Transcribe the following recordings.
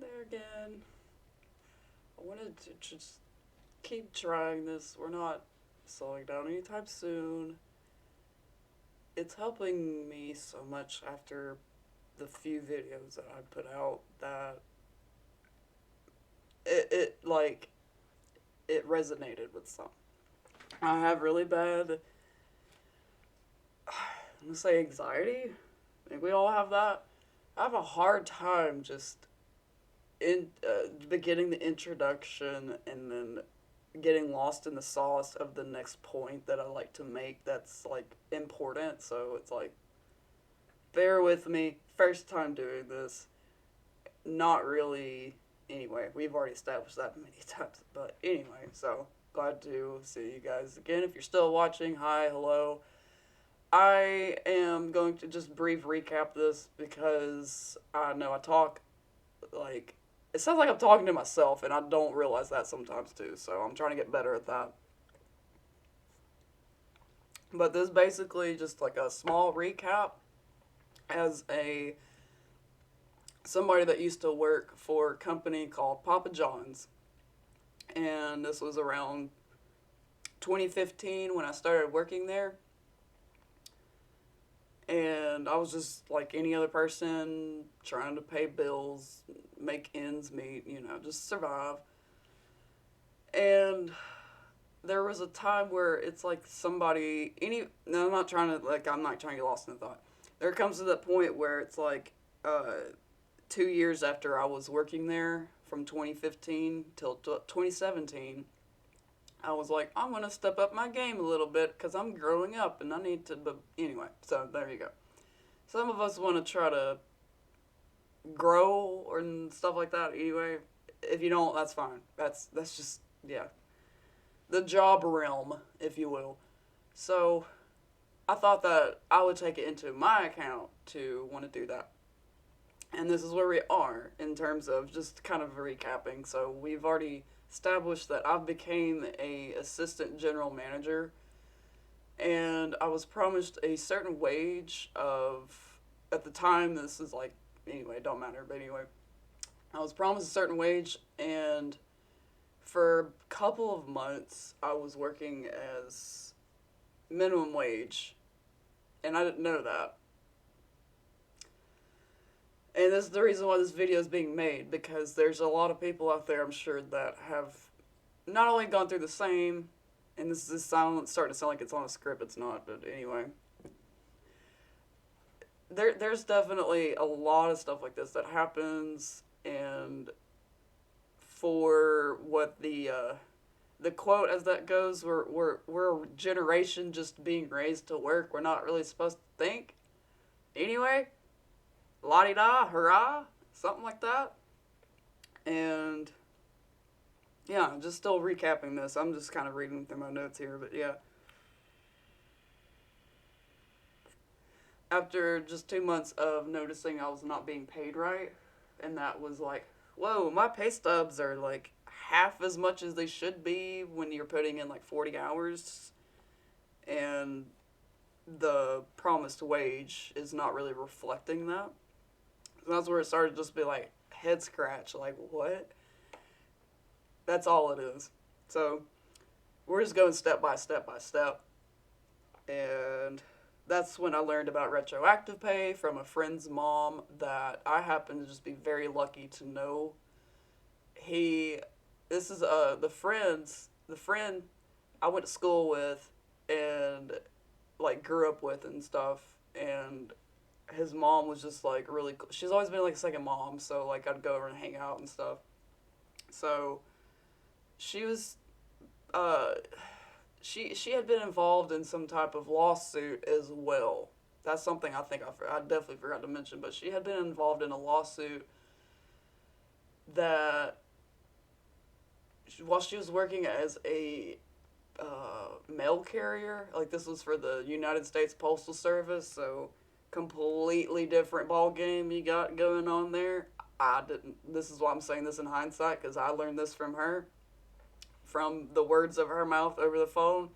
there again. I wanted to just keep trying this. We're not slowing down anytime soon. It's helping me so much after the few videos that I put out that it it resonated with some. I have really bad, I'm gonna say anxiety. I think we all have that. I have a hard time just in beginning the introduction and then getting lost in the sauce of the next point that I like to make that's like important. So it's like, bear with me. First time doing this. Not really. Anyway, we've already established that many times. But anyway, so glad to see you guys again. If you're still watching, hi, hello. I am going to just brief recap this because I know I talk like it sounds like I'm talking to myself, and I don't realize that sometimes too. So I'm trying to get better at that. But this is basically just like a small recap as a somebody that used to work for a company called Papa John's, and this was around 2015 when I started working there. And I was just like any other person trying to pay bills, make ends meet, just survive. And there was a time where it's like somebody any no I'm not trying to get lost in the thought. There comes to that point where it's like 2 years after I was working there from 2015 till 2017, I was like, I'm going to step up my game a little bit because I'm growing up and I need to. But anyway, so there you go. Some of us want to try to grow or stuff like that. Anyway, if you don't, that's fine. That's just yeah, the job realm, if you will. So I thought that I would take it into my account to want to do that. And this is where we are in terms of just kind of recapping. So we've already established that I became a assistant general manager, and I was promised a certain wage of, at the time, this is like, anyway, it don't matter, but anyway, I was promised a certain wage, and for a couple of months I was working as minimum wage, and I didn't know that. And this is the reason why this video is being made, because there's a lot of people out there, I'm sure, that have not only gone through the same, and this is starting to sound like it's on a script, it's not, but anyway. There's definitely a lot of stuff like this that happens, and for what the quote as that goes, we're a generation just being raised to work. We're not really supposed to think. Anyway, la di da, hurrah, something like that. And yeah, I'm just still recapping this. I'm just kind of reading through my notes here, but yeah. After just 2 months of noticing I was not being paid right, and that was like, whoa, my pay stubs are like half as much as they should be when you're putting in like 40 hours, and the promised wage is not really reflecting that. And that's where it started to just be like head scratch, like what? That's all it is. So we're just going step by step by step. And that's when I learned about retroactive pay from a friend's mom that I happen to just be very lucky to know. This is the friend I went to school with and like grew up with and stuff, and his mom was just like really cool. She's always been like a second mom, so like I'd go over and hang out and stuff. So she was uh she had been involved in some type of lawsuit as well. That's something I think I definitely forgot to mention, but she had been involved in a lawsuit that while she was working as a mail carrier, like this was for the United States Postal Service, so completely different ball game you got going on there. I didn't. This is why I'm saying this in hindsight, because I learned this from her, from the words of her mouth over the phone.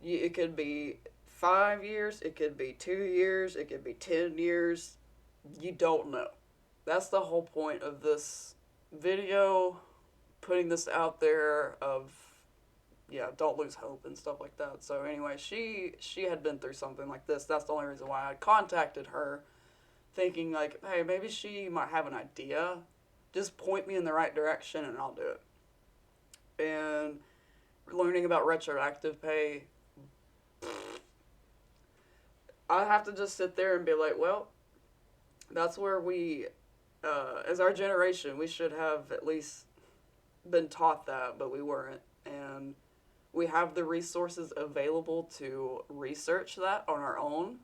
It could be 5 years, it could be 2 years, it could be 10 years. You don't know. that's the whole point of this video, putting this out there of, yeah, don't lose hope and stuff like that. So anyway, she had been through something like this. That's the only reason why I contacted her, thinking like, hey, maybe she might have an idea. Just point me in the right direction and I'll do it. And learning about retroactive pay, I have to just sit there and be like, well, that's where we, as our generation, we should have at least been taught that, but we weren't. And we have the resources available to research that on our own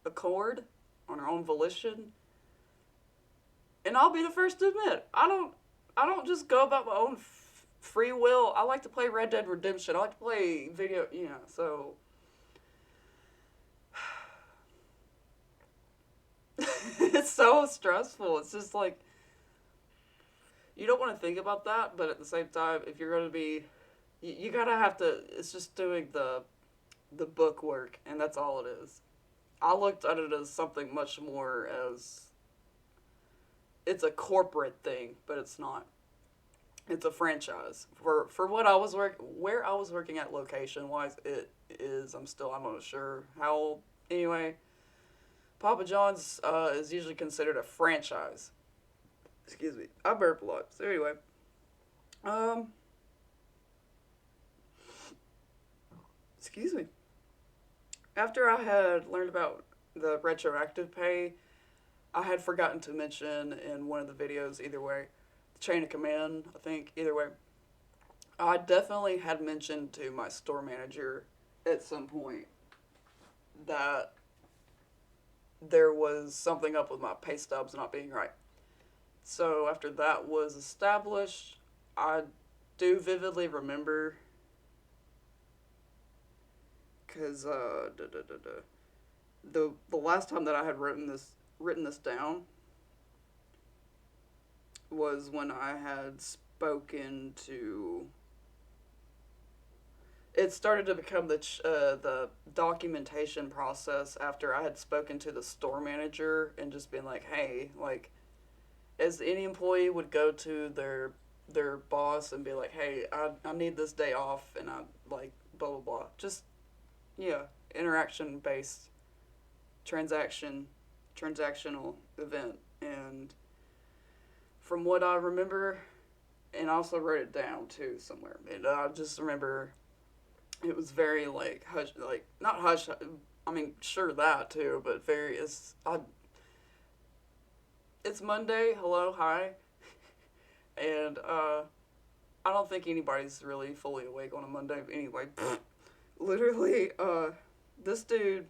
accord, on our own volition. And I'll be the first to admit, I don't just go about my own free will. I like to play Red Dead Redemption. I like to play video, so it's so stressful. It's just like, you don't want to think about that, but at the same time, if you're going to be, you gotta have to, it's just doing the book work, and that's all it is. I looked at it as something much more as, it's a corporate thing, but it's not. It's a franchise. For what I was where I was working at location wise, it is, I'm not sure how, anyway, Papa John's is usually considered a franchise. Excuse me. I burp a lot. So anyway, excuse me. After I had learned about the retroactive pay, I had forgotten to mention in one of the videos, either way, chain of command, I think, either way. I definitely had mentioned to my store manager at some point that there was something up with my pay stubs not being right. So after that was established, I do vividly remember, because the last time that I had written this down was when I had spoken to. It started to become the documentation process after I had spoken to the store manager and just been like, hey, like, as any employee would go to their boss and be like, hey, I need this day off, and I like blah blah blah. Just, yeah, interaction based transactional event. And from what I remember, and I also wrote it down too somewhere, and I just remember it was very like hush, like not hush. I mean, sure that too, but very it's Monday. Hello, hi, and I don't think anybody's really fully awake on a Monday. But anyway, literally, this dude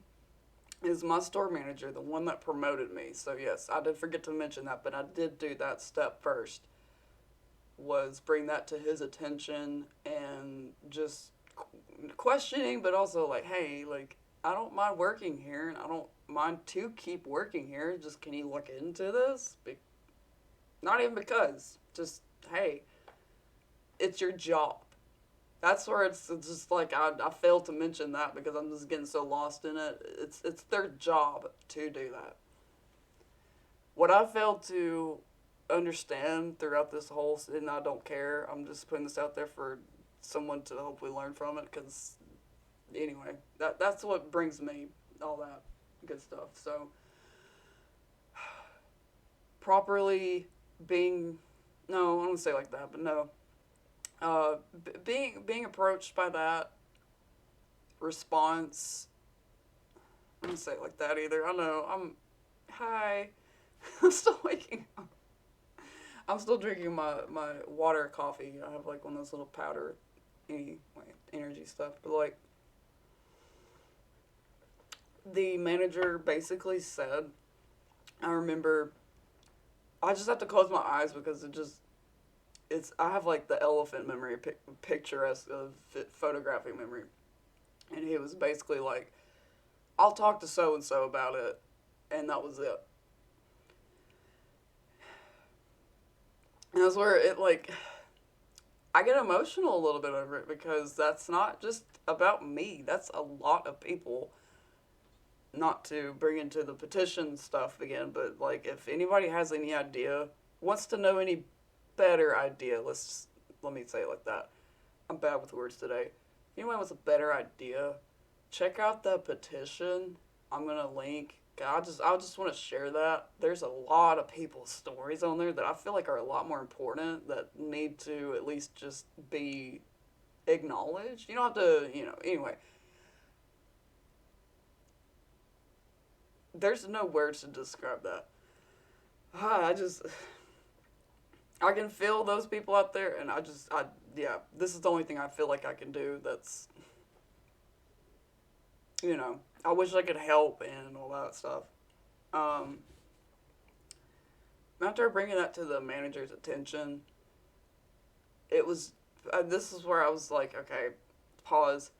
is my store manager, the one that promoted me. So yes, I did forget to mention that, but I did do that step first. Was bring that to his attention and just questioning, but also like, hey, like, I don't mind working here, and I don't mind to keep working here. Just, can you look into this? Not even because. Just, hey, it's your job. That's where it's just like, I failed to mention that because I'm just getting so lost in it. It's their job to do that. What I failed to understand throughout this whole, and I don't care, I'm just putting this out there for someone to hopefully learn from it, because anyway, that's what brings me all that good stuff. So properly being, no, I don't say like that, but no, being approached by that response, I don't say it like that either. I know, hi, I'm still waking up. I'm still drinking my water coffee. I have like one of those little powder energy stuff. But like, the manager basically said, I remember, I just have to close my eyes because I have like the elephant memory, picturesque of photographic memory. And he was basically like, I'll talk to so-and-so about it. And that was it. And that's where it, like, I get emotional a little bit over it, because that's not just about me. That's a lot of people. not to bring into the petition stuff again, but like if anybody has any idea, wants to know any better idea, let me say it like that. I'm bad with words today. If anyone wants a better idea, check out the petition. I'm gonna link. I just want to share that. There's a lot of people's stories on there that I feel like are a lot more important that need to at least just be acknowledged. You don't have to, anyway. There's no words to describe that. I can feel those people out there, and yeah, this is the only thing I feel like I can do that's, I wish I could help and all that stuff. Um, After bringing that to the manager's attention, it was, this is where I was like, okay, pause.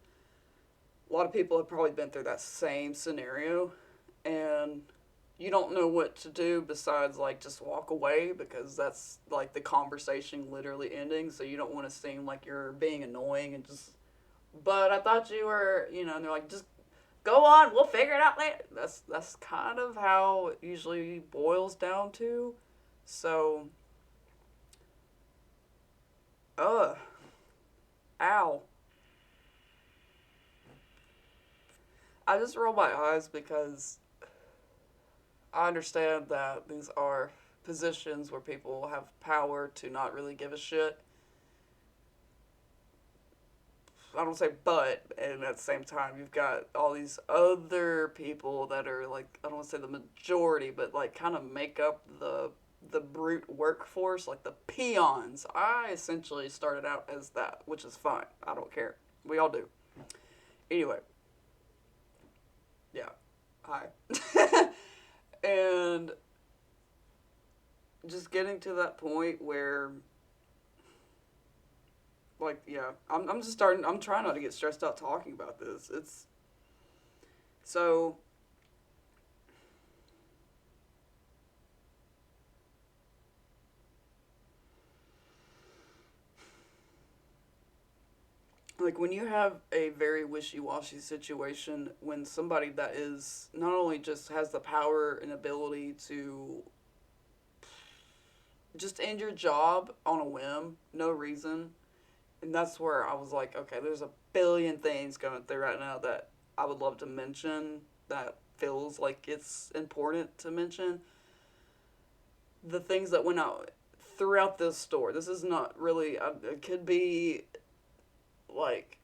A lot of people have probably been through that same scenario, and you don't know what to do besides like just walk away because that's like the conversation literally ending, so you don't want to seem like you're being annoying and just, but I thought you were, and they're like, just go on, we'll figure it out later. That's kind of how it usually boils down to. So ugh, ow. I just roll my eyes because I understand that these are positions where people have power to not really give a shit. I don't say but, and at the same time, you've got all these other people that are like, I don't want to say the majority, but like kind of make up the brute workforce, like the peons. I essentially started out as that, which is fine. I don't care. We all do. Anyway, yeah. Hi. And just getting to that point where, like, yeah, I'm trying not to get stressed out talking about this. It's, so, like, when you have a very wishy-washy situation, when somebody that is not only just has the power and ability to just end your job on a whim, no reason. And that's where I was like, okay, there's a billion things going through right now that I would love to mention that feels like it's important to mention. The things that went out throughout this store. This is not really, it could be like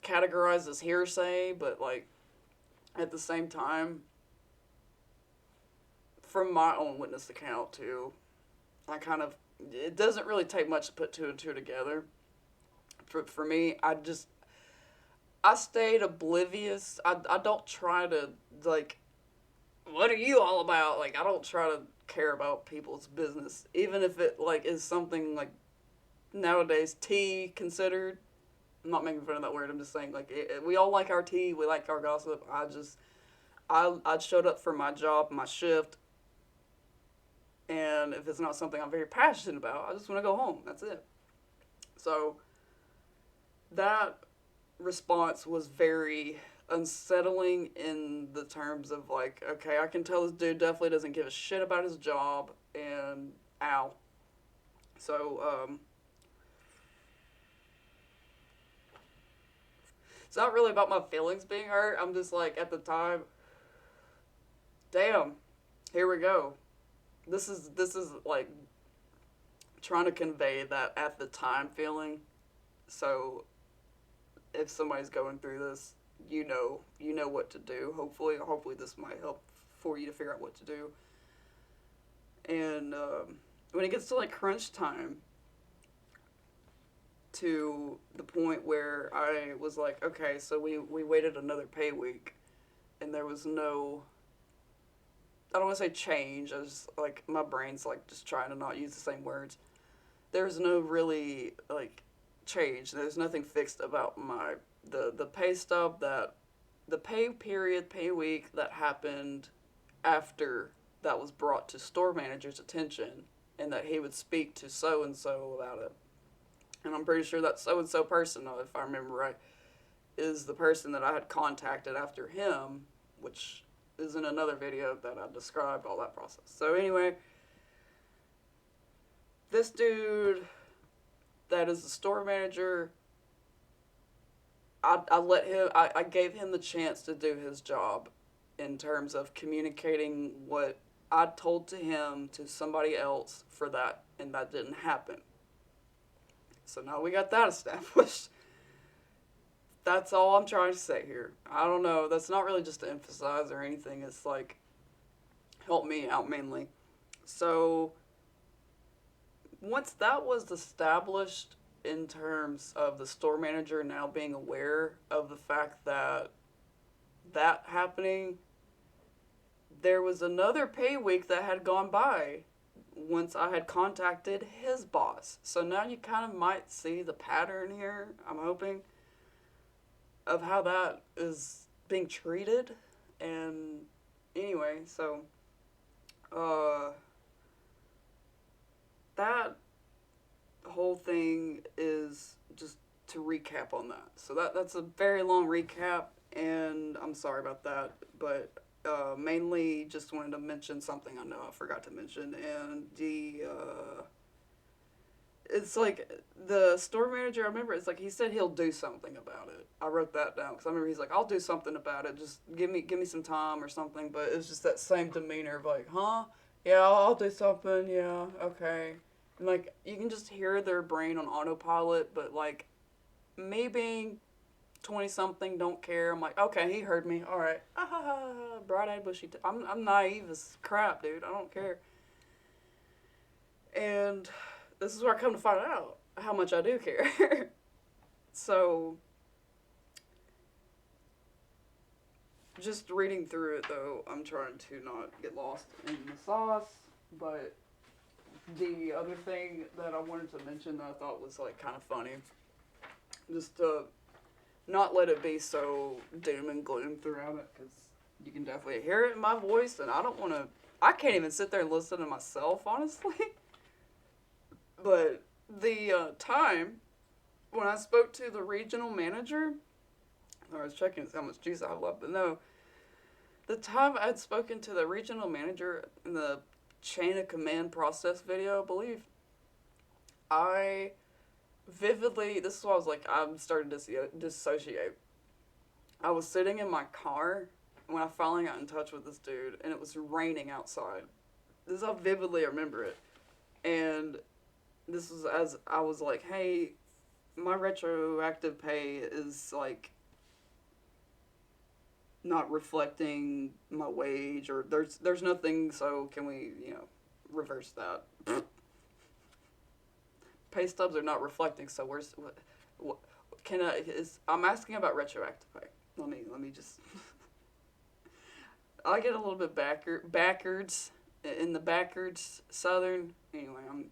categorized as hearsay, but like at the same time, from my own witness account too, I kind of, it doesn't really take much to put two and two together. For me, I stayed oblivious. I don't try to, like, what are you all about? Like, I don't try to care about people's business. Even if it, like, is something, like, nowadays, tea considered. I'm not making fun of that word. I'm just saying, like, we all like our tea. We like our gossip. I showed up for my job, my shift. And if it's not something I'm very passionate about, I just want to go home. That's it. So that response was very unsettling in the terms of like, okay, I can tell this dude definitely doesn't give a shit about his job, and ow. So, it's not really about my feelings being hurt. I'm just like, at the time, damn, here we go. This is like trying to convey that at the time feeling. So if somebody's going through this, you know what to do. Hopefully this might help for you to figure out what to do. And when it gets to like crunch time, to the point where I was like, okay, so we waited another pay week, and there was no, I don't want to say change. I was like, my brain's like just trying to not use the same words. There's no really like change. There's nothing fixed about the pay stub, that the pay week that happened after that was brought to store manager's attention, and that he would speak to so and so about it. And I'm pretty sure that so and so person, if I remember right, is the person that I had contacted after him, which is in another video that I described all that process. So anyway, this dude that is the store manager, I gave him the chance to do his job in terms of communicating what I told to him to somebody else for that, and that didn't happen. So now we got that established. That's all I'm trying to say here. I don't know. That's not really just to emphasize or anything. It's like, help me out mainly. So, once that was established in terms of the store manager now being aware of the fact that happening, there was another pay week that had gone by once I had contacted his boss. So now you kind of might see the pattern here, I'm hoping, of how that is being treated. And anyway, so that whole thing is just to recap on that. So that's a very long recap, and I'm sorry about that, but mainly just wanted to mention something I know I forgot to mention, and it's like the store manager, I remember, it's like he said he'll do something about it. I wrote that down because I remember he's like, I'll do something about it, just give me some time or something, but it's just that same demeanor of like, huh? Yeah, I'll do something, yeah, okay. And like, you can just hear their brain on autopilot, but like, me being 20-something, don't care, I'm like, okay, he heard me, alright, bright-eyed, bushy, I'm naive as crap, dude, I don't care. And this is where I come to find out how much I do care. So, just reading through it, though, I'm trying to not get lost in the sauce, but the other thing that I wanted to mention that I thought was, like, kind of funny, just to not let it be so doom and gloom throughout it, because you can definitely hear it in my voice, and I can't even sit there and listen to myself, honestly. But the time when I spoke to the regional manager, I was checking how much juice I have left, but no, the time I had spoken to the regional manager in the chain of command process video, I believe, I vividly, this is why I was like, I'm starting to dissociate. I was sitting in my car when I finally got in touch with this dude, and it was raining outside. This is how vividly I remember it. And this was as I was like, hey, my retroactive pay is like not reflecting my wage, or there's nothing, so can we, reverse that? Pay stubs are not reflecting, so what I'm asking about retroactive pay. Let me just I get a little bit backwards in the backwards southern. Anyway, I'm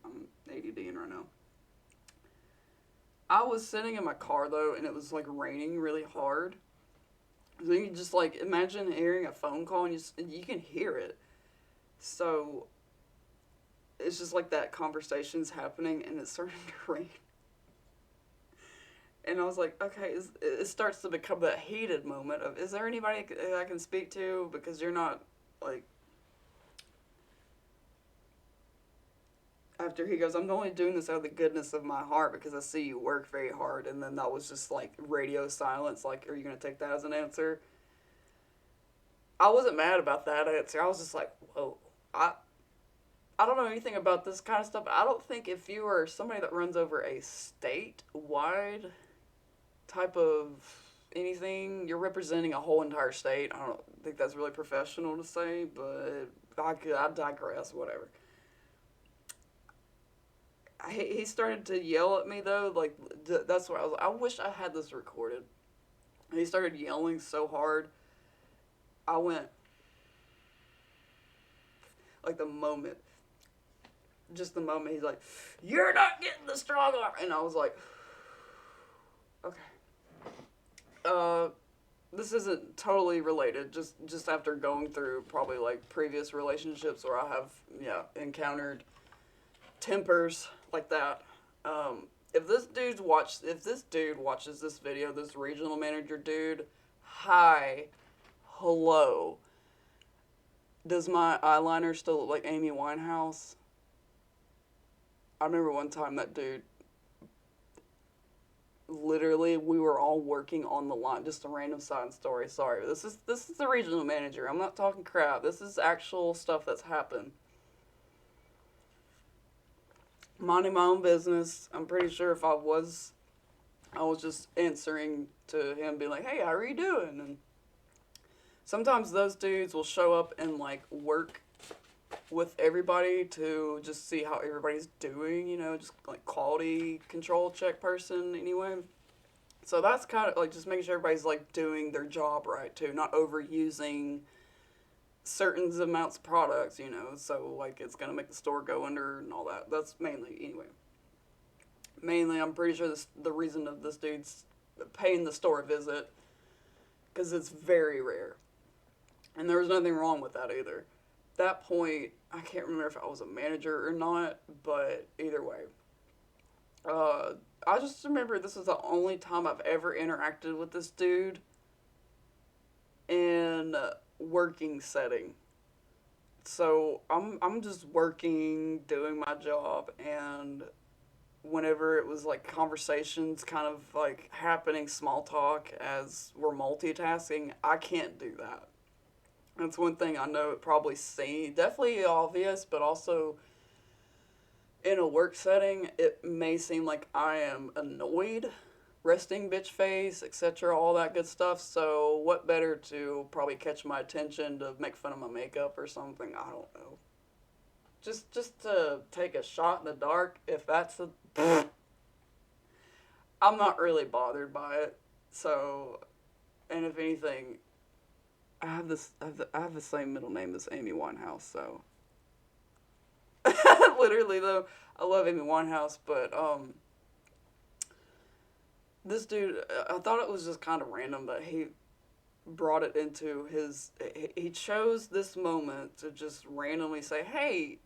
ADDing right now. I was sitting in my car though, and it was like raining really hard. So you can just like imagine hearing a phone call, and you can hear it. So it's just like that conversation's happening, and it's starting to rain. And I was like, okay, it starts to become that heated moment of, is there anybody I can speak to? Because you're not, like, after he goes, I'm only doing this out of the goodness of my heart because I see you work very hard. And then that was just, like, radio silence. Like, are you going to take that as an answer? I wasn't mad about that answer. I was just like, whoa. I don't know anything about this kind of stuff. I don't think if you are somebody that runs over a state-wide type of anything, you're representing a whole entire state. I don't think that's really professional to say, but I digress, whatever. He started to yell at me, though, like, that's what I was like, I wish I had this recorded. He started yelling so hard, I went, like, the moment he's like, you're not getting the strong arm, and I was like, okay. This isn't totally related, just after going through probably, like, previous relationships where I have, encountered tempers like that. If this dude watches this video, this regional manager dude, hi, hello. Does my eyeliner still look like Amy Winehouse? I remember one time that dude, literally, we were all working on the line. Just a random side story. Sorry, this is the regional manager. I'm not talking crap. This is actual stuff that's happened. Minding my own business. I'm pretty sure if I was just answering to him, being like, "Hey, how are you doing?" And sometimes those dudes will show up and like work with everybody to just see how everybody's doing, just like quality control check person anyway. So that's kind of like just making sure everybody's like doing their job right too, not overusing certain amounts of products, so like it's gonna make the store go under and all that. That's mainly anyway. Mainly, I'm pretty sure the reason of this dude's paying the store a visit because it's very rare, and there was nothing wrong with that either. That point, I can't remember if I was a manager or not, but either way, uh, I just remember this is the only time I've ever interacted with this dude in a working setting. So I'm just working, doing my job, and whenever it was like conversations kind of like happening, small talk as we're multitasking, I can't do that. That's one thing I know it probably seems definitely obvious, but also in a work setting, it may seem like I am annoyed, resting bitch face, etc., all that good stuff. So, what better to probably catch my attention to make fun of my makeup or something? I don't know. Just to take a shot in the dark, if that's a. I'm not really bothered by it. So, and if anything, I have the same middle name as Amy Winehouse, so. Literally, though, I love Amy Winehouse, but this dude, I thought it was just kind of random that he brought it into his. He chose this moment to just randomly say, "Hey,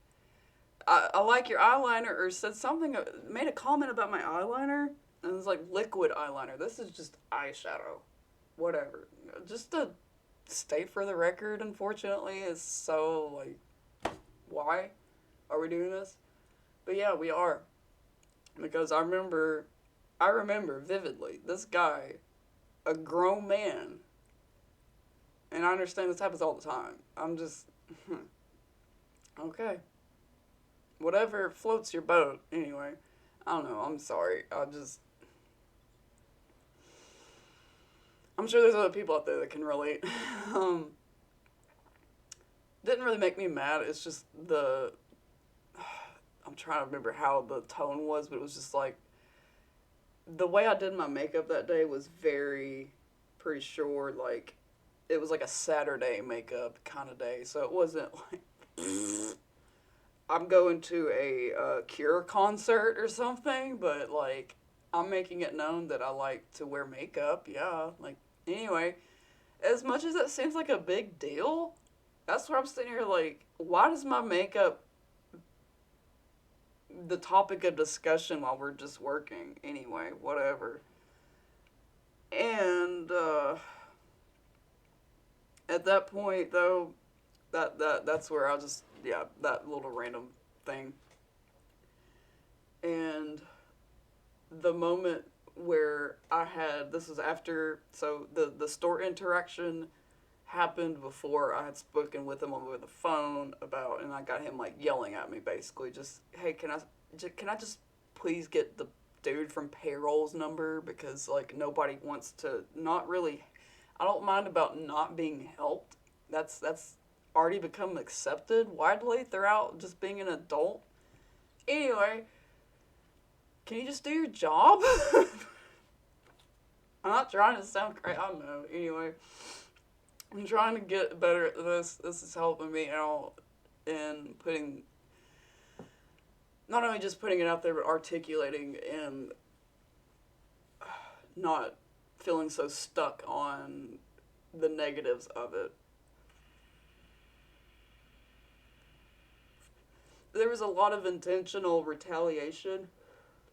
I like your eyeliner," or said something, made a comment about my eyeliner, and it was like liquid eyeliner. This is just eyeshadow, whatever. Just to state for the record, unfortunately, is so like, why are we doing this? But yeah, we are, because I remember vividly this guy, a grown man, and I understand this happens all the time. I'm just, okay, whatever floats your boat. Anyway, I don't know. I'm sorry. I'm sure there's other people out there that can relate. um, didn't really make me mad. It's just I'm trying to remember how the tone was, but it was just like the way I did my makeup that day was very, pretty sure, like it was like a Saturday makeup kind of day. So it wasn't like I'm going to a Cure concert or something, but like I'm making it known that I like to wear makeup. Yeah, like anyway, as much as that seems like a big deal, that's where I'm sitting here like, why does my makeup the topic of discussion while we're just working? Anyway, whatever. And at that point, though, that's where I just, yeah, that little random thing. And the moment where I had, this was after, so the store interaction happened before I had spoken with him over the phone about, and I got him like yelling at me basically, just, hey, can I just please get the dude from payroll's number, because like nobody wants to, not really, I don't mind about not being helped. That's already become accepted widely throughout just being an adult. Anyway, can you just do your job? I'm not trying to sound crazy. I don't know. Anyway, I'm trying to get better at this. This is helping me out in putting, not only just putting it out there, but articulating and not feeling so stuck on the negatives of it. There was a lot of intentional retaliation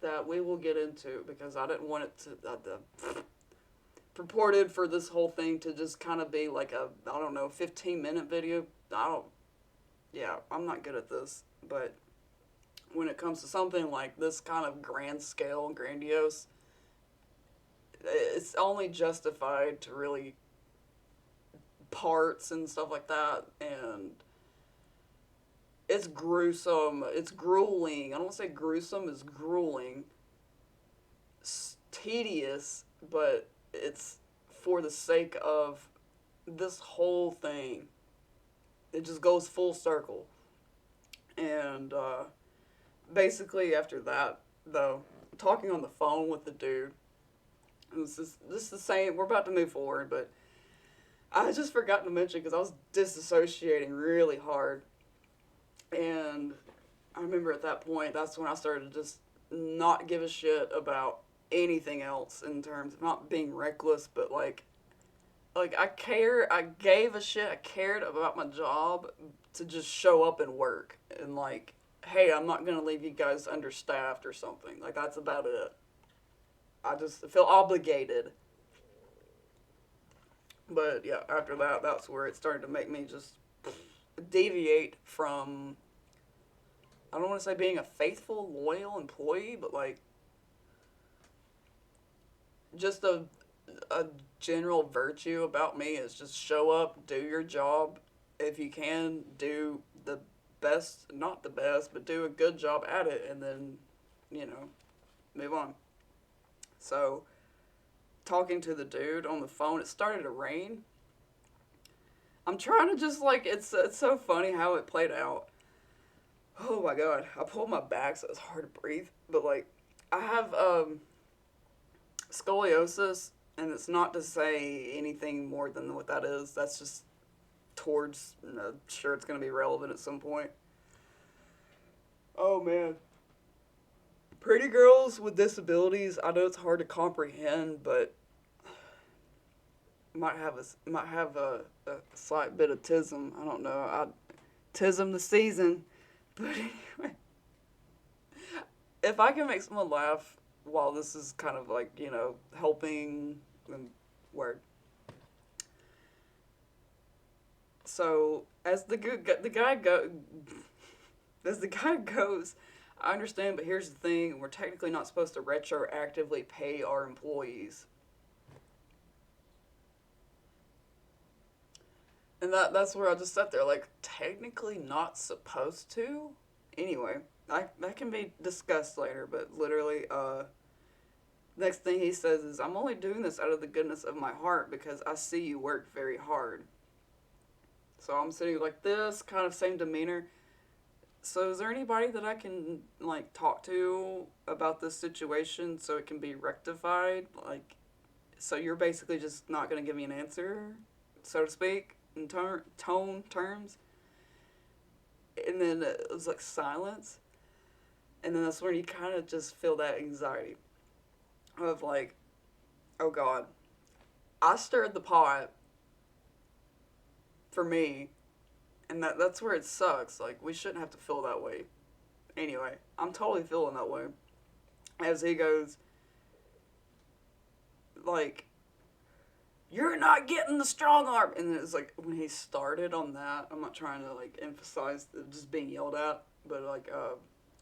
that we will get into, because I didn't want it to purported for this whole thing to just kind of be like a, I don't know, 15-minute video. I don't yeah, I'm not good at this, but when it comes to something like this kind of grand scale and grandiose, it's only justified to really parts and stuff like that, and it's gruesome. It's grueling. I don't want to say gruesome. It's grueling. It's tedious, but it's for the sake of this whole thing. It just goes full circle. And basically, after that, though, talking on the phone with the dude, this is the same. We're about to move forward, but I just forgot to mention because I was disassociating really hard. And I remember at that point, that's when I started to just not give a shit about anything else in terms of not being reckless, but like I gave a shit, I cared about my job to just show up and work. And like, hey, I'm not going to leave you guys understaffed or something. Like, that's about it. I just feel obligated. But yeah, after that, that's where it started to make me just deviate from, I don't want to say being a faithful, loyal employee, but like just a general virtue about me is just show up, do your job. If you can, do the best, not the best, but do a good job at it, and then, you know, move on. So, talking to the dude on the phone, it started to rain. I'm trying to just like, it's so funny how it played out. Oh my god, I pulled my back so it's hard to breathe. But like, I have scoliosis, and it's not to say anything more than what that is. That's just towards, you know, sure it's going to be relevant at some point. Oh man. Pretty girls with disabilities, I know it's hard to comprehend, but might have a slight bit of tism. I don't know. Tism the season. But anyway, if I can make someone laugh while this is kind of like, you know, helping them, word. So as the guy goes, I understand, but here's the thing: we're technically not supposed to retroactively pay our employees. And that's where I just sat there, like, technically not supposed to? Anyway, that can be discussed later, but literally, next thing he says is, I'm only doing this out of the goodness of my heart because I see you work very hard. So I'm sitting like this, kind of same demeanor. So is there anybody that I can, like, talk to about this situation so it can be rectified? Like, so you're basically just not going to give me an answer, so to speak? In tone terms, and then it was like silence, and then that's where you kind of just feel that anxiety of like, oh god, I stirred the pot for me, and that's where it sucks. Like, we shouldn't have to feel that way. Anyway, I'm totally feeling that way as he goes like, you're not getting the strong arm. And it's like, when he started on that, I'm not trying to like emphasize just being yelled at, but like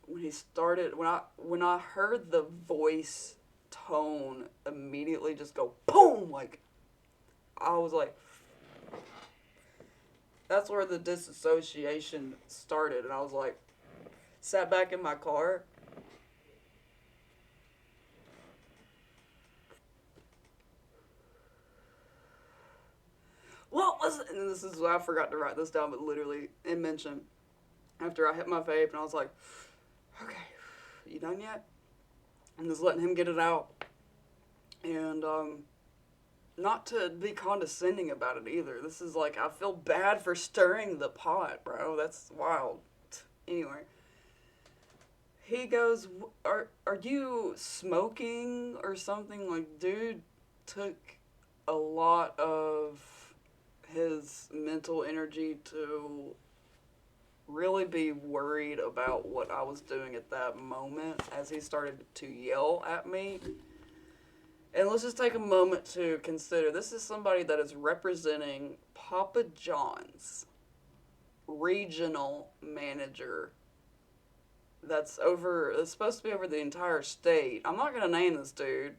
when he started, when I heard the voice tone immediately just go boom, like, I was like, that's where the disassociation started. And I was like, sat back in my car. What was it? And this is, I forgot to write this down, but literally in mention, after I hit my vape, and I was like, okay, you done yet? And just letting him get it out. And not to be condescending about it either. This is like, I feel bad for stirring the pot, bro. That's wild. Anyway, he goes, are you smoking or something? Like, dude took a lot of his mental energy to really be worried about what I was doing at that moment as he started to yell at me. And let's just take a moment to consider this is somebody that is representing Papa John's regional manager that's supposed to be over the entire state. I'm not gonna name this dude.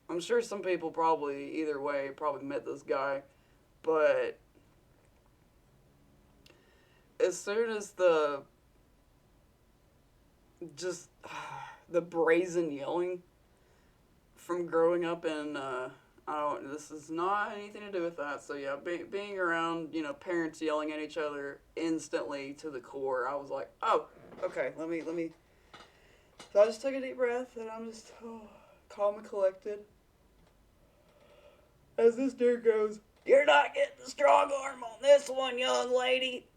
I'm sure some people probably either way probably met this guy, but as soon as just the brazen yelling from growing up in I don't. This is not anything to do with that. So yeah, being around parents yelling at each other instantly to the core, I was like, oh, okay. Let me. So I just took a deep breath and I'm just calm and collected. As this dude goes, "You're not getting the strong arm on this one, young lady."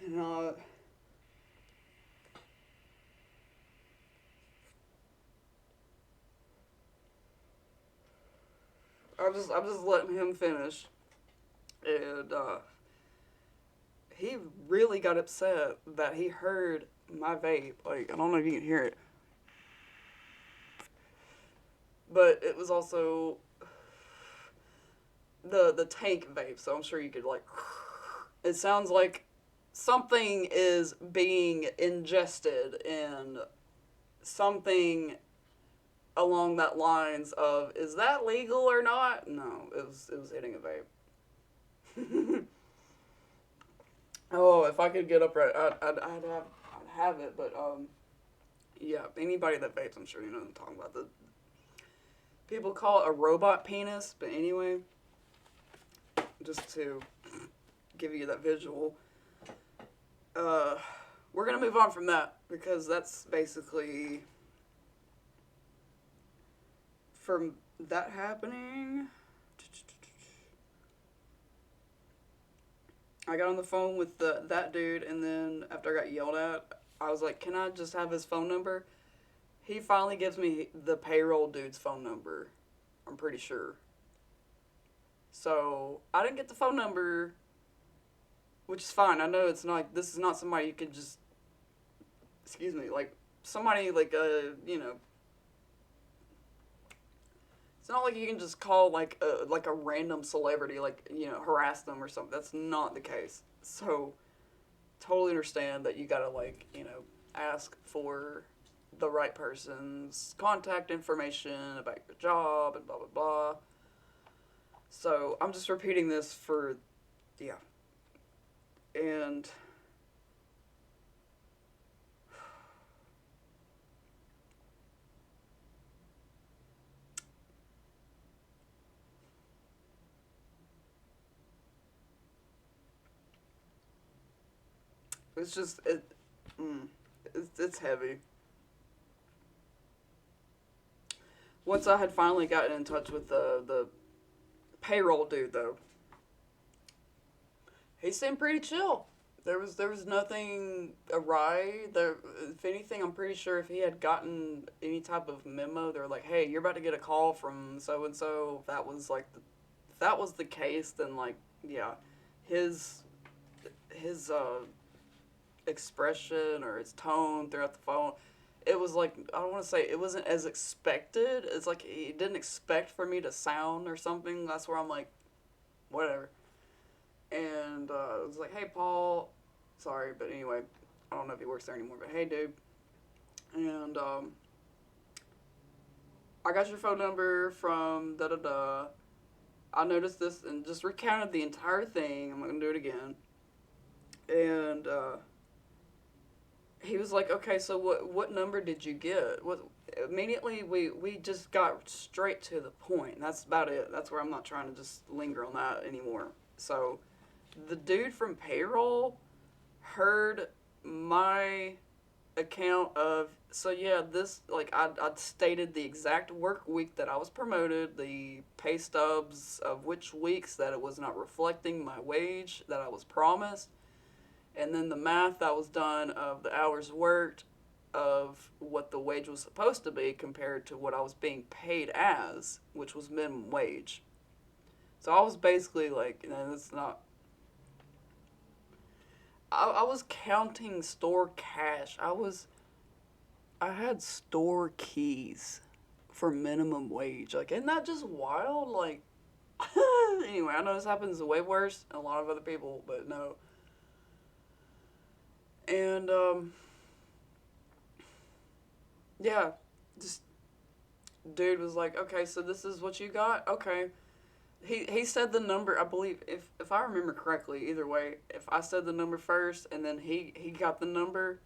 And I'm just letting him finish, and he really got upset that he heard my vape. Like, I don't know if you can hear it, but it was also the tank vape. So I'm sure you could like. It sounds like something is being ingested in something along that lines of, is that legal or not? No, it was hitting a vape. Oh, if I could get up right, I'd have it. But yeah, anybody that vapes, I'm sure you know what I'm talking about. The people call it a robot penis, but anyway, just to give you that visual. We're gonna move on from that because that's basically from that happening. I got on the phone with that dude, and then after I got yelled at, I was like, "Can I just have his phone number?" He finally gives me the payroll dude's phone number. I'm pretty sure. So I didn't get the phone number, which is fine. I know it's not. This is not somebody you could just. Excuse me, like somebody like It's not like you can just call like a random celebrity, like harass them or something. That's not the case. So totally understand that you gotta like ask for the right person's contact information about your job and blah blah blah. So I'm just repeating this for yeah, and it's just it's heavy. Once I had finally gotten in touch with the payroll dude though, he seemed pretty chill. There was nothing awry. There, if anything, I'm pretty sure if he had gotten any type of memo, they're like, "Hey, you're about to get a call from so and so." If that was the case, then like yeah, his his expression or his tone throughout the phone, it was like I don't want to say it wasn't as expected. It's like he didn't expect for me to sound or something. That's where I'm like, whatever. And it was like, "Hey, Paul, sorry, but anyway, I don't know if he works there anymore, but hey, dude, and I got your phone number from da da da. I noticed this and just recounted the entire thing. I'm not gonna do it again." And he was like, "Okay, so what number did you get?" What immediately we just got straight to the point. That's about it. That's where I'm not trying to just linger on that anymore. So the dude from payroll heard my account of, so yeah, this like I'd stated the exact work week that I was promoted, the pay stubs of which weeks that it was not reflecting my wage that I was promised, and then the math that was done of the hours worked of what the wage was supposed to be compared to what I was being paid as, which was minimum wage. So I was basically like, it's not. I was counting store cash. I had store keys for minimum wage. Like, isn't that just wild? Like, Anyway, I know this happens way worse than a lot of other people, but no. And, yeah, just dude was like, okay, so this is what you got? Okay. He said the number, I believe, if I remember correctly, either way, if I said the number first and then he got the number,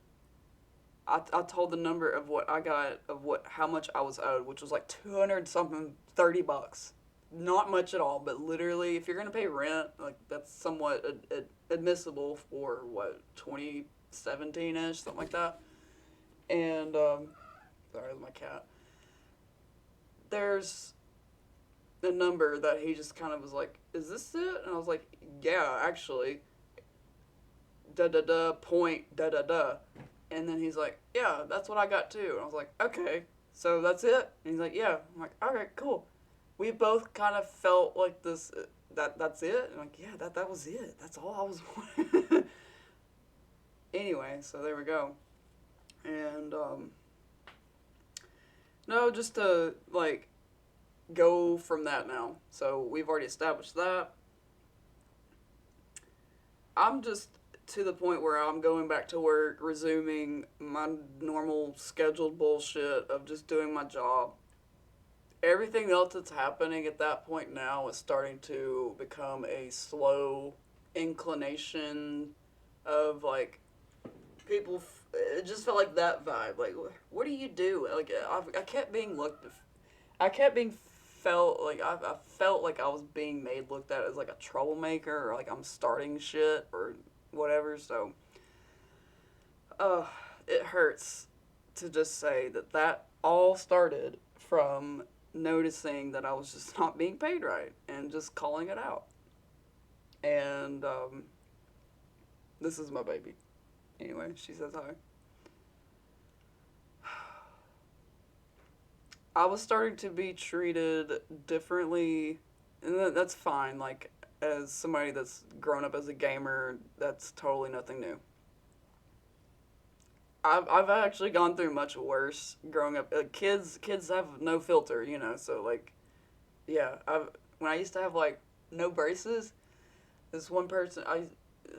I told the number of what I got, of what how much I was owed, which was like 200 something, $30. Not much at all, but literally, if you're gonna pay rent, like that's somewhat admissible for what 2017 ish, something like that. And sorry, my cat. There's a number that he just kind of was like, "Is this it?" And I was like, "Yeah, actually." Da da da point da da da. And then he's like, "Yeah, that's what I got too." And I was like, "Okay, so that's it?" And he's like, "Yeah." I'm like, "All right, cool." We both kind of felt like this. That's it. And I'm like, "Yeah, that was it. That's all I was wanting." Anyway, so there we go. And no, just to like go from that now. So we've already established that. I'm just to the point where I'm going back to work, resuming my normal scheduled bullshit of just doing my job. Everything else that's happening at that point now is starting to become a slow inclination of like people. It just felt like that vibe. Like, what do you do? Like, I kept being looked. I kept being felt like I felt like I was being made looked at as like a troublemaker or like I'm starting shit or whatever. So, uh, it hurts to just say that that all started from noticing that I was just not being paid right and just calling it out. And this is my baby. Anyway, she says hi. I was starting to be treated differently, and that's fine. Like, as somebody that's grown up as a gamer, that's totally nothing new. I've actually gone through much worse growing up. Kids have no filter, you know. So like, yeah, when I used to have like no braces, this one person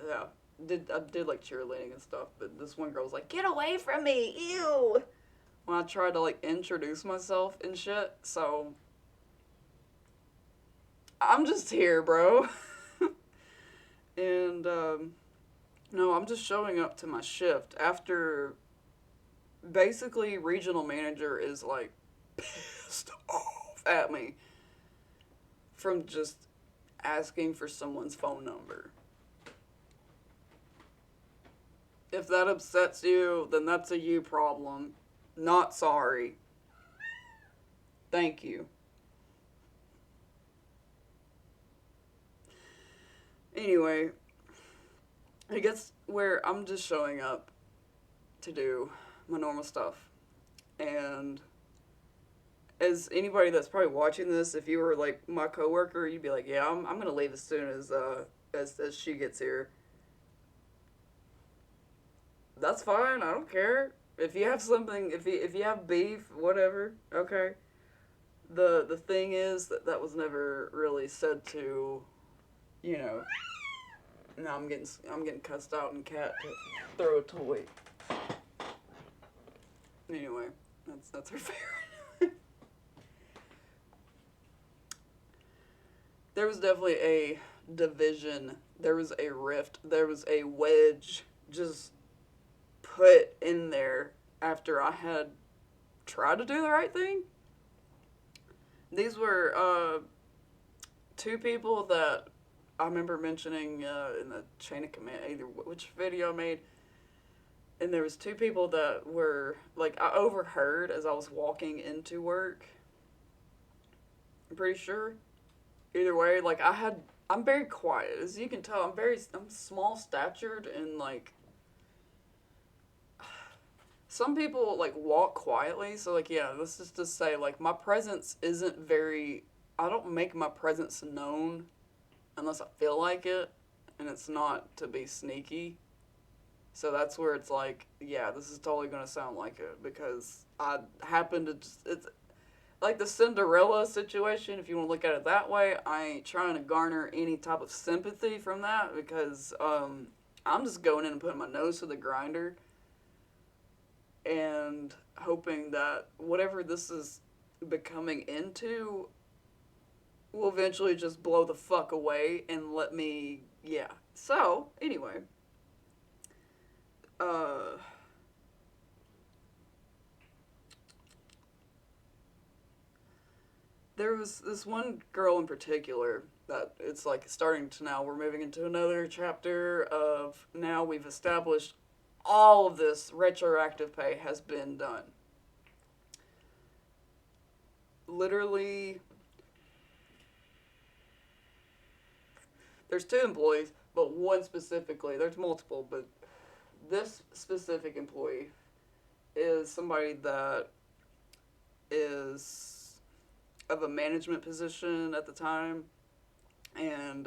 yeah I did like cheerleading and stuff, but this one girl was like, "Get away from me, ew!" When I tried to like introduce myself and shit. So I'm just here, bro. And no, I'm just showing up to my shift after basically regional manager is like pissed off at me from just asking for someone's phone number. If that upsets you, then that's a you problem. Not sorry. Thank you. Anyway, I guess where I'm just showing up to do my normal stuff. And as anybody that's probably watching this, if you were like my coworker, you'd be like, "Yeah, I'm gonna leave as soon as she gets here." That's fine. I don't care. If you have something, if you have beef, whatever, okay. The thing is that was never really said to, you know. Now I'm getting cussed out and cat to throw a toy. Anyway, that's her favorite. There was definitely a division. There was a rift. There was a wedge just put in there after I had tried to do the right thing. These were two people that I remember mentioning in the chain of command, either which video I made. And there was two people that were like I overheard as I was walking into work. I'm pretty sure. Either way, like I'm very quiet. As you can tell, I'm small statured and like some people like walk quietly. So like yeah, let's just say like my presence isn't very. I don't make my presence known unless I feel like it, and it's not to be sneaky. So that's where it's like, yeah, this is totally gonna sound like it because I happen to just like the Cinderella situation, if you want to look at it that way, I ain't trying to garner any type of sympathy from that because I'm just going in and putting my nose to the grinder and hoping that whatever this is becoming into will eventually just blow the fuck away and let me, yeah. So, anyway, uh, there was this one girl in particular that it's like starting to now we're moving into another chapter of now we've established all of this retroactive pay has been done. Literally, there's two employees, but one specifically, there's multiple, but this specific employee is somebody that is of a management position at the time, and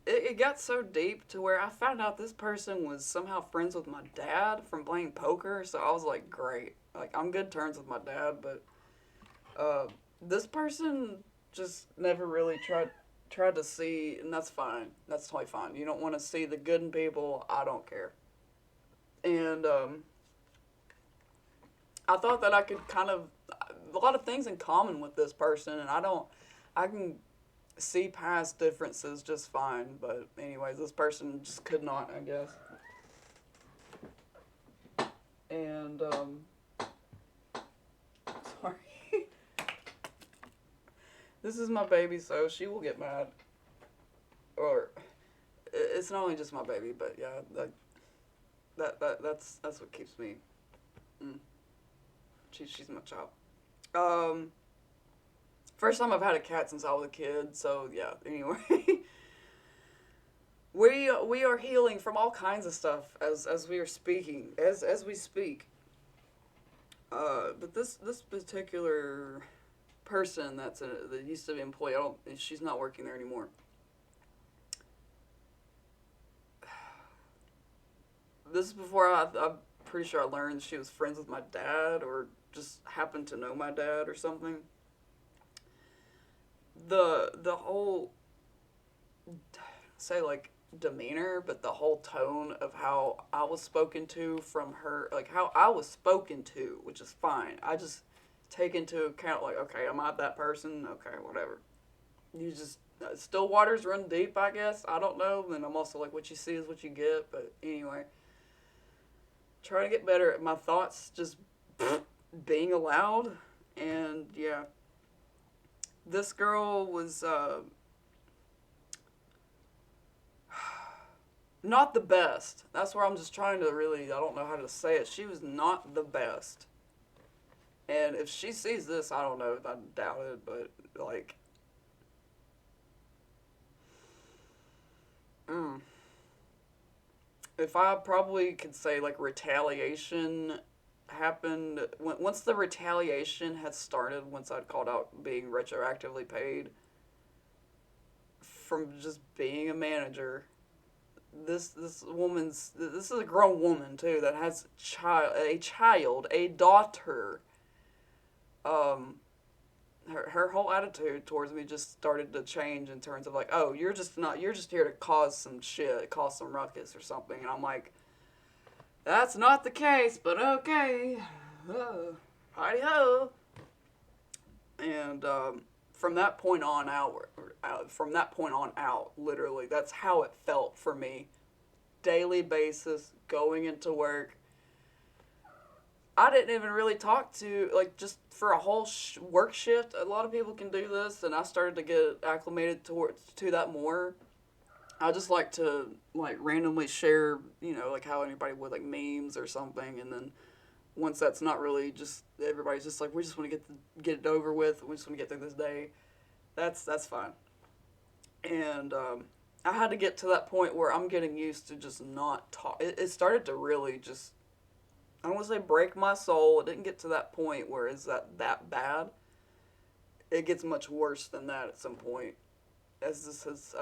it got so deep to where I found out this person was somehow friends with my dad from playing poker. So I was like, great, like I'm good terms with my dad, but this person just never really tried to see, and that's fine. That's totally fine. You don't want to see the good in people. I don't care. And I thought that I could kind of a lot of things in common with this person, and I can see past differences just fine. But anyways, this person just could not, I guess. And sorry, this is my baby, so she will get mad. Or it's not only just my baby, but yeah, that's what keeps me. Mm, she's my child. Um, First time I've had a cat since I was a kid, so yeah. Anyway, we are healing from all kinds of stuff as we are speaking as we speak. But this particular person that used to be employee, she's not working there anymore. This is before I'm pretty sure I learned she was friends with my dad or just happened to know my dad or something. The whole say like demeanor, but the whole tone of how I was spoken to from her, like how I was spoken to, which is fine. I just take into account like, okay, am I that person? Okay, whatever. You just still waters run deep, I guess. I don't know. And I'm also like, what you see is what you get. But anyway, trying to get better at my thoughts just being allowed. And yeah, this girl was not the best. That's where I'm just trying to really, I don't know how to say it. She was not the best. And if she sees this, I don't know, I doubt it, but like, mm, if I probably could say like retaliation happened, once the retaliation had started, once I'd called out being retroactively paid from just being a manager, this is a grown woman too that has a daughter. Um, her whole attitude towards me just started to change in terms of like, oh, you're just here to cause some shit, cause some ruckus or something, and I'm like, that's not the case, but okay, heidi ho. And from that point on out, literally, that's how it felt for me. Daily basis, going into work. I didn't even really talk to, like, just for a whole work shift. A lot of people can do this, and I started to get acclimated to that more. I just like to, like, randomly share, like how anybody would, like, memes or something, and then once that's not really just, everybody's just like, we just want to get it over with, we just want to get through this day, that's fine. And I had to get to that point where I'm getting used to just not talk. It started to really just, I don't want to say break my soul. It didn't get to that point where it's that bad. It gets much worse than that at some point as this is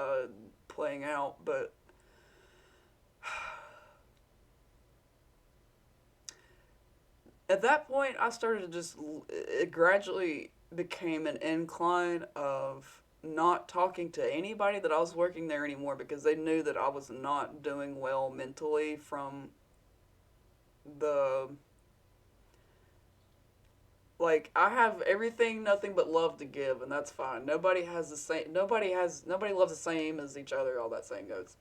playing out. But At that point, I started to just, it gradually became an incline of not talking to anybody that I was working there anymore because they knew that I was not doing well mentally from the, like, I have everything, nothing but love to give, and that's fine. Nobody has the same, nobody loves the same as each other, all that saying goes.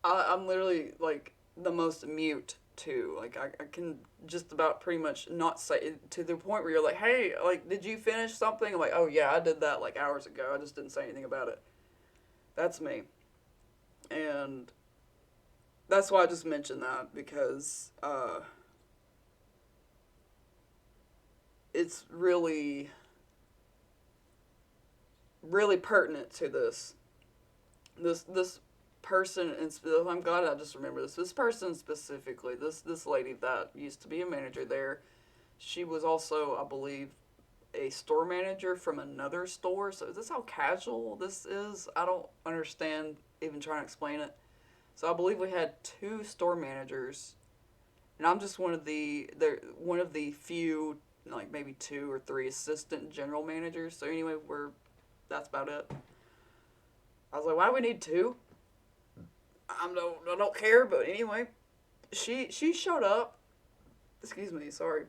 I'm literally, like, the most mute too. Like, I can just about pretty much not say to the point where you're like, hey, like, did you finish something? I'm like, oh yeah, I did that like hours ago. I just didn't say anything about it. That's me. And that's why I just mentioned that because it's really, really pertinent to this person, and I'm glad I just remember this. This person specifically, this lady that used to be a manager there, she was also, I believe, a store manager from another store. So is this how casual this is? I don't understand even trying to explain it. So I believe we had two store managers, and I'm just one of the few, like maybe two or three assistant general managers. So anyway, that's about it. I was like, why do we need two? I don't care, but anyway, she showed up. Excuse me, sorry,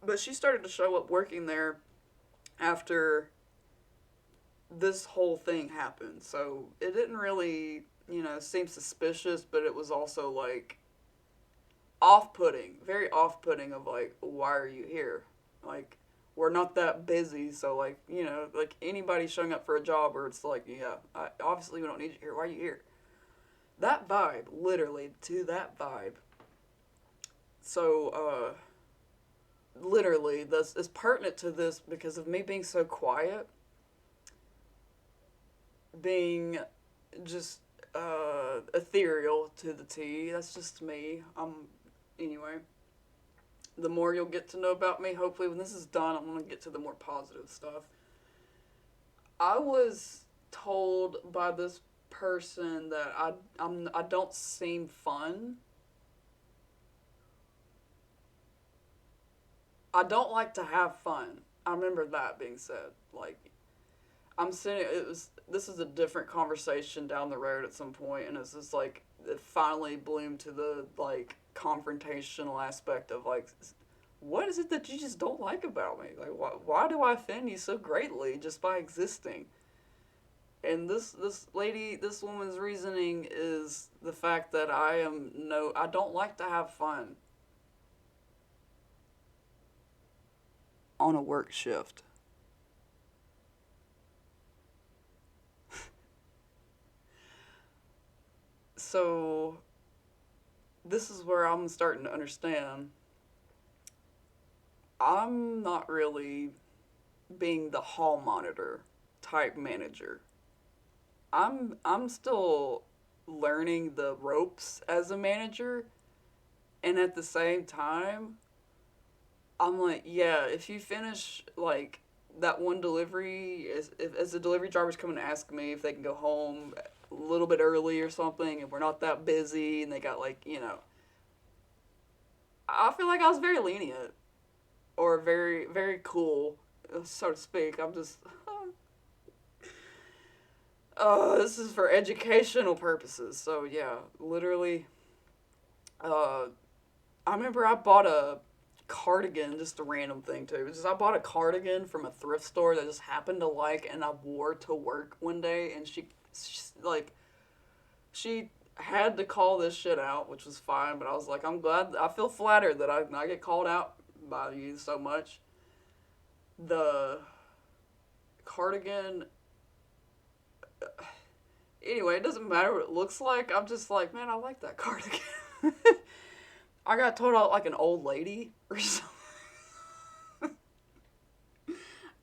but she started to show up working there after this whole thing happened. So it didn't really, seem suspicious, but it was also like off-putting, very off-putting. Of like, why are you here? Like, we're not that busy, so like, like anybody showing up for a job where it's like, yeah, obviously we don't need you here. Why are you here? That vibe, literally, to that vibe. So, literally, this is pertinent to this because of me being so quiet, being just ethereal to the T. That's just me. Anyway, the more you'll get to know about me, hopefully, when this is done, I'm going to get to the more positive stuff. I was told by this person that I don't seem fun. I don't like to have fun. I remember that being said. Like, I'm sitting. This is a different conversation down the road at some point, and it's just like it finally bloomed to the like confrontational aspect of like, what is it that you just don't like about me? Like, why do I offend you so greatly just by existing? And this woman's reasoning is the fact that I don't like to have fun on a work shift. So this is where I'm starting to understand. I'm not really being the hall monitor type manager. I'm still learning the ropes as a manager, and at the same time, I'm like, yeah, if you finish like that one delivery, as the delivery driver's coming to ask me if they can go home a little bit early or something, and we're not that busy, and they got like, I feel like I was very lenient or very very cool, so to speak. I'm just, this is for educational purposes. So yeah, literally, uh, I remember I bought a cardigan, just a random thing too. Just I bought a cardigan from a thrift store that just happened to like, and I wore to work one day, and she had to call this shit out, which was fine. But I was like, I'm glad. I feel flattered that I get called out by you so much. The cardigan. Anyway, it doesn't matter what it looks like. I'm just like, man, I like that cardigan. I got told out like an old lady or something.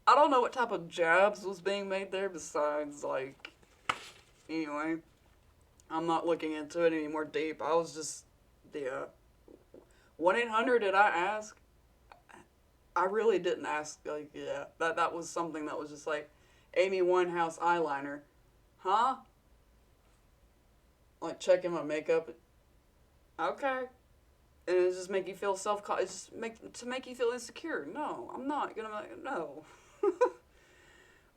I don't know what type of jabs was being made there besides like, anyway, I'm not looking into it any more deep. I was just, yeah. 1-800, did I ask? I really didn't ask, like, yeah. That was something that was just like, Amy Winehouse eyeliner. Huh? Like checking my makeup. Okay. and it just make you feel it's just make you feel insecure. No, I'm not gonna, no.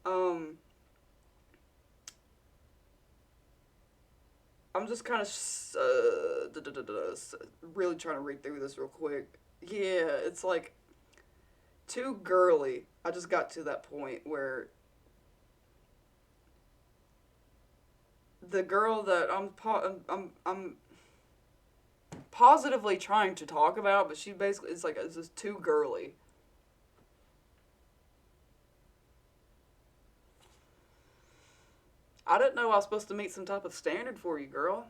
um, I'm just kind of really trying to read through this real quick. Yeah, it's like too girly. I just got to that point where the girl that I'm positively trying to talk about, but she basically it's just too girly. I didn't know I was supposed to meet some type of standard for you, girl.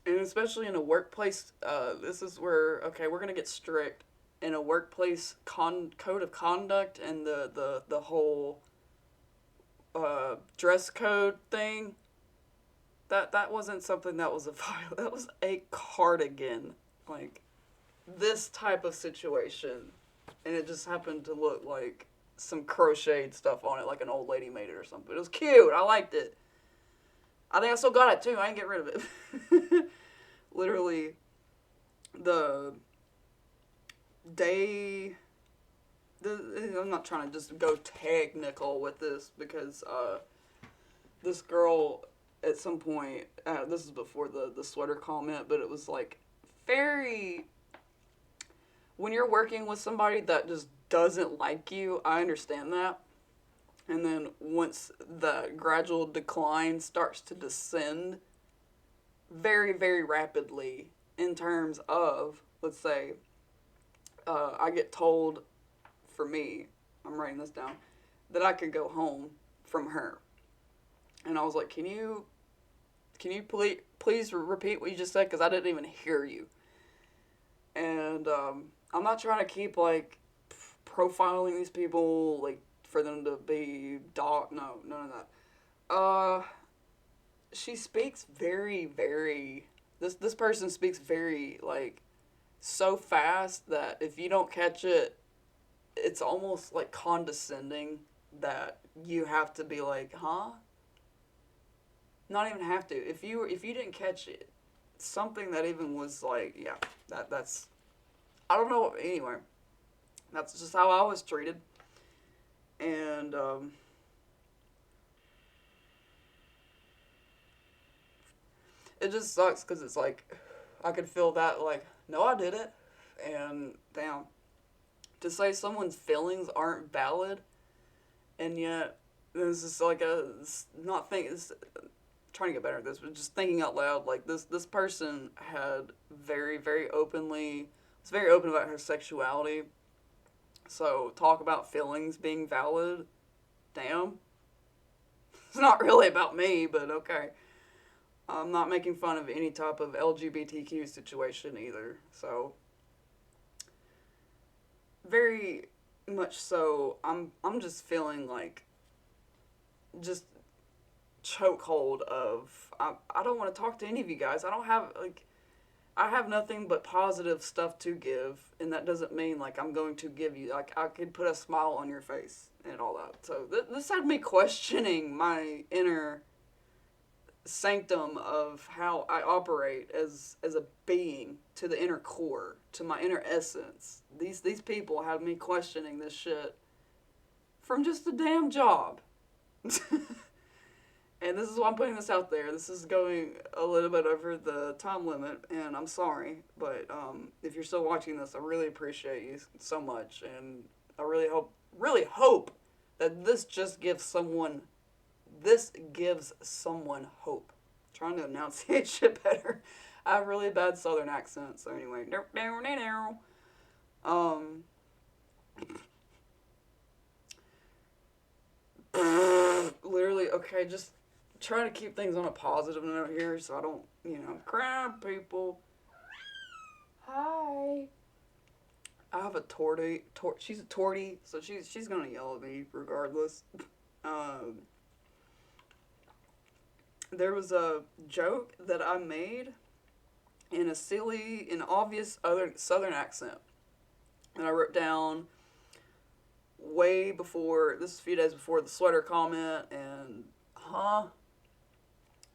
And especially in a workplace, this is where, okay, we're gonna get strict in a workplace code of conduct and the whole dress code thing. That wasn't something that was a violation. That was a cardigan, like this type of situation, and it just happened to look like some crocheted stuff on it, like an old lady made it or something. It was cute. I liked it. I think I still got it too. I didn't get rid of it. Literally, the day. I'm not trying to just go technical with this because this girl at some point, this is before the sweater comment, but it was like very. When you're working with somebody that just doesn't like you, I understand that. And then once the gradual decline starts to descend very, very rapidly in terms of, let's say, I get told, for me, I'm writing this down, that I could go home from her. And I was like, can you please repeat what you just said? Because I didn't even hear you. And I'm not trying to keep, like, profiling these people, like, for them to be no, none of that. She speaks very, very, this person speaks very, like, so fast that if you don't catch it, it's almost, like, condescending that you have to be like, huh? Not even have to. If you didn't catch it, something that even was, like, yeah, that's, I don't know, anyway. That's just how I was treated. And, it just sucks because it's like, I could feel that, like, no, I did it. And, damn. To say someone's feelings aren't valid, and yet, this is like trying to get better at this, but just thinking out loud, like, this person had very, very openly, was very open about her sexuality. So, talk about feelings being valid. Damn. It's not really about me, but okay. I'm not making fun of any type of LGBTQ situation either. So, very much so, I'm just feeling like just chokehold of, I don't want to talk to any of you guys. I have nothing but positive stuff to give, and that doesn't mean, like, I'm going to give you, like, I could put a smile on your face and all that. So this had me questioning my inner sanctum of how I operate as a being, to the inner core, to my inner essence. These people had me questioning this shit from just a damn job. And this is why I'm putting this out there. This is going a little bit over the time limit, and I'm sorry, but if you're still watching this, I really appreciate you so much, and I really hope that this gives someone hope. I'm trying to enunciate shit better. I have a really bad southern accent, so anyway. Literally, okay, just try to keep things on a positive note here so I don't, crap people. Hi. I have a she's a tortie, so she's gonna yell at me regardless. There was a joke that I made in a silly and obvious other southern accent. And I wrote down way before, this is a few days before the sweater comment, and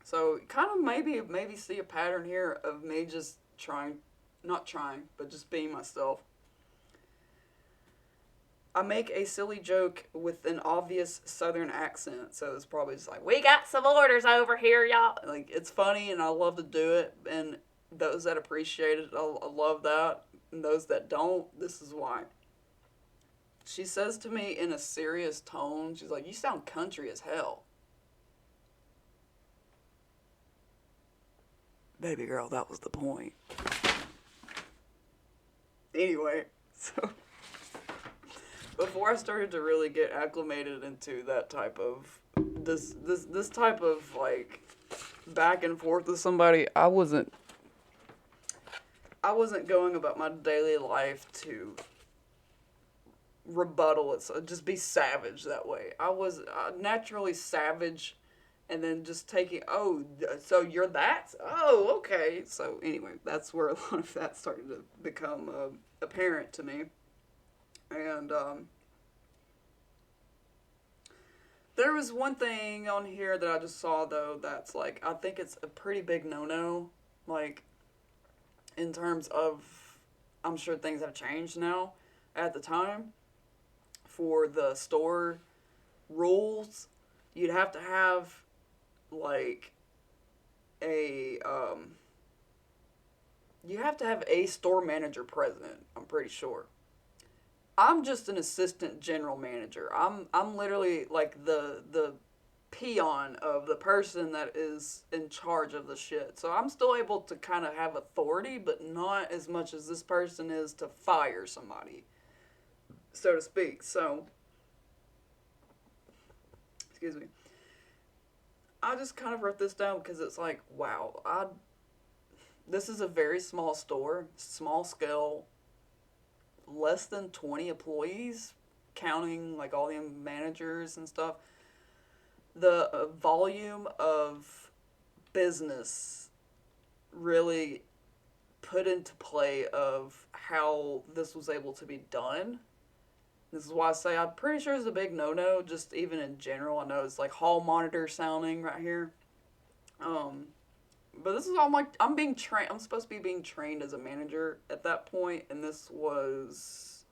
so kind of maybe see a pattern here of me just trying Not trying, but just being myself. I make a silly joke with an obvious southern accent, so it's probably just like, we got some orders over here, y'all. Like, it's funny, and I love to do it, and those that appreciate it, I love that. And those that don't, this is why. She says to me in a serious tone, she's like, you sound country as hell. Baby girl, that was the point. Anyway, so before I started to really get acclimated into that type of this type of like back and forth with somebody, I wasn't going about my daily life to rebuttal it, so just be savage that way. I was naturally savage, and then just taking, oh, so you're that? Oh, okay. So anyway, that's where a lot of that started to become apparent to me. And there was one thing on here that I just saw, though, that's like, I think it's a pretty big no-no. Like, in terms of, I'm sure things have changed now. At the time, for the store rules, you'd have to have, like, you have to have a store manager present, I'm pretty sure. I'm just an assistant general manager. I'm literally like the peon of the person that is in charge of the shit. So I'm still able to kind of have authority, but not as much as this person is to fire somebody, so to speak. So, excuse me. I just kind of wrote this down because it's like, wow, this is a very small store, small scale, less than 20 employees, counting like all the managers and stuff. The volume of business really put into play of how this was able to be done. This is why I say I'm pretty sure it's a big no-no, just even in general. I know it's like hall monitor sounding right here. But this is all I'm being trained. I'm supposed to be being trained as a manager at that point, and this was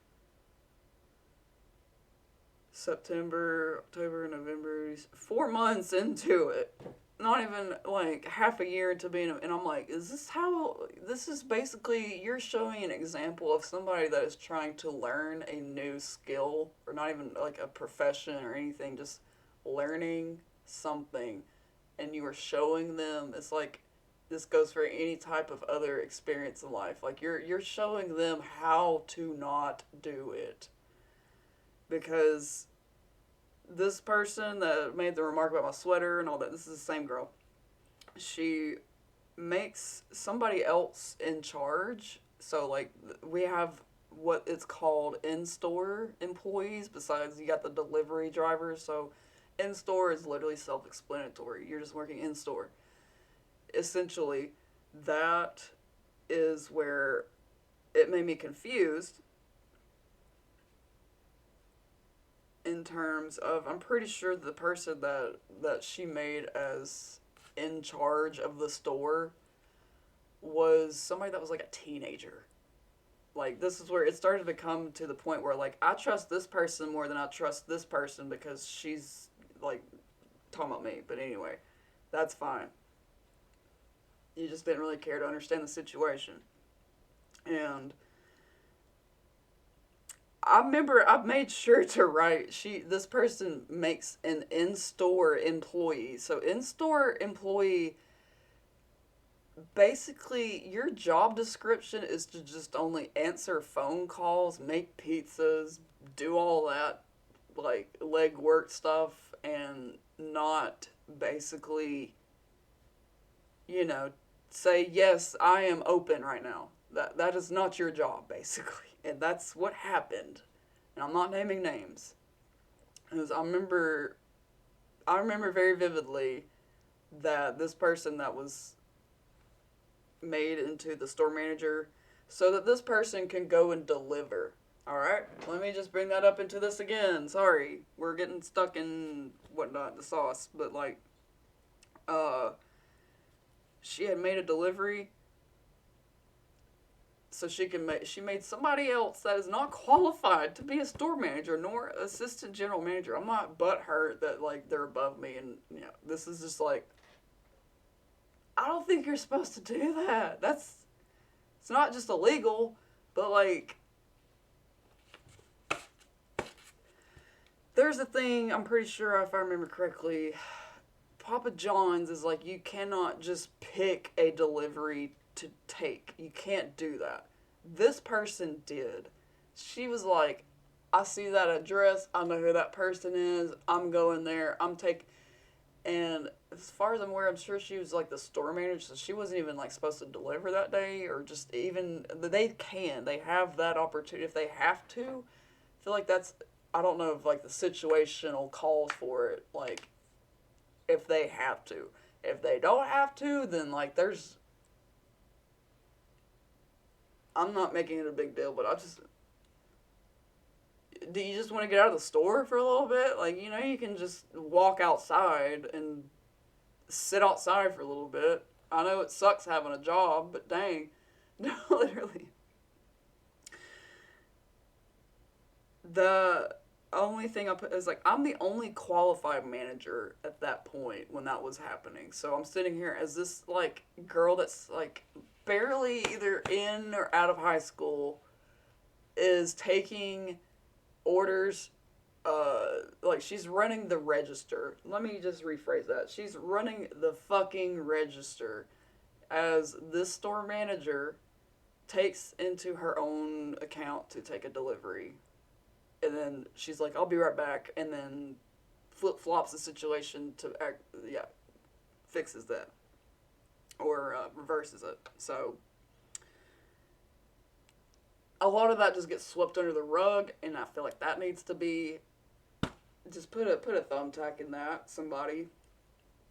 September, October, November, 4 months into it. Not even like half a year into being, and I'm like, this is basically, you're showing an example of somebody that is trying to learn a new skill, or not even like a profession or anything, just learning something, and you are showing them. It's like, this goes for any type of other experience in life. Like, you're showing them how to not do it. Because this person that made the remark about my sweater and all that, this is the same girl. She makes somebody else in charge. So, like, we have what it's called in-store employees, besides you got the delivery drivers. So, in-store is literally self-explanatory. You're just working in-store. Essentially, that is where it made me confused in terms of, I'm pretty sure the person that she made as in charge of the store was somebody that was like a teenager. Like, this is where it started to come to the point where, like, I trust this person more than I trust this person because she's, like, talking about me. But anyway, that's fine. You just didn't really care to understand the situation. And I remember I made sure to write, this person makes an in-store employee. So in-store employee, basically your job description is to just only answer phone calls, make pizzas, do all that like legwork stuff, and not basically, say, yes, I am open right now. That is not your job, basically. And that's what happened. And I'm not naming names. Because I remember very vividly that this person that was made into the store manager, so that this person can go and deliver. Alright? Let me just bring that up into this again. Sorry. We're getting stuck in whatnot, the sauce. But like, she had made a delivery so she made somebody else that is not qualified to be a store manager nor assistant general manager. I'm not butthurt that like they're above me, and this is just like, I don't think you're supposed to do that. It's not just illegal, but like, there's a thing, I'm pretty sure if I remember correctly, Papa John's is like, you cannot just pick a delivery to take. You can't do that. This person did. She was like, I see that address. I know who that person is. I'm going there. And as far as I'm aware, I'm sure she was like the store manager, so she wasn't even like supposed to deliver that day, or just even, they have that opportunity if they have to. I feel like that's, I don't know if like the situational calls for it, like if they have to. If they don't have to, then like I'm not making it a big deal, but do you just want to get out of the store for a little bit? Like, you can just walk outside and sit outside for a little bit. I know it sucks having a job, but dang. No, literally. The only thing I put is like, I'm the only qualified manager at that point when that was happening. So I'm sitting here as this like girl that's like barely either in or out of high school is taking orders. Like, she's running the register. Let me just rephrase that. She's running the fucking register as this store manager takes into her own account to take a delivery. And then she's like, I'll be right back. And then flip-flops the situation to fixes that. Or reverses it. So a lot of that just gets swept under the rug, and I feel like that needs to be, just put a thumbtack in that, somebody.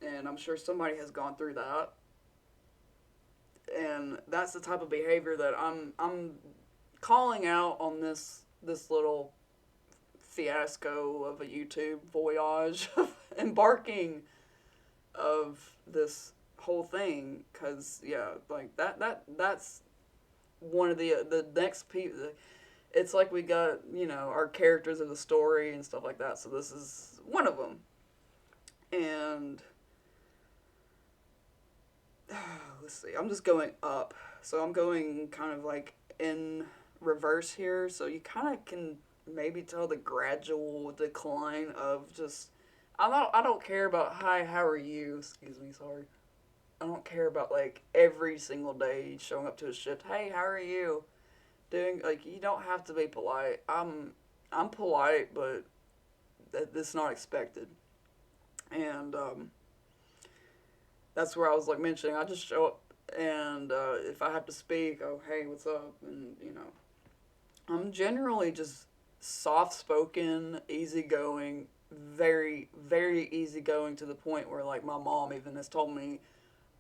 And I'm sure somebody has gone through that. And that's the type of behavior that I'm calling out on this little fiasco of a YouTube voyage of embarking of this whole thing, because like that's one of the next people. It's like we got our characters of the story and stuff like that, so this is one of them. And let's see, I'm just going up, so I'm going kind of like in reverse here, so you kind of can maybe tell the gradual decline of just, I don't care about hi, how are you, excuse me, sorry. I don't care about like every single day showing up to a shift, hey, how are you doing? Like, you don't have to be polite. I'm polite, but that's not expected. And that's where I was like mentioning, I just show up, and if I have to speak, oh, hey, what's up? And I'm generally just soft-spoken, easygoing, very, very easygoing, to the point where like my mom even has told me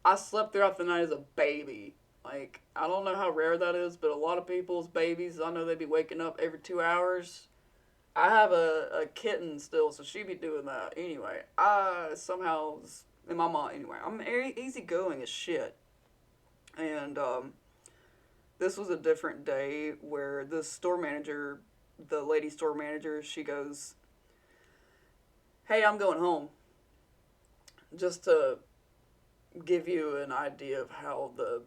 I slept throughout the night as a baby. Like, I don't know how rare that is, but a lot of people's babies, I know they be waking up every 2 hours. I have a kitten still, so she be doing that. Anyway, I somehow, in my mind, anyway, I'm easygoing as shit. And this was a different day where the store manager, the lady store manager, she goes, hey, I'm going home. Just to give you an idea of how the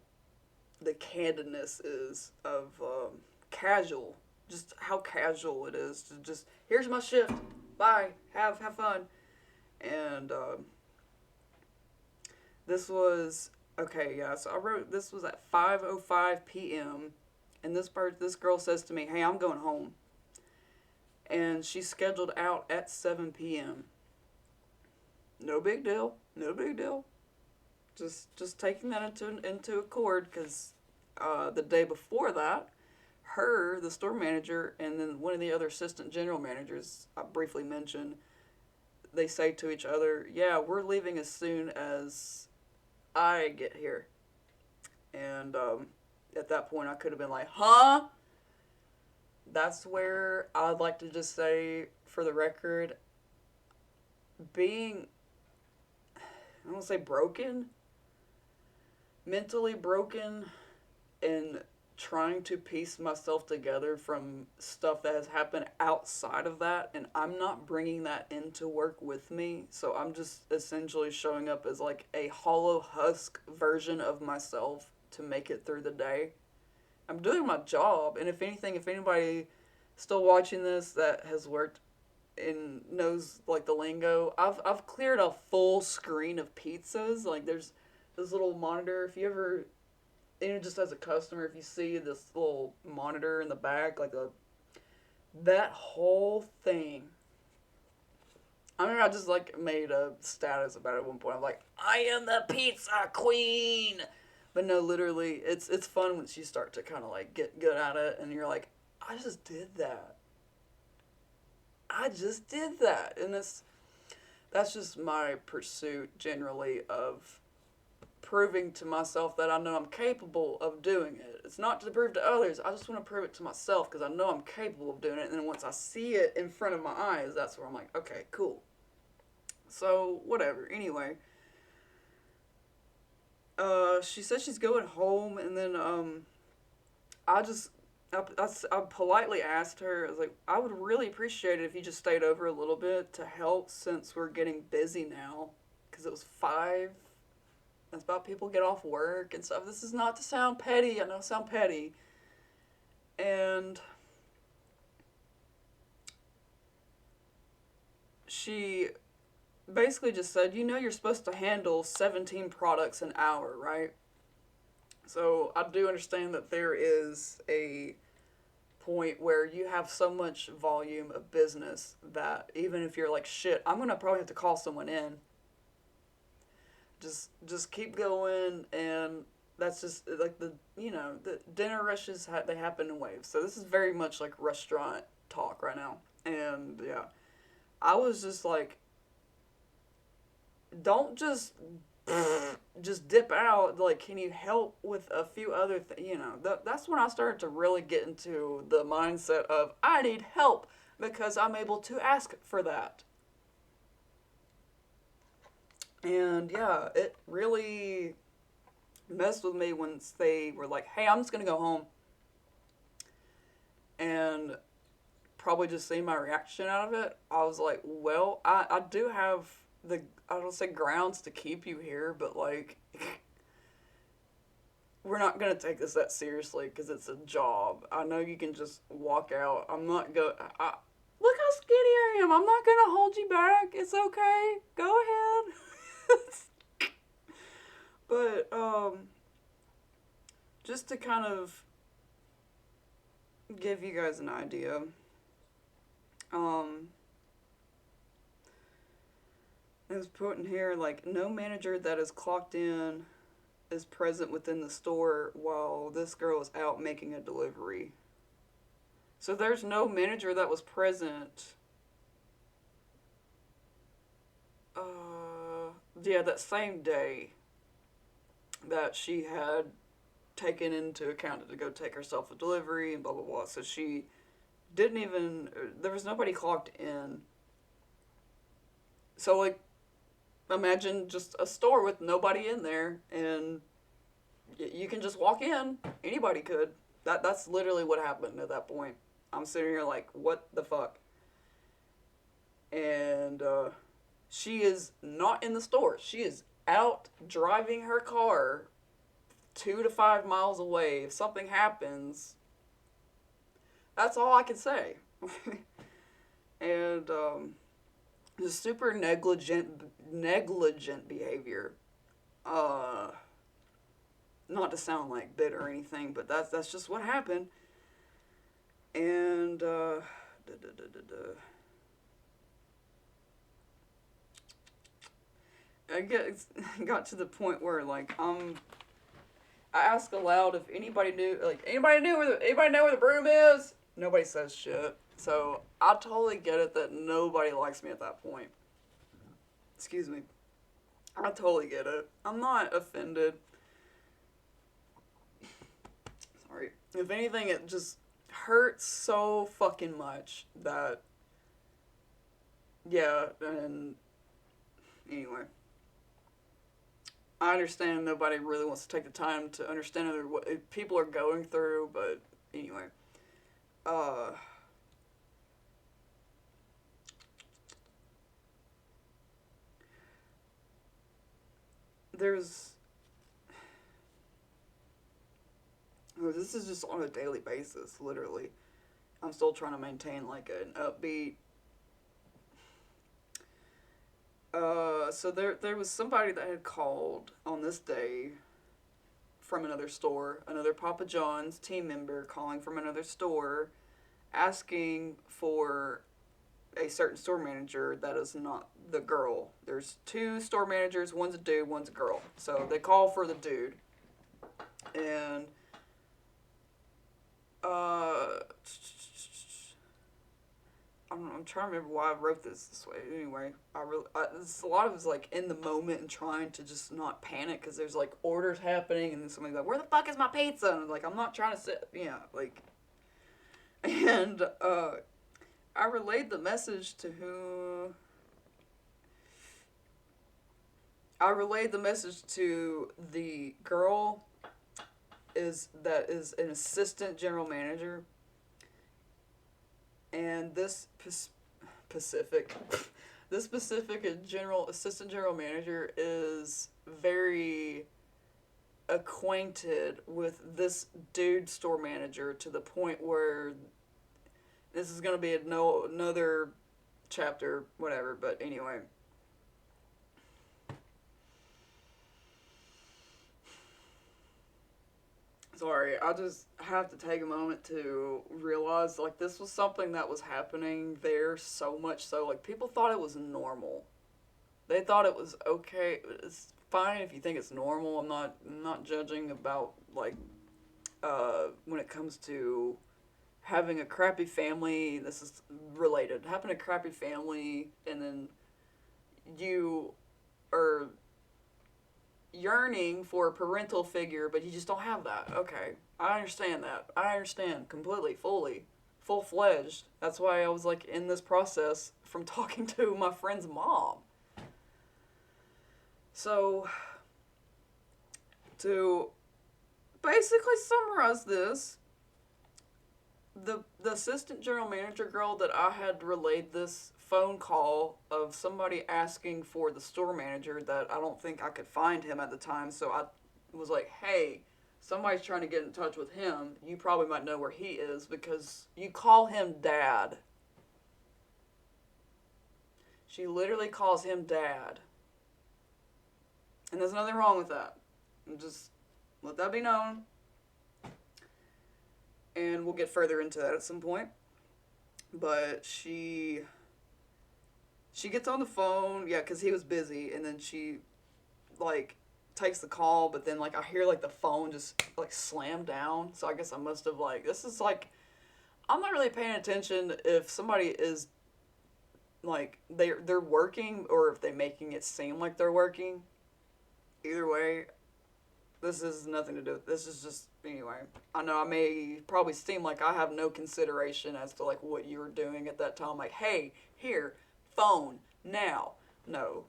candidness is of casual, just how casual it is to just, here's my shift, bye, have fun. And this was, okay, yeah, so I wrote, this was at 5:05 p.m. and this girl says to me, hey, I'm going home. And she's scheduled out at 7 p.m. No big deal. Just taking that into accord, because the day before that, the store manager, and then one of the other assistant general managers I briefly mentioned, they say to each other, yeah, we're leaving as soon as I get here. And at that point, I could have been like, huh? That's where I'd like to just say, for the record, being, I don't want to say broken, mentally broken, and trying to piece myself together from stuff that has happened outside of that, and I'm not bringing that into work with me. So I'm just essentially showing up as like a hollow husk version of myself to make it through the day. I'm doing my job, and if anything, if anybody still watching this that has worked and knows like the lingo, I've cleared a full screen of pizzas. Like there's this little monitor. If you ever, and just as a customer, if you see this little monitor in the back, like that whole thing. I remember I just like made a status about it at one point. I'm like, I am the pizza queen. But no, literally, it's fun once you start to kind of like get good at it, and you're like, I just did that. I just did that, and that's just my pursuit generally of proving to myself that I know I'm capable of doing it. It's not to prove to others. I just want to prove it to myself because I know I'm capable of doing it. And then once I see it in front of my eyes, that's where I'm like, okay, cool. So whatever. Anyway, she said she's going home, and then I just I politely asked her. I was like, I would really appreciate it if you just stayed over a little bit to help since we're getting busy now, because it was 5. That's about people get off work and stuff. This is not to sound petty. I know I sound petty. And she basically just said, you know you're supposed to handle 17 products an hour, right? So I do understand that there is a point where you have so much volume of business that even if you're like, shit, I'm going to probably have to call someone in. Just keep going, and that's just like the dinner rushes they happen in waves. So this is very much like restaurant talk right now, and yeah, I was just like, don't just dip out. Like, can you help with a few other things? That's when I started to really get into the mindset of I need help because I'm able to ask for that. And yeah, it really messed with me once they were like, hey, I'm just going to go home. And probably just see my reaction out of it. I was like, well, I do have I don't say grounds to keep you here, but like, we're not going to take this that seriously because it's a job. I know you can just walk out. I'm not going to. Look how skinny I am. I'm not going to hold you back. It's okay. Go ahead. But just to kind of give you guys an idea, it was put in here like no manager that is clocked in is present within the store while this girl is out making a delivery. So there's no manager that was present. Yeah, that same day that she had taken into account to go take herself a delivery and blah blah blah. So she didn't even. There was nobody clocked in. So like, imagine just a store with nobody in there, and you can just walk in. Anybody could. That's literally what happened at that point. I'm sitting here like, what the fuck? And she is not in the store. She is out driving her car 2 to 5 miles away. If something happens, that's all I can say. And just super negligent behavior. Not to sound like bitter or anything, but that's just what happened. And I got to the point where like I asked aloud if anybody knew anybody know where the broom is. Nobody says shit. So I totally get it that nobody likes me at that point. Excuse me. I totally get it. I'm not offended. Sorry. If anything, it just hurts so fucking much that, yeah, and anyway. I understand nobody really wants to take the time to understand what people are going through, but anyway. Uh, there's. This is just on a daily basis, literally. I'm still trying to maintain like an upbeat. So there was somebody that had called on this day from another store, another Papa John's team member calling from another store, asking for a certain store manager that is not the girl. There's two store managers, one's a dude, one's a girl. So they call for the dude. And I'm trying to remember why I wrote this way. Anyway, a lot of it's like in the moment and trying to just not panic because there's like orders happening and then somebody's like, "Where the fuck is my pizza?" And I'm like, I'm not trying to sit, like, and I relayed the message to who. I relayed the message to the girl that is an assistant general manager, and this specific assistant general manager is very acquainted with this dude store manager to the point where this is going to be another chapter, whatever, but anyway. Sorry, I just have to take a moment to realize, like, this was something that was happening there so much so, like, people thought it was normal. They thought it was okay. It's fine if you think it's normal. I'm not judging about, like, when it comes to having a crappy family. This is related. Having a crappy family, and then you are yearning for a parental figure, but you just don't have that. Okay, I understand that. I understand completely, fully, full-fledged. That's why I was like in this process from talking to my friend's mom. So, to basically summarize this, the assistant general manager girl that I had relayed this phone call of somebody asking for the store manager that I don't think I could find him at the time, so I was like, hey, somebody's trying to get in touch with him. You probably might know where he is because you call him Dad. She literally calls him Dad. And there's nothing wrong with that. Just let that be known. And we'll get further into that at some point. But she gets on the phone, yeah, because he was busy, and then she, like, takes the call, but then, like, I hear, like, the phone just, like, slam down, so I guess I must have, like, this is, like, I'm not really paying attention if somebody is, like, they're working, or if they're making it seem like they're working. Either way, this has nothing to do with, this is just, anyway, I know I may probably seem like I have no consideration as to, like, what you were doing at that time, like, hey, here, phone, now. No.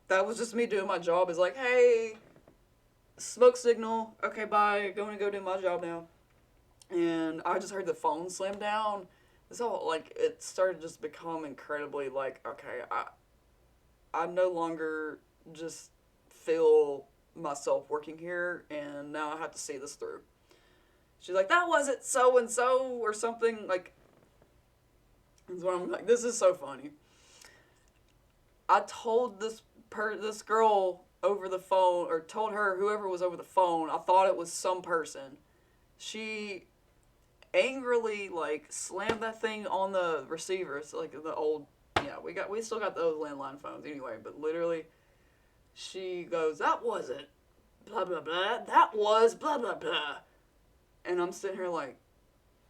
That was just me doing my job. Is like, hey, smoke signal. Okay, bye. Going to go do my job now. And I just heard the phone slam down. It's all, like, it started just become incredibly, like, okay, I no longer just feel myself working here, and now I have to see this through. She's like, that wasn't so-and-so or something, like, that's what I'm like, this is so funny. I told this girl over the phone, or told her, whoever was over the phone, I thought it was some person. She angrily, like, slammed that thing on the receiver. It's like the old, yeah, we still got those landline phones anyway, but literally, she goes, that wasn't blah blah blah, that was blah blah blah. And I'm sitting here like,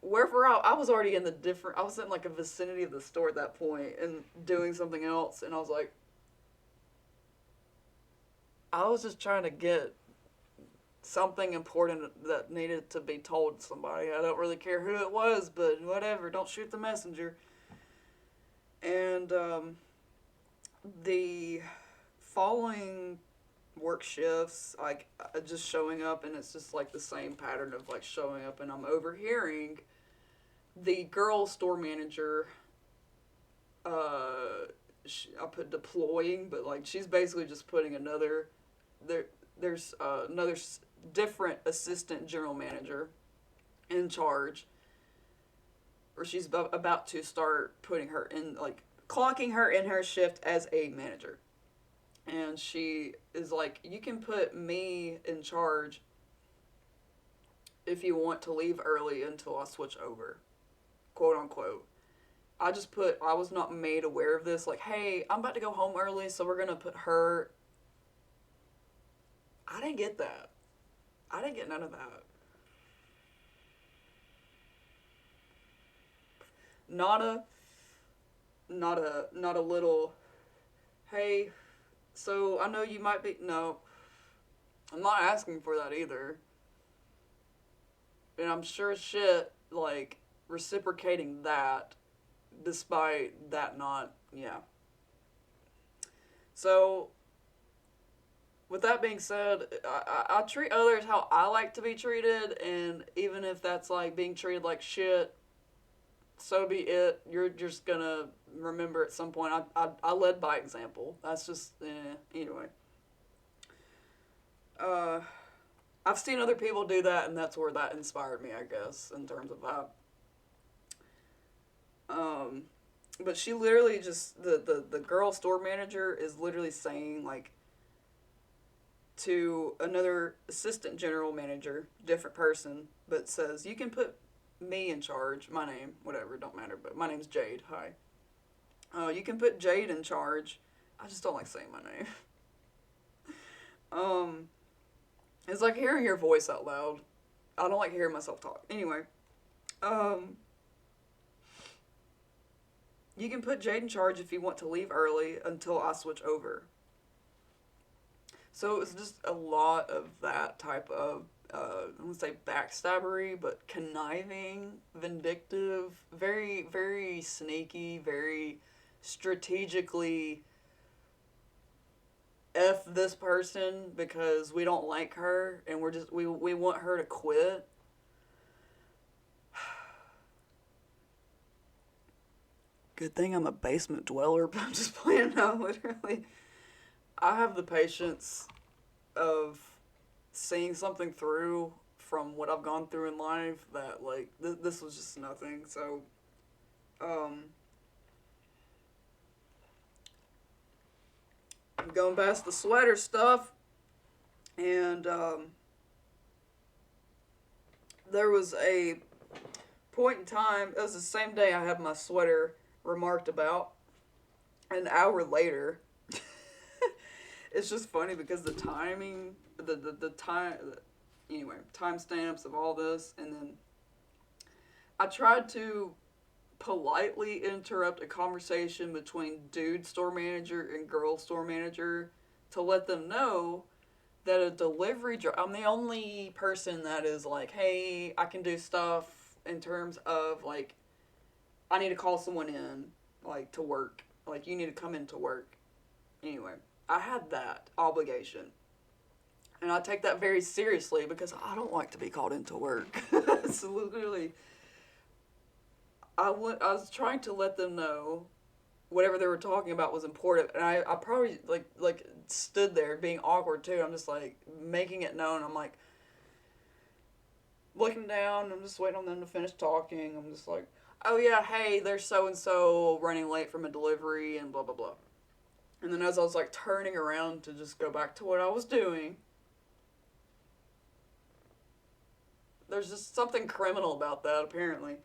wherever I was already I was in like a vicinity of the store at that point and doing something else, and I was like, I was just trying to get something important that needed to be told to somebody. I don't really care who it was, but whatever, don't shoot the messenger. And the following work shifts, like just showing up, and it's just like the same pattern of like showing up, and I'm overhearing the girl store manager. I put deploying, but like she's basically just putting another there. There's another different assistant general manager in charge, or she's about to start putting her in, like clocking her in her shift as a manager. And she is like, you can put me in charge if you want to leave early until I switch over, quote unquote. I was not made aware of this. Like, hey, I'm about to go home early, so we're going to put her. I didn't get that. I didn't get none of that. Not a, not a little, hey, so I know you might be, no, I'm not asking for that either. And I'm sure as shit, like, reciprocating that, despite that not, yeah. So, with that being said, I treat others how I like to be treated, and even if that's like being treated like shit, so be it. You're just gonna remember at some point. I led by example. That's just, anyway. Uh, I've seen other people do that, and that's where that inspired me, I guess, in terms of that. But she literally just, the girl store manager is literally saying, like, to another assistant general manager, different person, but says, you can put me in charge, my name, whatever, don't matter, but my name's Jade, hi. You can put Jade in charge. I just don't like saying my name. It's like hearing your voice out loud. I don't like hearing myself talk. Anyway, you can put Jade in charge if you want to leave early until I switch over. So it was just a lot of that type of, I wouldn't say backstabbery, but conniving, vindictive, very, very sneaky, very strategically F this person because we don't like her and we want her to quit. Good thing I'm a basement dweller, but I'm just playing now, literally. I have the patience of seeing something through from what I've gone through in life that, like, this was just nothing. So, I'm going past the sweater stuff, and, there was a point in time, it was the same day I had my sweater remarked about. An hour later, it's just funny because the timing, the time, anyway, timestamps of all this, and then I tried to politely interrupt a conversation between dude store manager and girl store manager to let them know that a delivery I'm the only person that is like, hey, I can do stuff in terms of, like, I need to call someone in, like, to work. Like, you need to come in to work. Anyway, I had that obligation. And I take that very seriously because I don't like to be called into work. It's literally, I was trying to let them know whatever they were talking about was important. And I probably, like stood there being awkward, too. I'm just, like, making it known. I'm, like, looking down. I'm just waiting on them to finish talking. I'm just like, oh, yeah, hey, there's so-and-so running late from a delivery and blah, blah, blah. And then as I was, like, turning around to just go back to what I was doing, there's just something criminal about that, apparently.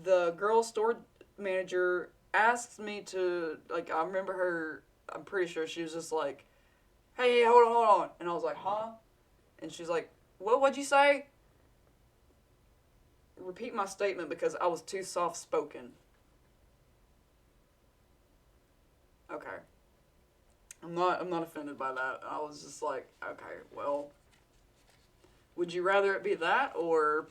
The girl store manager asked me to, like, I remember her, I'm pretty sure she was just like, hey, hold on. And I was like, huh? And she's like, what'd you say? Repeat my statement because I was too soft-spoken. Okay. I'm not offended by that. I was just like, okay, well, would you rather it be that or...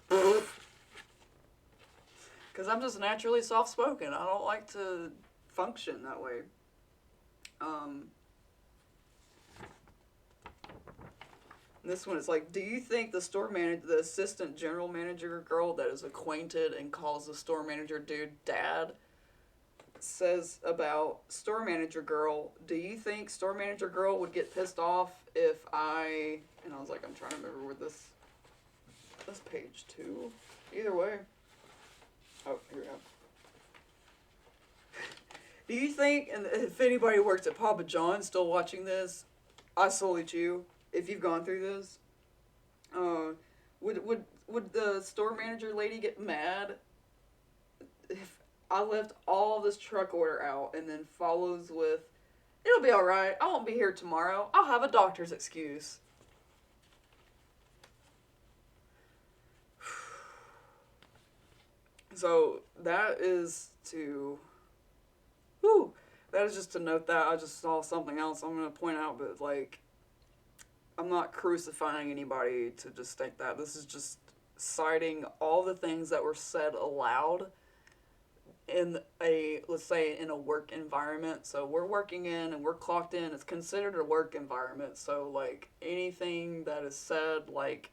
Because I'm just naturally soft-spoken. I don't like to function that way. This one is like, do you think the assistant general manager girl that is acquainted and calls the store manager dude dad, says about store manager girl, do you think store manager girl would get pissed off if I, and I was like, I'm trying to remember where this page 2, either way. Oh, here we go. Do you think, and if anybody works at Papa John's still watching this, I salute you. If you've gone through this, would the store manager lady get mad if I left all this truck order out and then follows with, it'll be alright, I won't be here tomorrow, I'll have a doctor's excuse? So that is just to note that. I just saw something else I'm going to point out, but like, I'm not crucifying anybody to just state that. This is just citing all the things that were said aloud in let's say in a work environment. So we're working in and we're clocked in. It's considered a work environment. So like anything that is said, like,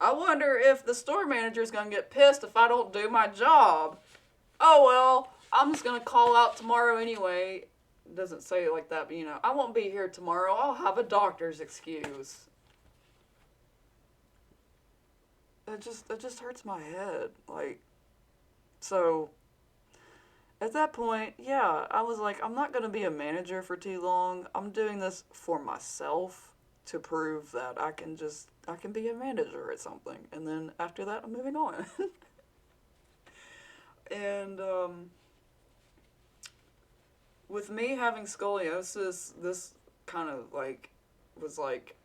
I wonder if the store manager is going to get pissed if I don't do my job. Oh well, I'm just going to call out tomorrow anyway. It doesn't say it like that, but I won't be here tomorrow. I'll have a doctor's excuse. It just hurts my head. Like, so at that point, yeah, I was like, I'm not going to be a manager for too long. I'm doing this for myself to prove that I can be a manager at something. And then after that, I'm moving on. And, with me having scoliosis, this kind of like was like,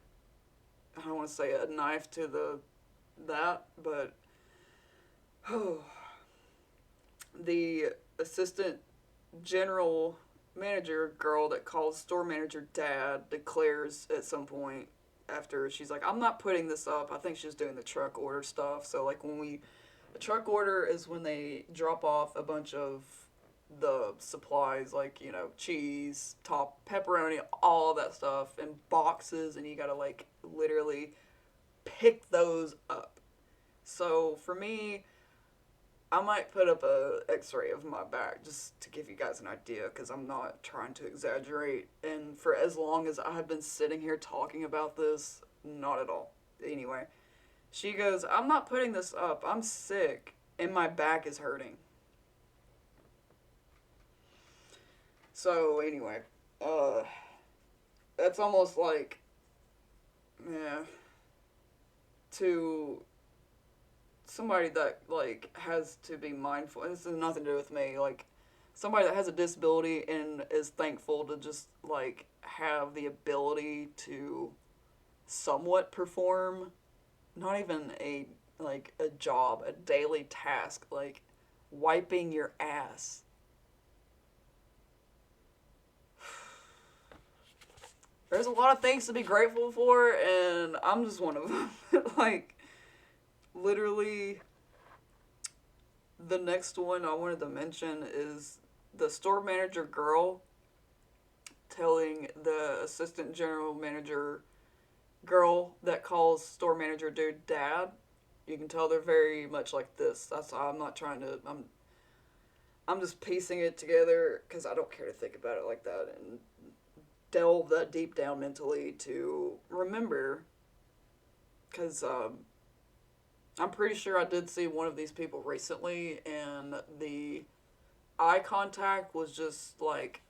I don't want to say a knife to that, but the assistant general manager girl that calls store manager dad declares at some point after she's like, I'm not putting this up. I think she's doing the truck order stuff. So like the truck order is when they drop off a bunch of the supplies, like, cheese, pepperoni, all that stuff in boxes, and you gotta like literally pick those up. So for me, I might put up a x-ray of my back just to give you guys an idea, because I'm not trying to exaggerate. And for as long as I have been sitting here talking about this, not at all. Anyway, she goes, I'm not putting this up. I'm sick and my back is hurting. So anyway, that's almost like, yeah, to somebody that like has to be mindful. This has nothing to do with me. Like somebody that has a disability and is thankful to just like have the ability to somewhat perform, not even a job, a daily task, like wiping your ass. There's a lot of things to be grateful for, and I'm just one of them. Like, literally, the next one I wanted to mention is the store manager girl telling the assistant general manager girl that calls store manager dude dad. You can tell they're very much like this. I'm not trying to, I'm just piecing it together because I don't care to think about it like that and delve that deep down mentally to remember, because I'm pretty sure I did see one of these people recently, and the eye contact was just like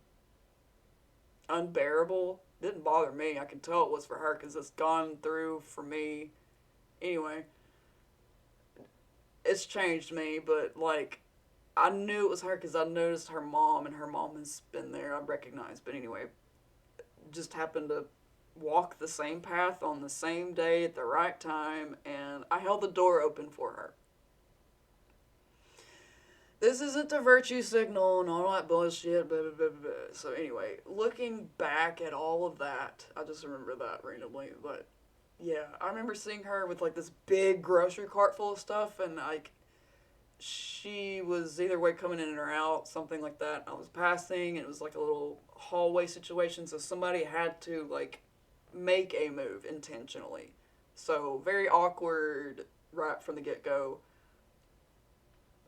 unbearable. Didn't bother me. I can tell it was for her because it's gone through for me. Anyway, it's changed me, but like I knew it was her because I noticed her mom, and her mom has been there. I recognized, but anyway, just happened to walk the same path on the same day at the right time, and I held the door open for her. This isn't a virtue signal and all that bullshit, blah, blah, blah, blah. So anyway, looking back at all of that, I just remember that randomly, but yeah, I remember seeing her with like this big grocery cart full of stuff, and like she was either way coming in or out, something like that. I was passing, and it was like a little hallway situation, so somebody had to like make a move intentionally. So, very awkward right from the get go.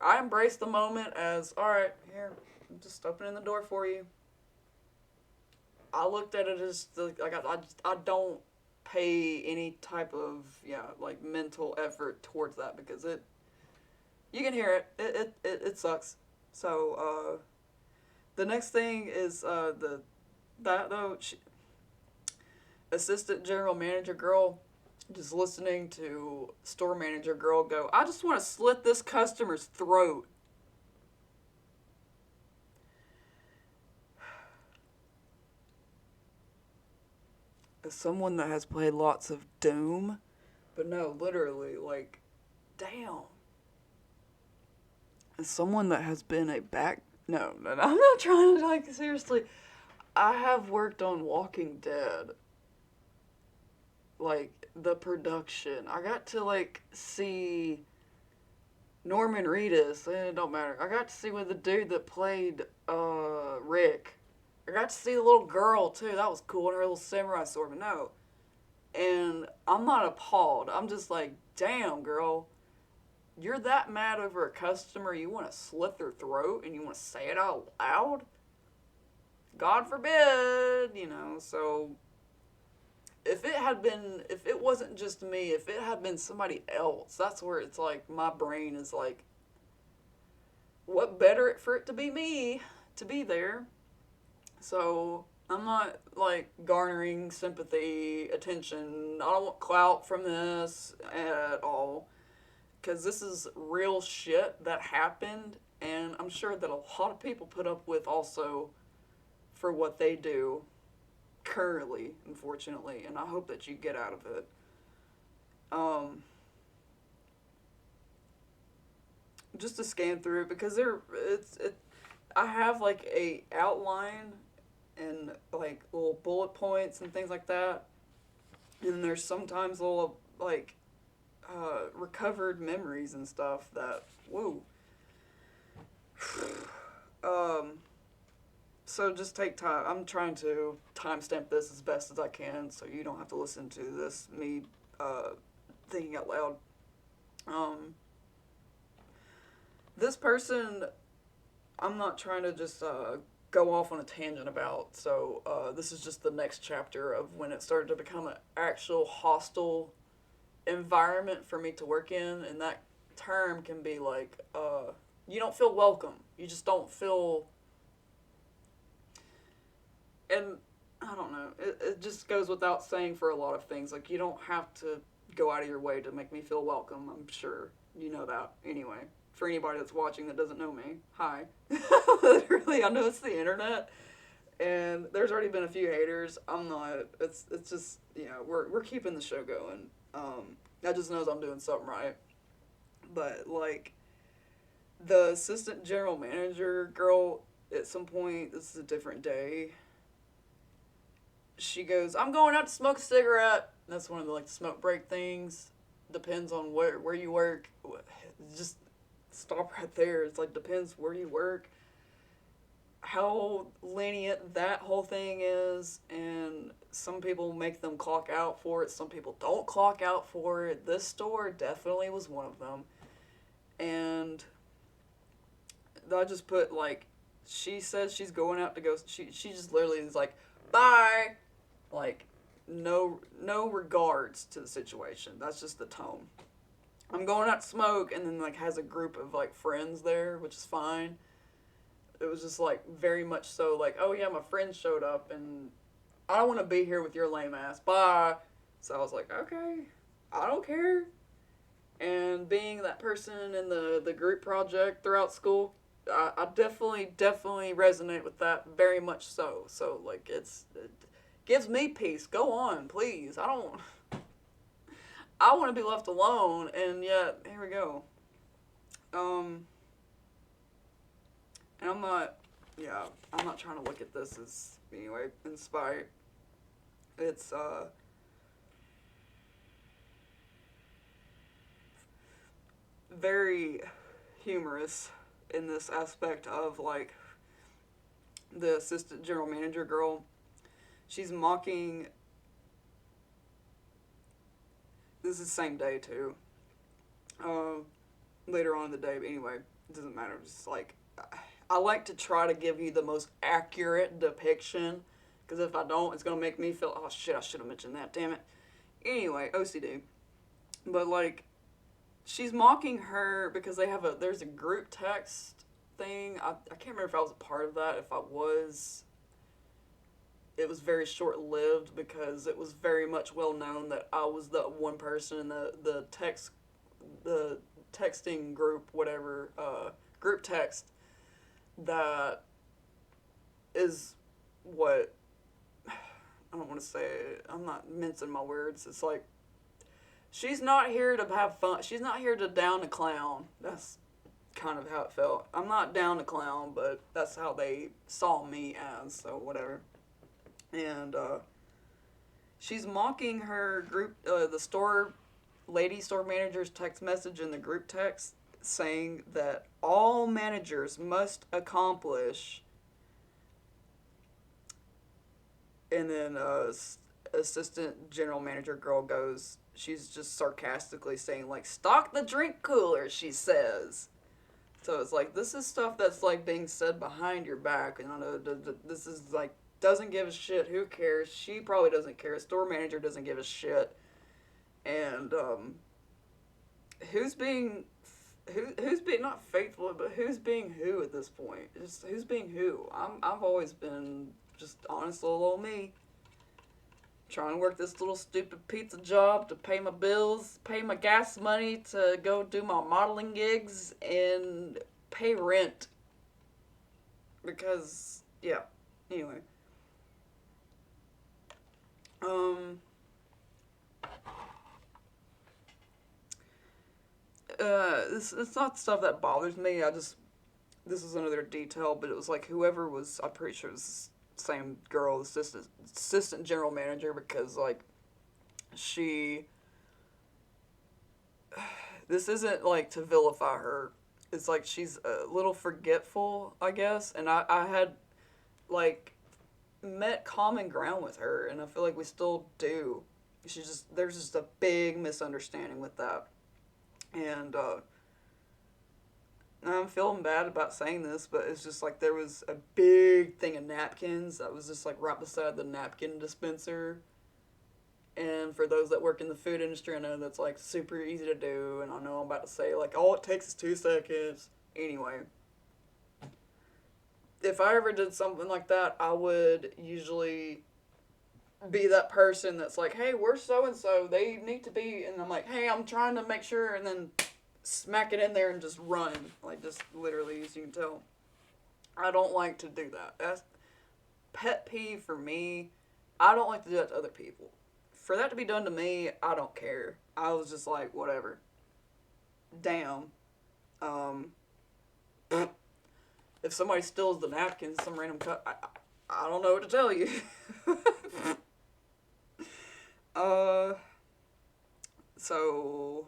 I embraced the moment as, alright, here, I'm just opening the door for you. I looked at it as, I don't pay any type of, like, mental effort towards that because you can hear it. It sucks. So, the next thing is, assistant general manager girl, just listening to store manager girl go, I just want to slit this customer's throat. As someone that has played lots of Doom, but no, literally, like, damn. As someone that has been no, I'm not trying to, like, seriously. I have worked on Walking Dead. Like, the production. I got to, like, see Norman Reedus. It don't matter. I got to see with the dude that played Rick. I got to see the little girl, too. That was cool. And her little samurai sword. But no. And I'm not appalled. I'm just like, damn, girl. You're that mad over a customer, you want to slit their throat and you want to say it out loud? God forbid, so if it wasn't just me, if it had been somebody else, that's where it's like, my brain is like, what better for it to be me to be there? So I'm not, like, garnering sympathy, attention. I don't want clout from this at all. Because this is real shit that happened, and I'm sure that a lot of people put up with also for what they do currently, unfortunately, and I hope that you get out of it. Just to scan through it, because I have, like, a outline and, like, little bullet points and things like that, and there's sometimes little, like, recovered memories and stuff that, whoa. So just take time. I'm trying to timestamp this as best as I can so you don't have to listen to this, me, thinking out loud. This person, I'm not trying to just, go off on a tangent about, so, this is just the next chapter of when it started to become an actual hostile environment for me to work in, and that term can be like, you don't feel welcome. You just don't feel, and I don't know, it just goes without saying for a lot of things. Like, you don't have to go out of your way to make me feel welcome. I'm sure you know that anyway. For anybody that's watching that doesn't know me, hi. Literally, I know it's the internet, and there's already been a few haters. I'm not. It's just, we're keeping the show going. I just knows I'm doing something right. But, like, the assistant general manager girl, at some point, this is a different day, she goes, I'm going out to smoke a cigarette. That's one of the, like, smoke break things. Depends on where you work. Just stop right there. It's like, depends where you work, how lenient that whole thing is, and some people make them clock out for it, some people don't clock out for it. This store definitely was one of them. And I just put, like, she says she's going out to go, she just literally is like, bye, like, no regards to the situation. That's just the tone. I'm going out to smoke, and then, like, has a group of, like, friends there, which is fine. It was just, like, very much so, like, oh yeah, my friend showed up, and I don't want to be here with your lame ass, bye. So I was like, okay, I don't care. And being that person in the group project throughout school, I definitely resonate with that, very much so. So, like, it gives me peace. Go on, please. I want to be left alone, and yet, here we go. And I'm not trying to look at this as, anyway, in spite. It's, very humorous in this aspect of, like, the assistant general manager girl. She's mocking this is the same day too. Um, Later on in the day, but anyway, it doesn't matter. It's just like, I like to try to give you the most accurate depiction, because if I don't, it's gonna make me feel, oh shit, I should have mentioned that, damn it. Anyway, OCD. But like, she's mocking her because there's a group text thing. I can't remember if I was a part of that. If I was, it was very short lived because it was very much well known that I was the one person in the texting group, whatever, group text that is what, I don't want to say it, I'm not mincing my words. It's like, she's not here to have fun. She's not here to down a clown. That's kind of how it felt. I'm not down a clown, but that's how they saw me as, so whatever. And she's mocking her group, the store manager's text message in the group text, saying that all managers must accomplish, and then assistant general manager girl goes, she's just sarcastically saying, like, stock the drink cooler, she says. So it's like, this is stuff that's like being said behind your back, and I know this is like, doesn't give a shit, who cares, she probably doesn't care, store manager doesn't give a shit. And who's being not faithful, but who's being who at this point? Just who's being who? I've always been just honest little old me, trying to work this little stupid pizza job to pay my bills, pay my gas money to go do my modeling gigs, and pay rent. Because yeah. Anyway. It's not stuff that bothers me. This is another detail, but it was like whoever was, I'm pretty sure it was the same girl, the assistant general manager, because like this isn't like to vilify her. It's like she's a little forgetful, I guess, and I had like met common ground with her, and I feel like we still do. There's just a big misunderstanding with that. And I'm feeling bad about saying this, but it's just like there was a big thing of napkins that was just like right beside the napkin dispenser. And for those that work in the food industry, I know that's like super easy to do, and I know I'm about to say like all it takes is 2 seconds. Anyway, if I ever did something like that, I would usually be that person that's like, hey, where's so-and-so? They need to be, and I'm like, hey, I'm trying to make sure, and then smack it in there and just run. Like, just literally, as you can tell. I don't like to do that. That's pet peeve for me. I don't like to do that to other people. For that to be done to me, I don't care. I was just like, whatever. Damn. If somebody steals the napkins, some random cut, I don't know what to tell you. So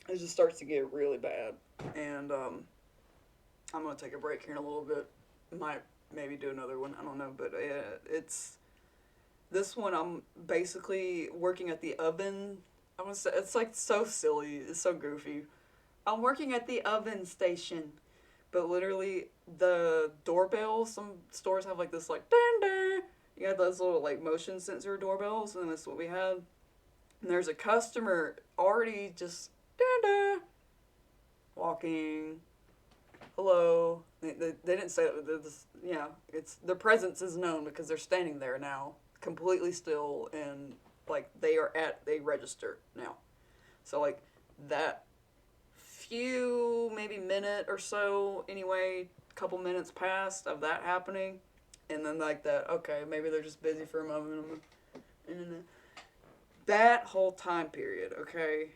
it just starts to get really bad, and I'm gonna take a break here in a little bit. Might maybe do another one. I don't know, but it's this one. I'm basically working at the oven. I want to say it's like so silly. It's so goofy. I'm working at the oven station. But literally, the doorbell, some stores have like this like, ding, ding. You got those little like motion sensor doorbells, and that's what we had. And there's a customer already just, ding, ding, walking, hello. They didn't say that, their presence is known because they're standing there now, completely still, and like they are at a register now. So like that few, maybe minute or so, anyway, couple minutes passed of that happening, and then like that, okay, maybe they're just busy for a moment, and then that whole time period, okay,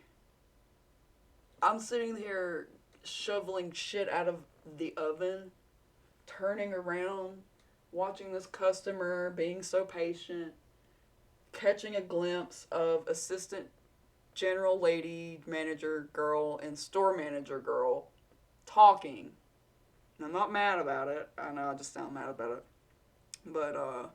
I'm sitting here shoveling shit out of the oven, turning around, watching this customer being so patient, catching a glimpse of assistant general lady, manager girl, and store manager girl talking. I'm not mad about it. I know I just sound mad about it. But,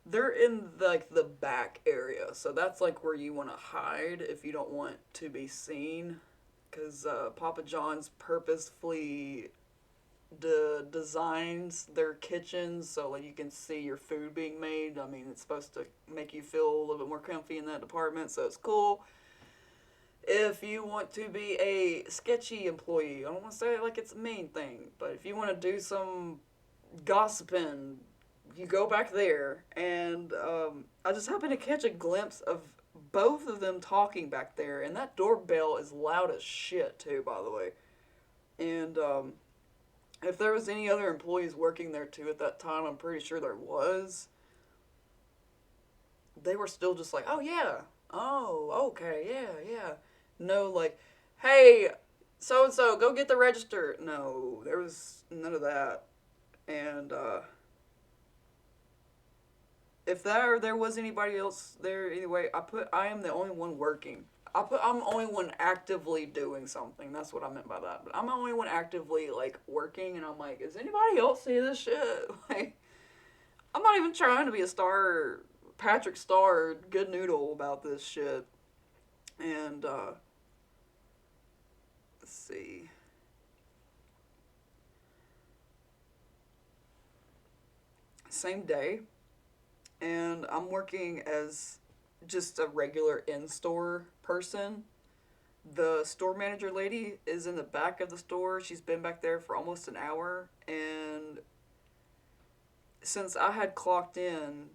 they're in like the back area, so that's like where you want to hide if you don't want to be seen. Because Papa John's purposefully designs their kitchens so like you can see your food being made. I mean, it's supposed to make you feel a little bit more comfy in that department, so it's cool. If you want to be a sketchy employee, I don't want to say it like it's a mean thing, but if you want to do some gossiping, you go back there. And I just happened to catch a glimpse of both of them talking back there, and that doorbell is loud as shit too, by the way. And if there was any other employees working there too at that time, I'm pretty sure there was. They were still just like, oh yeah, oh okay, yeah, yeah. No, like, hey, so and so, go get the register. No, there was none of that. And if there was anybody else there anyway, I am the only one working. I'm the only one actively doing something. That's what I meant by that. But I'm the only one actively like working, and I'm like, is anybody else see this shit? Like, I'm not even trying to be a star, Patrick Star, good noodle about this shit. And let's see. Same day, and I'm working as just a regular in-store person. The store manager lady is in the back of the store. She's been back there for almost an hour, and since I had clocked in,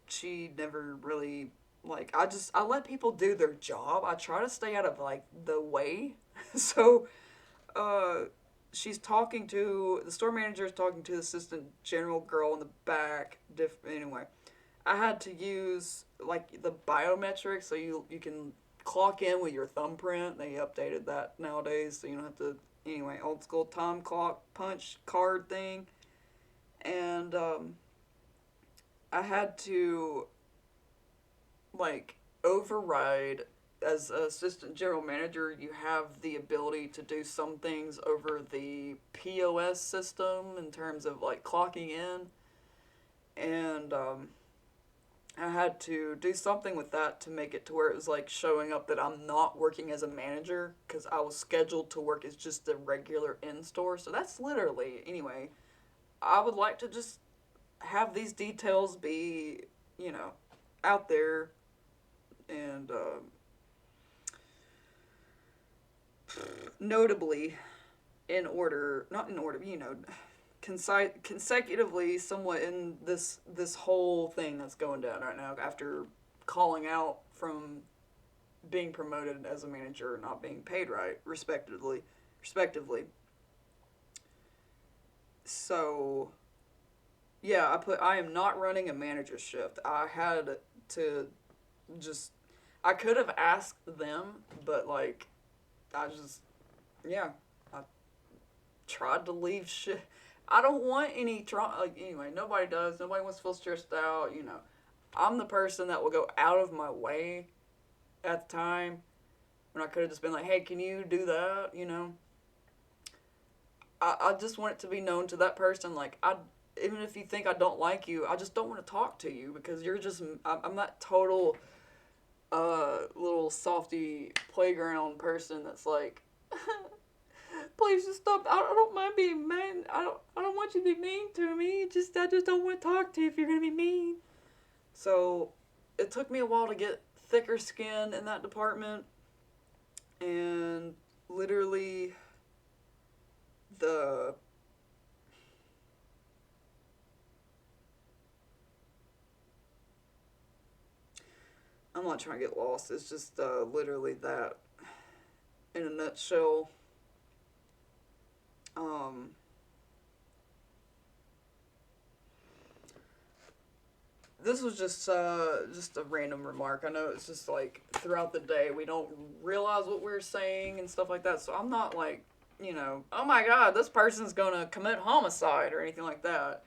she never really like I let people do their job. I try to stay out of like the way. So uh she's talking to the store manager is talking to the assistant general girl in the back. Anyway, I had to use like the biometrics, so you can clock in with your thumbprint. They updated that nowadays, so you don't have to. Anyway, old school time clock punch card thing, and I had to like override. As assistant general manager, you have the ability to do some things over the POS system in terms of like clocking in, and I had to do something with that to make it to where it was like showing up that I'm not working as a manager because I was scheduled to work as just a regular in store. So that's literally, anyway, I would like to just have these details be, out there. And notably, not in order, consecutively, somewhat in this whole thing that's going down right now after calling out from being promoted as a manager and not being paid right, respectively. So, yeah, I am not running a manager shift. I had to just I could have asked them, but like I just yeah, I tried to leave shit. I don't want any trauma. Like, anyway, nobody does. Nobody wants to feel stressed out. I'm the person that will go out of my way at the time when I could have just been like, hey, can you do that? I just want it to be known to that person. Like, even if you think I don't like you, I just don't want to talk to you because I'm that total little softy playground person that's like, please just stop. I don't mind being mean. I don't want you to be mean to me. I just don't want to talk to you if you're gonna be mean. So it took me a while to get thicker skin in that department, and literally the I'm not trying to get lost. It's just literally that in a nutshell. Um, this was just a random remark. I know it's just like throughout the day we don't realize what we're saying and stuff like that. So I'm not like, oh my god, this person's gonna commit homicide or anything like that.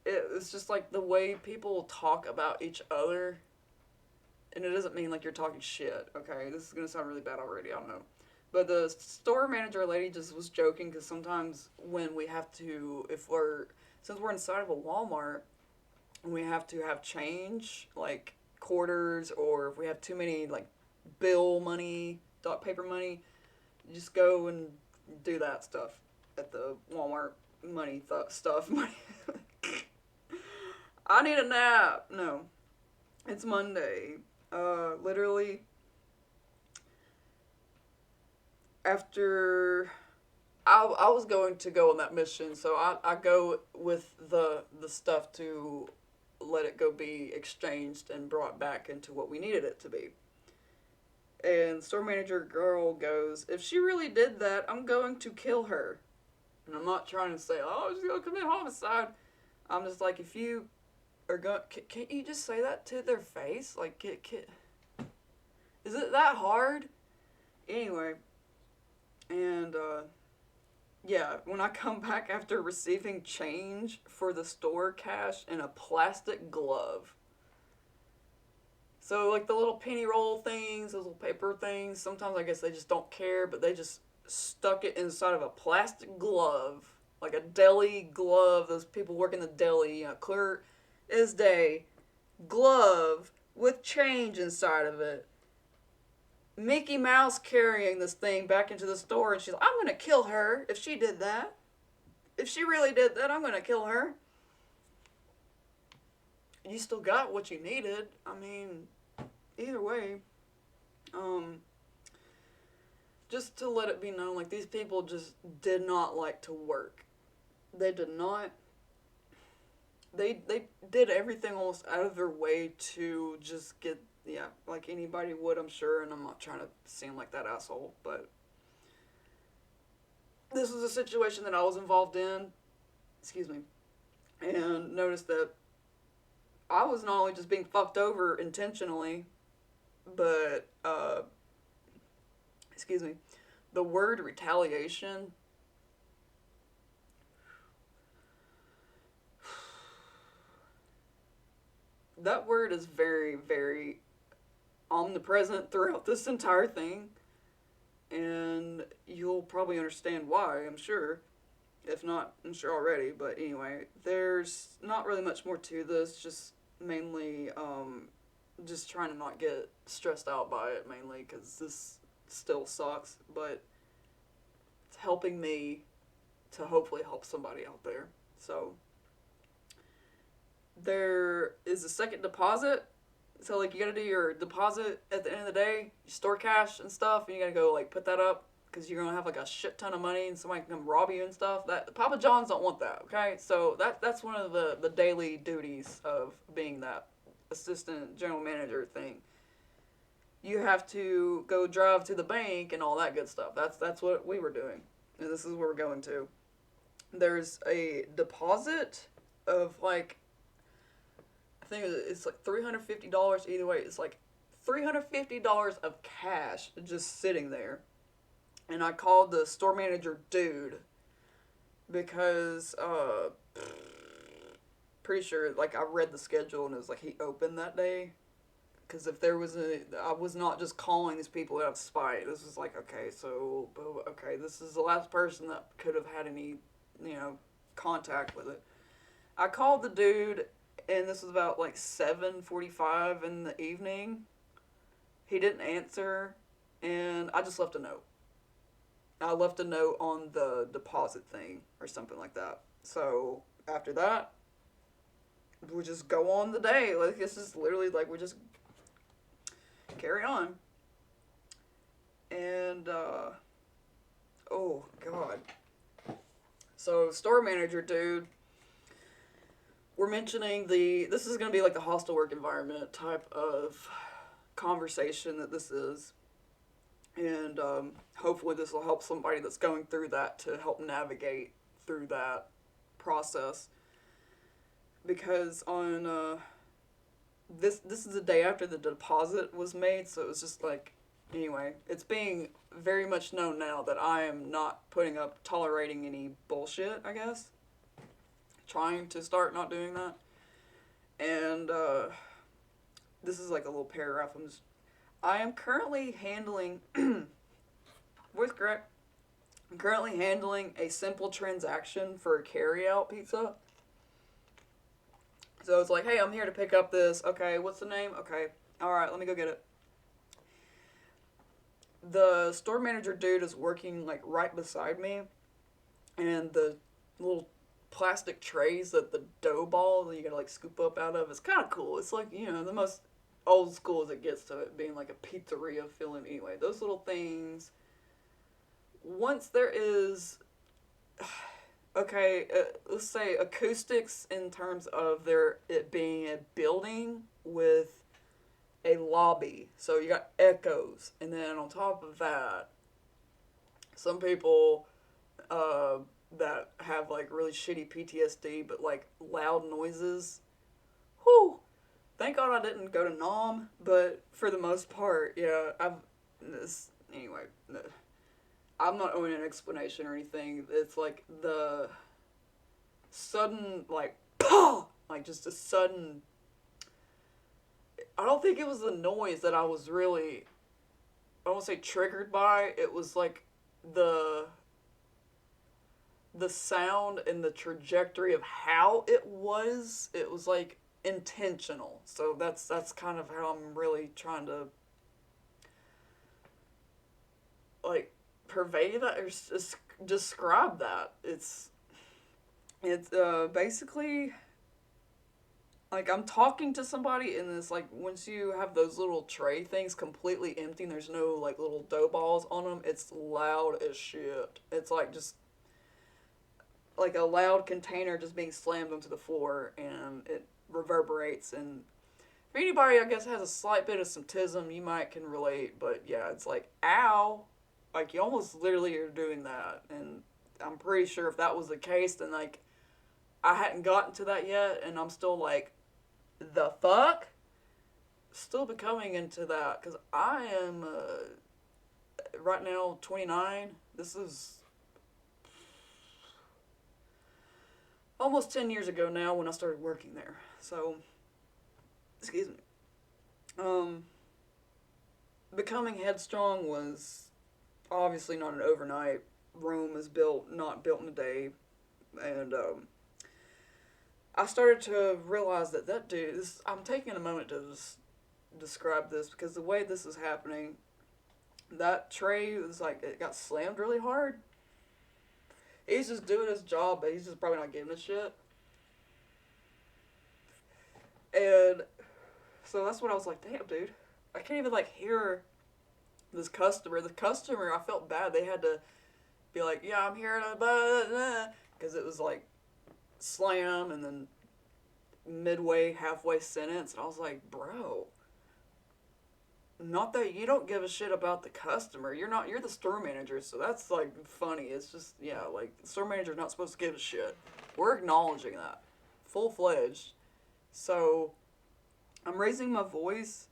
It's just like the way people talk about each other, and it doesn't mean like you're talking shit. Okay, this is gonna sound really bad already. I don't know, But the store manager lady just was joking because sometimes when we have to, if we're, since we're inside of a Walmart, we have to have change, like quarters, or if we have too many, like, bill money, dot paper money, you just go and do that stuff at the Walmart money stuff. I need a nap. No, it's Monday. Literally, after I was going to go on that mission, so I go with the stuff to let it go be exchanged and brought back into what we needed it to be. And store manager girl goes, if she really did that, I'm going to kill her. And I'm not trying to say, oh, she's going to commit homicide. I'm just like, if you are going, can't you just say that to their face? Like, is it that hard? Anyway, and yeah, when I come back after receiving change for the store cash in a plastic glove. So, like the little penny roll things, those little paper things, sometimes I guess they just don't care, but they just stuck it inside of a plastic glove, like a deli glove. Those people work in the deli, clear as day, glove with change inside of it. Mickey Mouse carrying this thing back into the store, and she's like, I'm going to kill her if she did that. If she really did that, I'm going to kill her. You still got what you needed. I mean, either way, just to let it be known, like, these people just did not like to work. They did not. They did everything almost out of their way to just get, yeah, like anybody would, I'm sure, and I'm not trying to seem like that asshole, but this was a situation that I was involved in, excuse me, and noticed that I was not only just being fucked over intentionally, but, excuse me, the word retaliation, that word is very, very omnipresent throughout this entire thing, and you'll probably understand why, I'm sure. If not, I'm sure already, but anyway, there's not really much more to this, just mainly, just trying to not get stressed out by it, mainly, because this still sucks, but it's helping me to hopefully help somebody out there. So, there is a second deposit. So, like, you gotta do your deposit at the end of the day, you store cash and stuff, and you gotta go, like, put that up, because you're gonna have, like, a shit ton of money, and somebody can come rob you and stuff. That Papa John's don't want that, okay? So, that's one of the daily duties of being that assistant general manager thing. You have to go drive to the bank and all that good stuff. That's what we were doing, and this is where we're going to. There's a deposit of, like, I think it's like $350 either way. It's like $350 of cash just sitting there. And I called the store manager dude because pretty sure, like, I read the schedule and it was like he opened that day. Because if there was I was not just calling these people out of spite. This was like, okay, so, okay, this is the last person that could have had any, contact with it. I called the dude, and this was about like 7:45 in the evening. He didn't answer, and I just left a note. I left a note on the deposit thing or something like that. So after that, we just go on the day. Like, this is literally like we just carry on. And oh god. So store manager dude, we're mentioning this is going to be like the hostile work environment type of conversation that this is. And hopefully this will help somebody that's going through that to help navigate through that process. Because on this is the day after the deposit was made, so it was just like, anyway, it's being very much known now that I am not tolerating any bullshit, I guess. Trying to start not doing that. And this is like a little paragraph. I am currently handling voice correct. I'm currently handling a simple transaction for a carry-out pizza. So it's like, hey, I'm here to pick up this. Okay, what's the name? Okay, all right, let me go get it. The store manager dude is working like right beside me, and the little plastic trays that the dough ball that you gotta like scoop up out of, it's kind of cool. It's like, the most old school as it gets to it being like a pizzeria feeling. Anyway, those little things. Once there is, okay, let's say acoustics in terms of it being a building with a lobby, so you got echoes, and then on top of that, some people that have like really shitty PTSD, but like loud noises. Whew. Thank God I didn't go to Nam, but for the most part, yeah, anyway. I'm not owing an explanation or anything. It's like the sudden, like, PAH! Like just a sudden. I don't think it was the noise that I was really, I won't say triggered by. It was like the sound and the trajectory of how it was like intentional. So that's kind of how I'm really trying to like purvey that or describe that. It's basically like I'm talking to somebody and it's like once you have those little tray things completely empty and there's no like little dough balls on them, it's loud as shit. It's like just like a loud container just being slammed onto the floor and it reverberates. And if anybody I guess has a slight bit of symptom, you might can relate. But yeah, it's like ow, like you almost literally are doing that. And I'm pretty sure if that was the case, then like I hadn't gotten to that yet, and I'm still like, the fuck, still becoming into that because I am right now 29. This is almost 10 years ago now when I started working there. So, excuse me. Becoming headstrong was obviously not an overnight. Rome is not built in a day. And, I started to realize that dude, I'm taking a moment to just describe this because the way this is happening, that tray was like, it got slammed really hard. He's just doing his job, but he's just probably not giving a shit. And so that's when I was like, damn, dude. I can't even, like, hear this customer. The customer, I felt bad. They had to be like, yeah, I'm here to blah, blah, blah, because it was, like, slam and then midway, halfway sentence. And I was like, bro. Not that you don't give a shit about the customer. You're the store manager, so that's, like, funny. It's just, yeah, like, the store manager's not supposed to give a shit. We're acknowledging that. Full-fledged. So, I'm raising my voice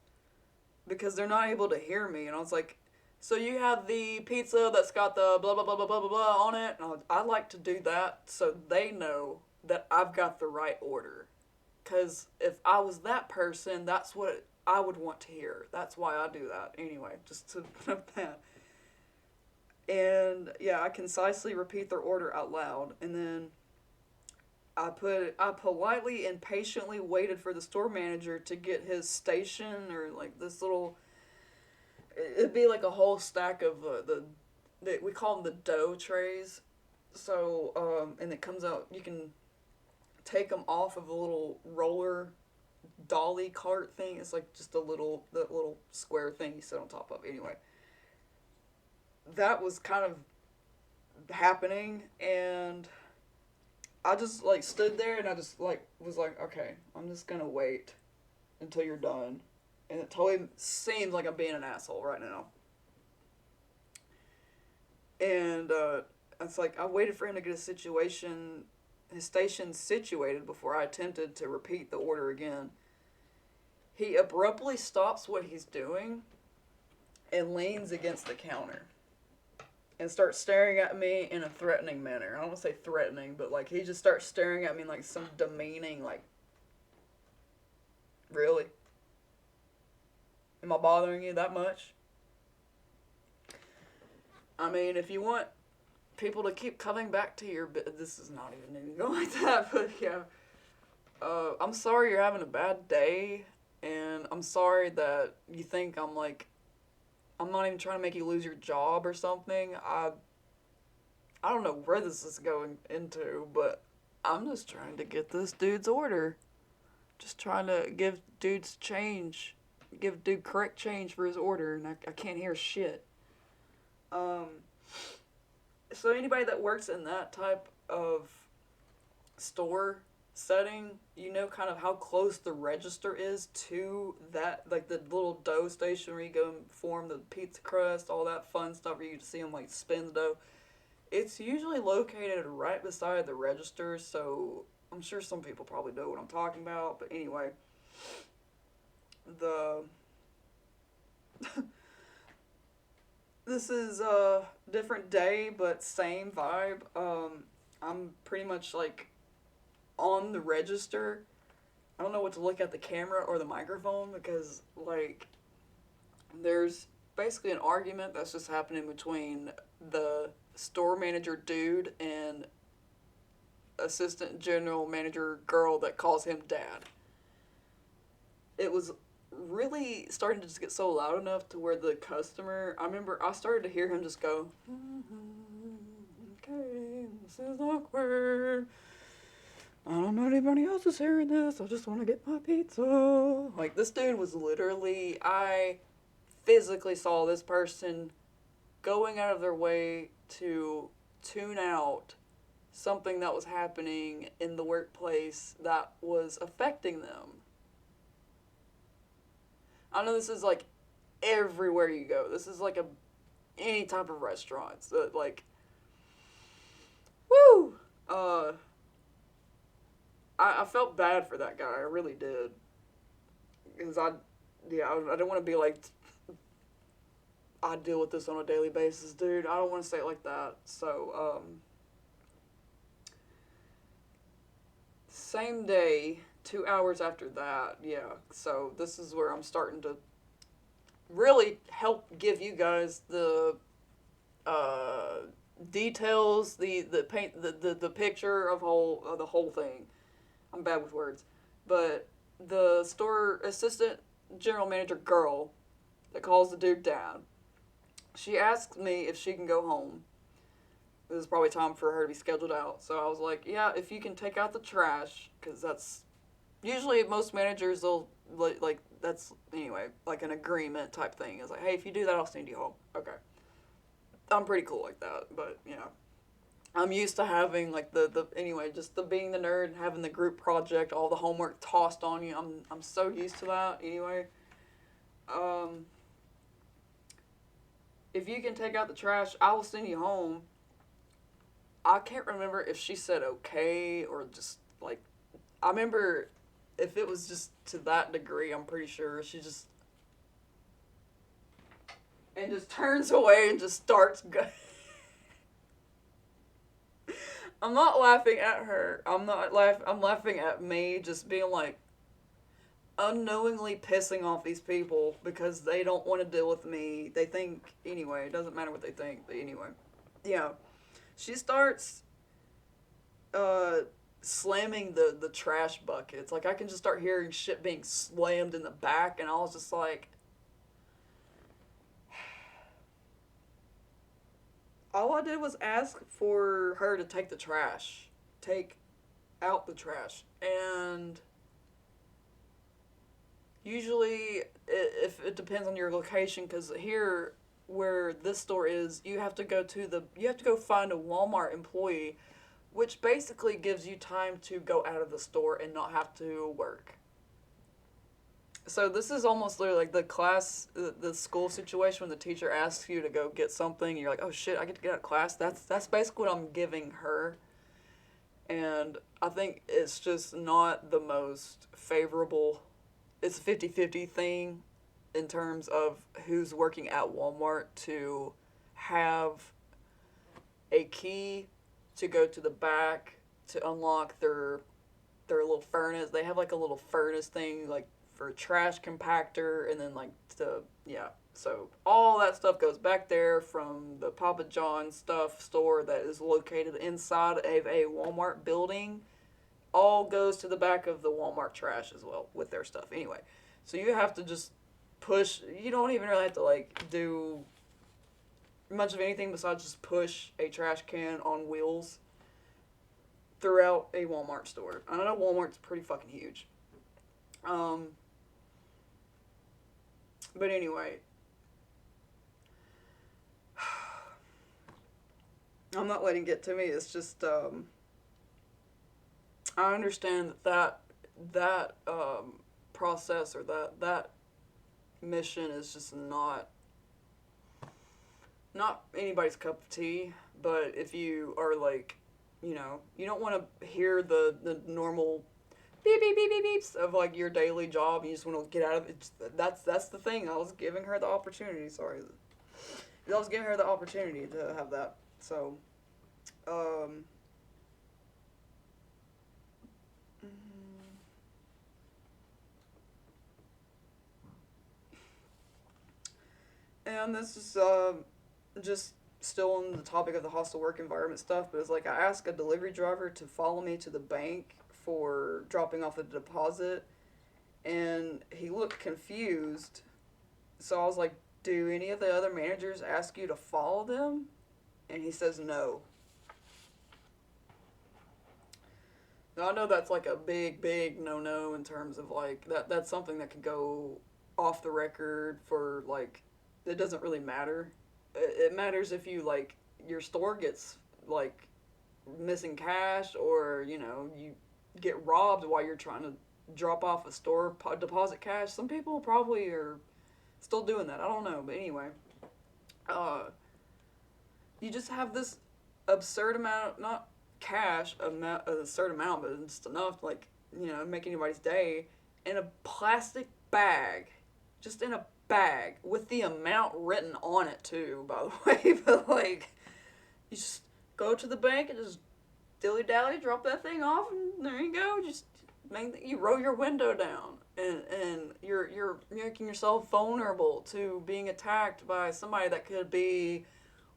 because they're not able to hear me. And I was like, so you have the pizza that's got the blah, blah, blah, blah, blah, blah, blah on it? And I like to do that so they know that I've got the right order. Because if I was that person, that's what I would want to hear. That's why I do that. Anyway, just to put that. And yeah, I concisely repeat their order out loud. And then I politely and patiently waited for the store manager to get his station or like this little, it'd be like a whole stack of we call them the dough trays. So, and it comes out, you can take them off of a little roller dolly cart thing. It's like just that little square thing you sit on top of. Anyway, that was kind of happening, and I just like stood there and I just like was like, okay, I'm just gonna wait until you're done. And it totally seems like I'm being an asshole right now. And it's like I waited for him to get his station situated before I attempted to repeat the order again. He abruptly stops what he's doing and leans against the counter and starts staring at me in a threatening manner. I don't want to say threatening, but like he just starts staring at me like some demeaning, like, really? Am I bothering you that much? I mean, if you want people to keep coming back to your, this is not even anything like that, but yeah. I'm sorry you're having a bad day, and I'm sorry that you think I'm like, I'm not even trying to make you lose your job or something. I don't know where this is going into, but I'm just trying to get this dude's order. Just trying to give dude's change, give dude correct change for his order, and I can't hear shit. Um, so anybody that works in that type of store setting, you know kind of how close the register is to that, like the little dough station where you go and form the pizza crust, all that fun stuff where you see them like spin the dough. It's usually located right beside the register, so I'm sure some people probably know what I'm talking about. But anyway, the this is a different day, but same vibe. I'm pretty much like on the register. I don't know what to look at, the camera or the microphone, because like there's basically an argument that's just happening between the store manager dude and assistant general manager girl that calls him dad. It was really starting to just get so loud enough to where the customer, I remember I started to hear him just go, okay, this is awkward. I don't know anybody else is hearing this. I just want to get my pizza. Like, this dude was literally, I physically saw this person going out of their way to tune out something that was happening in the workplace that was affecting them. I know this is like everywhere you go. This is like any type of restaurants that like, woo. I felt bad for that guy. I really did, because I didn't want to be like, I deal with this on a daily basis, dude. I don't want to say it like that. So same day, 2 hours after that, yeah. So this is where I'm starting to really help give you guys the details, the paint, the picture of the whole thing. I'm bad with words, but the store assistant general manager girl that calls the dude down, she asked me if she can go home. This is probably time for her to be scheduled out. So I was like, yeah, if you can take out the trash, because that's usually most managers, they'll like that's anyway like an agreement type thing. It's like, hey, if you do that, I'll send you home. Okay, I'm pretty cool like that, but you know, I'm used to having like the anyway, just the being the nerd and having the group project, all the homework tossed on you. I'm so used to that anyway. If you can take out the trash, I will send you home. I can't remember if she said okay or just like, I remember if it was just to that degree, I'm pretty sure she just and just turns away and just starts I'm not laughing at her. I'm laughing at me just being like unknowingly pissing off these people because they don't want to deal with me. They think anyway, it doesn't matter what they think, but anyway. Yeah. She starts slamming the trash buckets. Like I can just start hearing shit being slammed in the back, and I was just like, all I did was ask for her to take out the trash, and usually if it depends on your location, because here where this store is, you have to go find a Walmart employee, which basically gives you time to go out of the store and not have to work. So this is almost literally like the school situation when the teacher asks you to go get something. You're like, oh shit, I get to get out of class. That's basically what I'm giving her, and I think it's just not the most favorable. It's a 50-50 thing in terms of who's working at Walmart to have a key to go to the back to unlock their little furnace. They have like a little furnace thing like for trash compactor, and then like the yeah. So all that stuff goes back there from the Papa John stuff store that is located inside of a Walmart building. All goes to the back of the Walmart trash as well with their stuff. Anyway, so you have to just push. You don't even really have to like do much of anything besides just push a trash can on wheels throughout a Walmart store. I know Walmart's pretty fucking huge. But anyway, I'm not letting it get to me. It's just I understand that process or that mission is just not anybody's cup of tea. But if you are like, you don't want to hear the normal beep beep beep beep beeps of like your daily job. You just want to get out of it. That's the thing. I was giving her the opportunity. Sorry, I was giving her the opportunity to have that. So, and this is just still on the topic of the hostile work environment stuff, but it's like I asked a delivery driver to follow me to the bank for dropping off a deposit, and he looked confused. So I was like, "Do any of the other managers ask you to follow them?" And he says no. Now I know that's like a big no in terms of like that's something that could go off the record for like it doesn't really matter. It matters if you like your store gets like missing cash or you get robbed while you're trying to drop off a store deposit cash. Some people probably are still doing that. I don't know, but anyway, you just have this absurd amount, not cash amount, a absurd amount, but just enough to like make anybody's day in a plastic bag, just in a bag with the amount written on it too, by the way. But like, you just go to the bank and just dilly dally, drop that thing off, and there you go. Just you roll your window down, and you're making yourself vulnerable to being attacked by somebody that could be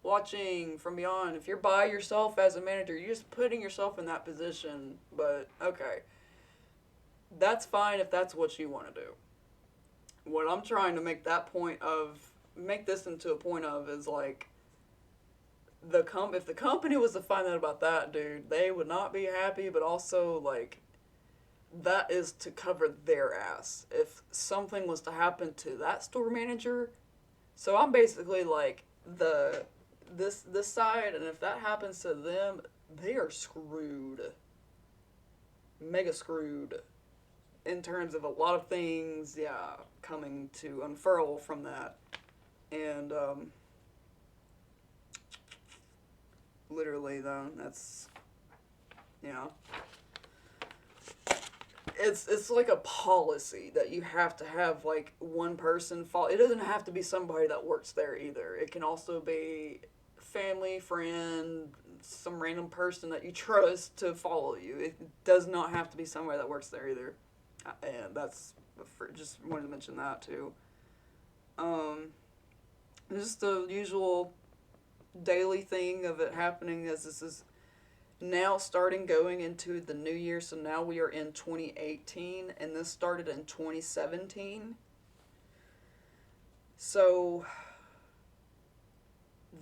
watching from beyond. If you're by yourself as a manager, you're just putting yourself in that position. But okay, that's fine if that's what you want to do. What I'm trying to make this into a point of is like if the company was to find out about that, dude, they would not be happy, but also like that is to cover their ass. If something was to happen to that store manager, so I'm basically like this side, and if that happens to them, they are screwed. Mega screwed. In terms of a lot of things, yeah, coming to unfurl from that. And, literally, though, that's, it's like a policy that you have to have, like, one person follow. It doesn't have to be somebody that works there, either. It can also be family, friend, some random person that you trust to follow you. It does not have to be somebody that works there, either. And that's just wanted to mention that too. Just the usual daily thing of it happening as this is now starting going into the new year. So now we are in 2018, and this started in 2017. So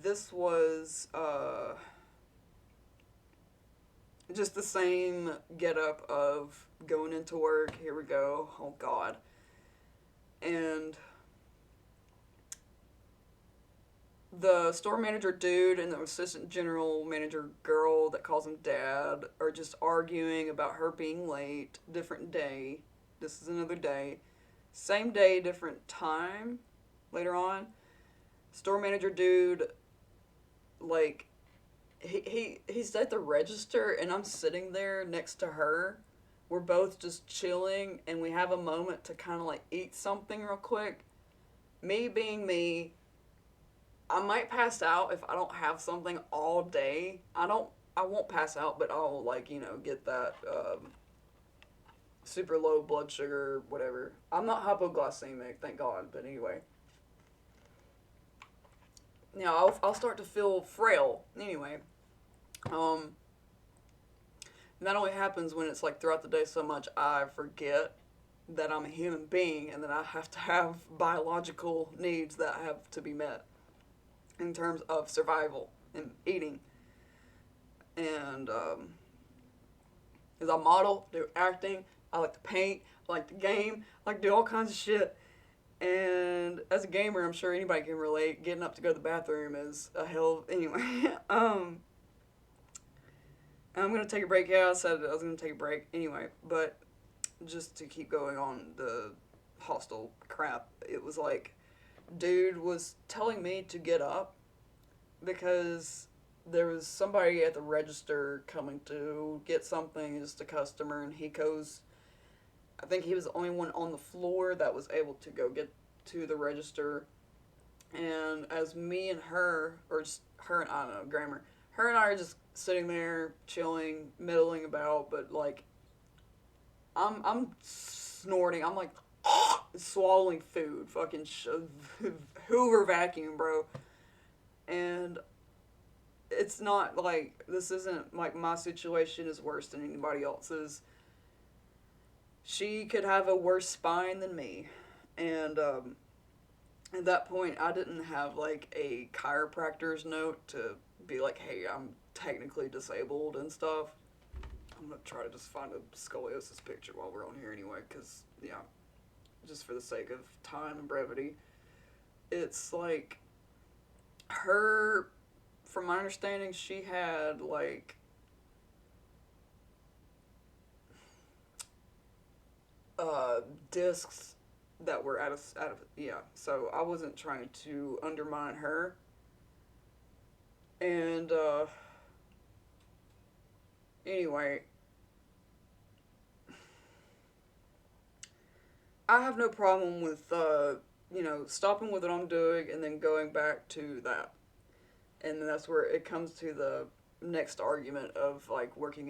this was just the same get up of going into work. Here we go. Oh God. And the store manager dude and the assistant general manager girl that calls him dad are just arguing about her being late. Different day. This is another day. Same day, different time. Later on. Store manager dude, like, he's at the register, and I'm sitting there next to her. We're both just chilling, and we have a moment to kind of like eat something real quick. Me being me, I might pass out if I don't have something all day. I won't pass out, but I'll like, get that super low blood sugar, whatever. I'm not hypoglycemic, thank God, but anyway. Yeah, I'll start to feel frail. Anyway, um, and that only happens when it's like throughout the day so much I forget that I'm a human being and that I have to have biological needs that have to be met in terms of survival and eating. And as I model, do acting, I like to paint, I like to game, I like to do all kinds of shit. And as a gamer, I'm sure anybody can relate. Getting up to go to the bathroom is a hell. Anyway, I'm gonna take a break. Yeah, I said I was gonna take a break anyway, but just to keep going on the hostile crap, it was like, dude was telling me to get up because there was somebody at the register coming to get something, just a customer, and he goes, I think he was the only one on the floor that was able to go get to the register. And as me and her, or just her and I don't know, grammar, her and I are just sitting there chilling, middling about, but like I'm snorting. I'm like swallowing food, fucking Hoover vacuum, bro. And it's not like this isn't like my situation is worse than anybody else's. She could have a worse spine than me, and at that point, I didn't have like a chiropractor's note to be like, hey, I'm technically disabled and stuff. I'm gonna try to just find a scoliosis picture while we're on here anyway, because, yeah, just for the sake of time and brevity. It's like, her, from my understanding, she had like discs that were out of yeah. So I wasn't trying to undermine her, and anyway, I have no problem with stopping with what I'm doing and then going back to that, and then that's where it comes to the next argument of like working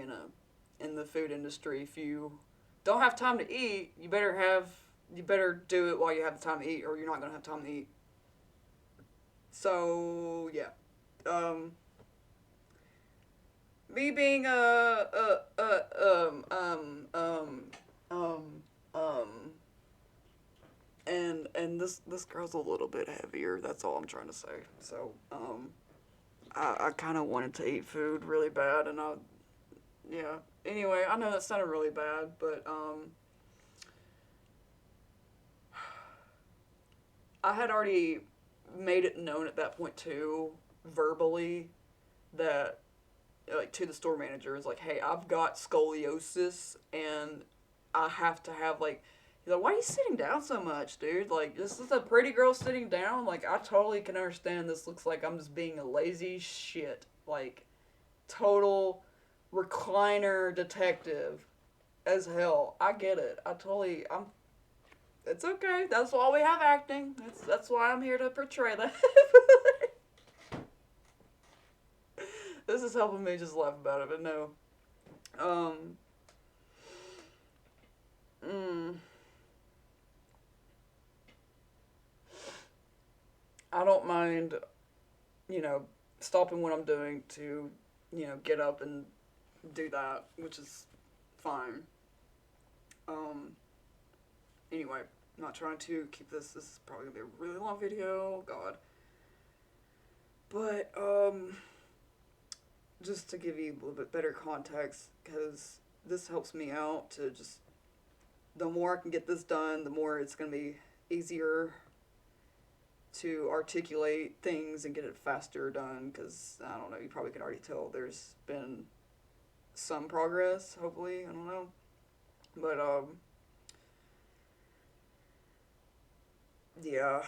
in the food industry. If you don't have time to eat, you better do it while you have the time to eat, or you're not gonna have time to eat. So yeah, um, me being um, and this girl's a little bit heavier. That's all I'm trying to say. So I kind of wanted to eat food really bad, and yeah. Anyway, I know that sounded really bad, but I had already made it known at that point too, verbally, that like to the store manager is like, hey, I've got scoliosis and I have to have like. He's like, why are you sitting down so much, dude? Like, this is a pretty girl sitting down. Like, I totally can understand this looks like I'm just being a lazy shit. Like, total recliner detective as hell. I get it. It's okay. That's why we have acting. That's why I'm here to portray that. This is helping me just laugh about it, but no. Um. Mm, I don't mind, you know, stopping what I'm doing to, get up and do that, which is fine. Um. Anyway, I'm not trying to keep this. This is probably gonna be a really long video. God. But just to give you a little bit better context, because this helps me out to just, the more I can get this done, the more it's going to be easier to articulate things and get it faster done, because, I don't know, you probably can already tell there's been some progress, hopefully, I don't know, but, yeah,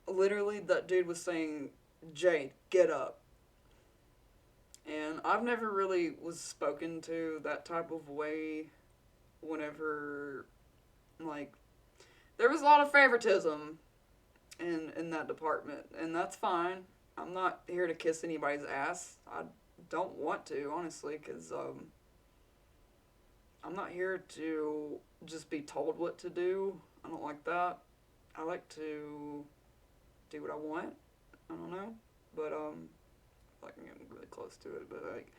literally, that dude was saying, Jade, get up. And I've never really was spoken to that type of way whenever, like, there was a lot of favoritism in that department, and that's fine. I'm not here to kiss anybody's ass. I don't want to, honestly, because I'm not here to just be told what to do. I don't like that. I like to do what I want. I don't know. But, like, I'm getting really close to it. But, like,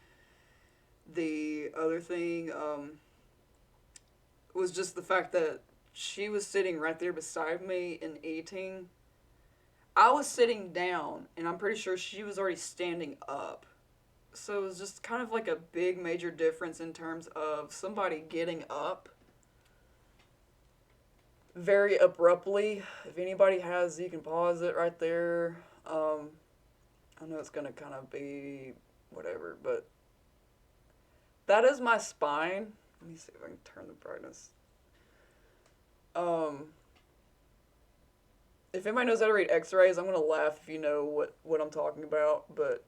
the other thing was just the fact that she was sitting right there beside me and eating. I was sitting down, and I'm pretty sure she was already standing up. So it was just kind of like a big major difference in terms of somebody getting up very abruptly. If anybody has, you can pause it right there. I know it's going to kind of be whatever, but that is my spine. Let me see if I can turn the brightness. If anybody knows how to read x-rays, I'm going to laugh if you know what I'm talking about, but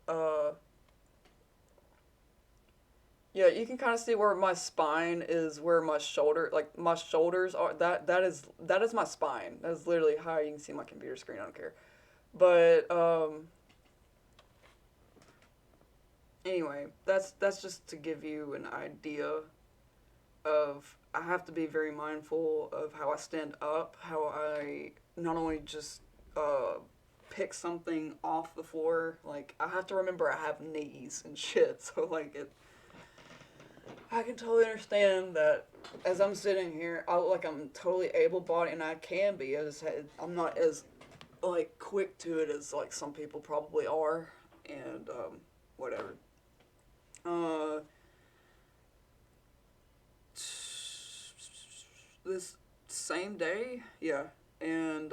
yeah, you can kind of see where my spine is, where my shoulder, like my shoulders are. That is my spine. That is literally how you can see my computer screen. I don't care. But anyway, that's just to give you an idea of I have to be very mindful of how I stand up, how I not only just pick something off the floor. Like I have to remember I have knees and shit. So like I can totally understand that as I'm sitting here, I look like I'm totally able-bodied, and I can be. I'm not as like quick to it as like some people probably are, and whatever. Uh, this same day, yeah, and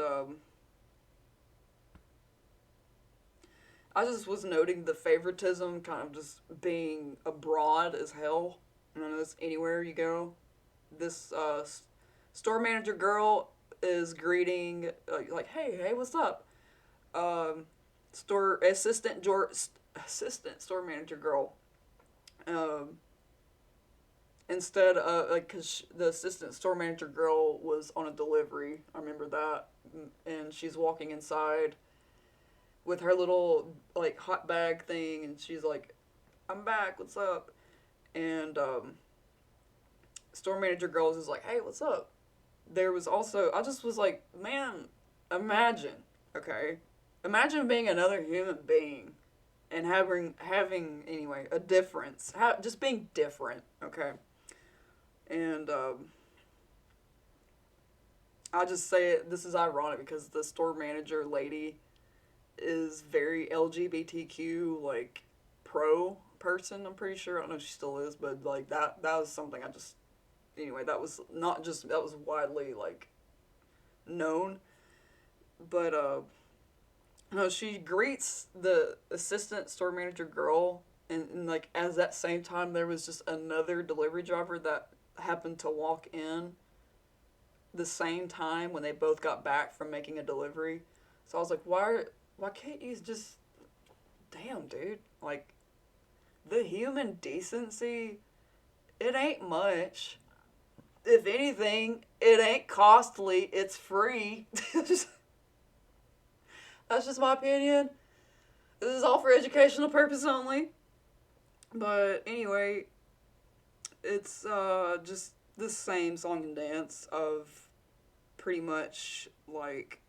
I just was noting the favoritism kind of just being abroad as hell. I know it's anywhere you go. This store manager girl is greeting like hey, what's up? Store assistant store manager girl. Um, Instead of like, cause the assistant store manager girl was on a delivery. I remember that, and she's walking inside with her little like hot bag thing, and she's like, "I'm back. What's up?" And store manager girls is like, "Hey, what's up?" There was also I just was like, man, imagine, okay, imagine being another human being and having anyway a difference, just being different, okay, and I just say it. This is ironic because the store manager lady is very LGBTQ like pro person. I'm pretty sure. I don't know if she still is, but like that was something I just anyway, that was not just that was widely like known, but no, she greets the assistant store manager girl, and like as that same time there was just another delivery driver that happened to walk in the same time when they both got back from making a delivery. So I was like, why can't you just damn dude, like the human decency, it ain't much. If anything, it ain't costly. It's free. That's just my opinion. This is all for educational purpose only. But anyway, it's just the same song and dance of pretty much like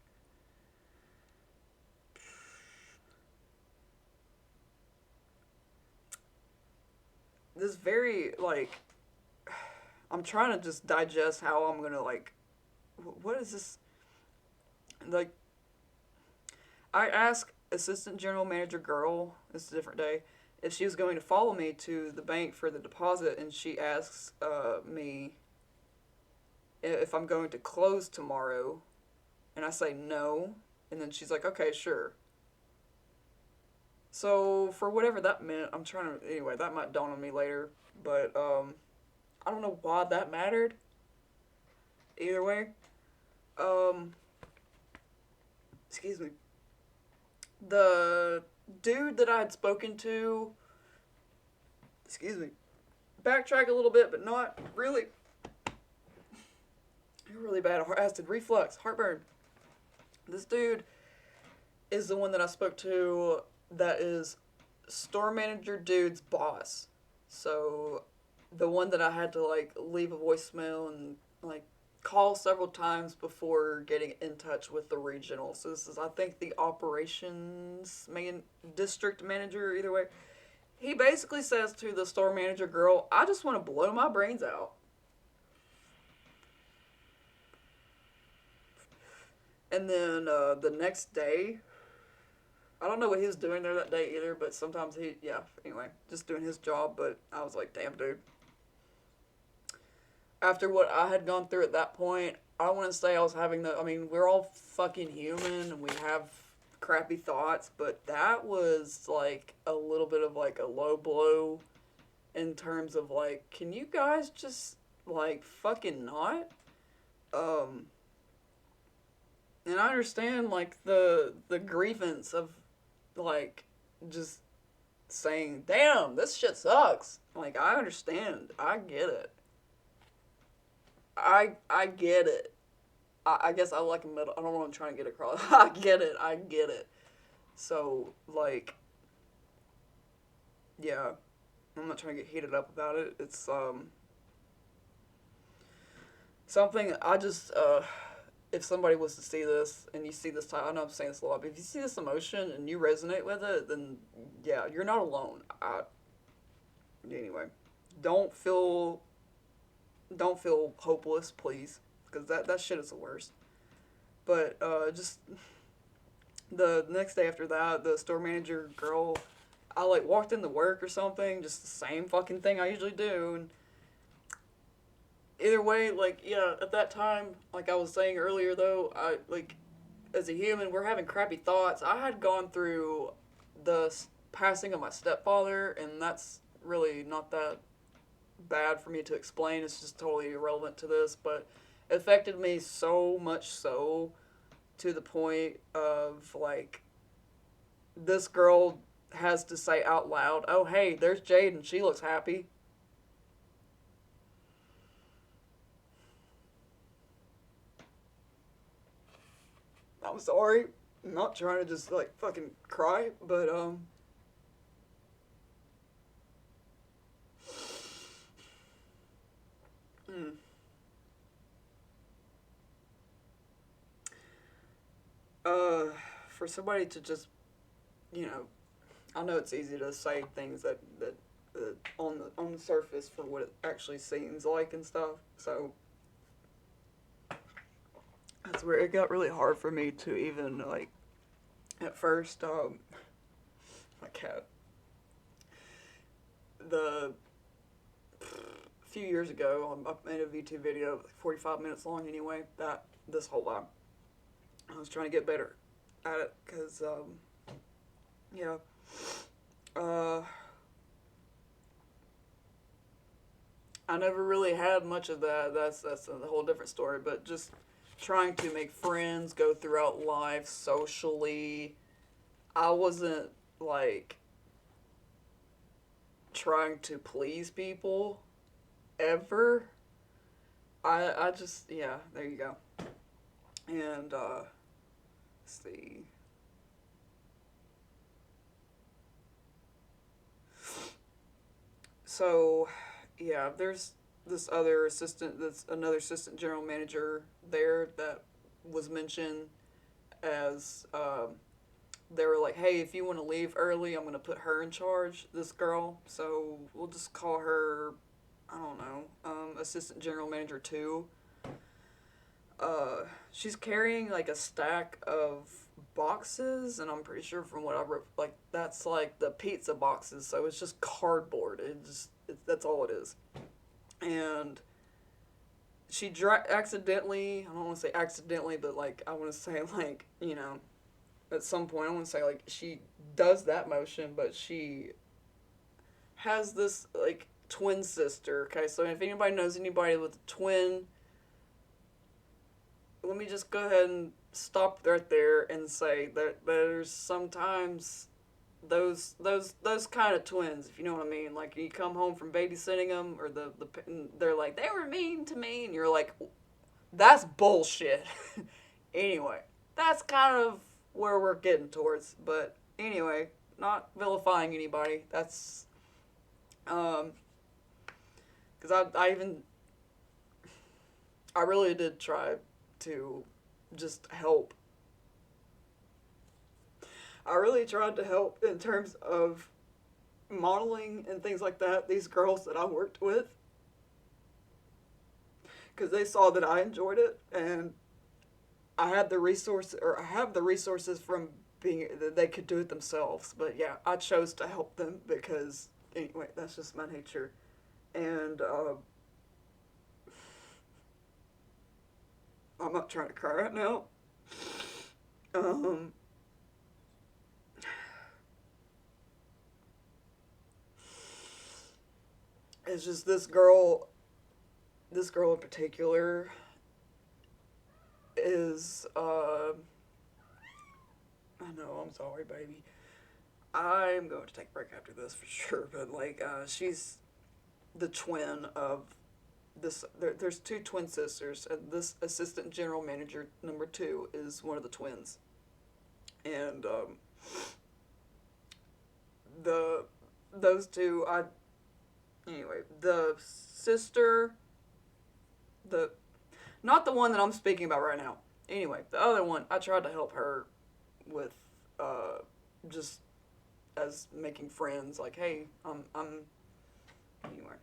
this very like I'm trying to just digest how I'm gonna like what is this like I asked assistant general manager girl, it's a different day, if she was going to follow me to the bank for the deposit, and she asks me if I'm going to close tomorrow, and I say no, and then she's like, okay, sure. So for whatever that meant, I'm trying to anyway. That might dawn on me later, but I don't know why that mattered. Either way, um, excuse me. The dude that I had spoken to, excuse me, backtrack a little bit, but not really. Really bad acid reflux, heartburn. This dude is the one that I spoke to that is store manager dude's boss. So the one that I had to like leave a voicemail and like call several times before getting in touch with the regional. So this is I think the operations main district manager either way. He basically says to the store manager girl, "I just want to blow my brains out." And then the next day, I don't know what he was doing there that day either, but sometimes yeah, anyway, just doing his job. But I was like, damn, dude. After what I had gone through at that point, I want to say I was having I mean, we're all fucking human and we have crappy thoughts, but that was like a little bit of like a low blow in terms of like, can you guys just like fucking not? Um, and I understand like the grievance of like just saying, "Damn, this shit sucks." Like I understand, I get it. I get it. I guess I like a middle. I don't know what I'm trying to get across. I get it. I get it. So like, yeah, I'm not trying to get heated up about it. It's something I just if somebody was to see this and you see this type, I know I'm saying this a lot, but if you see this emotion and you resonate with it, then yeah, you're not alone. Anyway, don't feel don't feel hopeless, please, because that shit is the worst. But just the next day after that, the store manager girl, I like walked into work or something, just the same fucking thing I usually do, and either way, like yeah, at that time, like I was saying earlier though, I like as a human, we're having crappy thoughts. I had gone through the passing of my stepfather, and that's really not that bad for me to explain. It's just totally irrelevant to this, but it affected me so much so to the point of like this girl has to say out loud, "Oh hey, there's Jade and she looks happy." I'm sorry. I'm not trying to just like fucking cry, but mm, uh for somebody to just, you know, I know it's easy to say things that on the surface for what it actually seems like and stuff. So that's where it got really hard for me to even like at first my cat the few years ago I made a VT video like 45 minutes long anyway that this whole time I was trying to get better at it because yeah uh I never really had much of that. That's a whole different story. But just trying to make friends, go throughout life socially. I wasn't like trying to please people ever. I just yeah. There you go. And let's see. So yeah, there's this other assistant. That's another assistant general manager there that was mentioned as they were like, hey, if you want to leave early, I'm going to put her in charge, this girl. So we'll just call her, I don't know, assistant general manager 2. She's carrying like a stack of boxes, and I'm pretty sure from what I wrote, like that's like the pizza boxes. So it's just cardboard. That's all it is. And she accidentally, I don't want to say accidentally, but like I want to say like, you know, at some point I want to say like she does that motion, but she has this like twin sister. Okay, so if anybody knows anybody with a twin, let me just go ahead and stop right there and say that there's sometimes those kind of twins, if you know what I mean. Like you come home from babysitting them, or they're like they were mean to me, and you're like, that's bullshit. Anyway, that's kind of where we're getting towards. But anyway, not vilifying anybody. That's um, because I really did try to just help. I really tried to help in terms of modeling and things like that. These girls that I worked with, because they saw that I enjoyed it, and I had the resource, or I have the resources from being that they could do it themselves. But yeah, I chose to help them because anyway, that's just my nature. And I'm not trying to cry right now. Um, it's just this girl in particular is I know, I'm sorry, baby. I'm going to take a break after this for sure, but like she's the twin of this there's two twin sisters, and this assistant general manager number 2 is one of the twins. And the those two I anyway, the sister, the not the one that I'm speaking about right now. Anyway, the other one, I tried to help her with just as making friends. Like, hey, I'm anyway.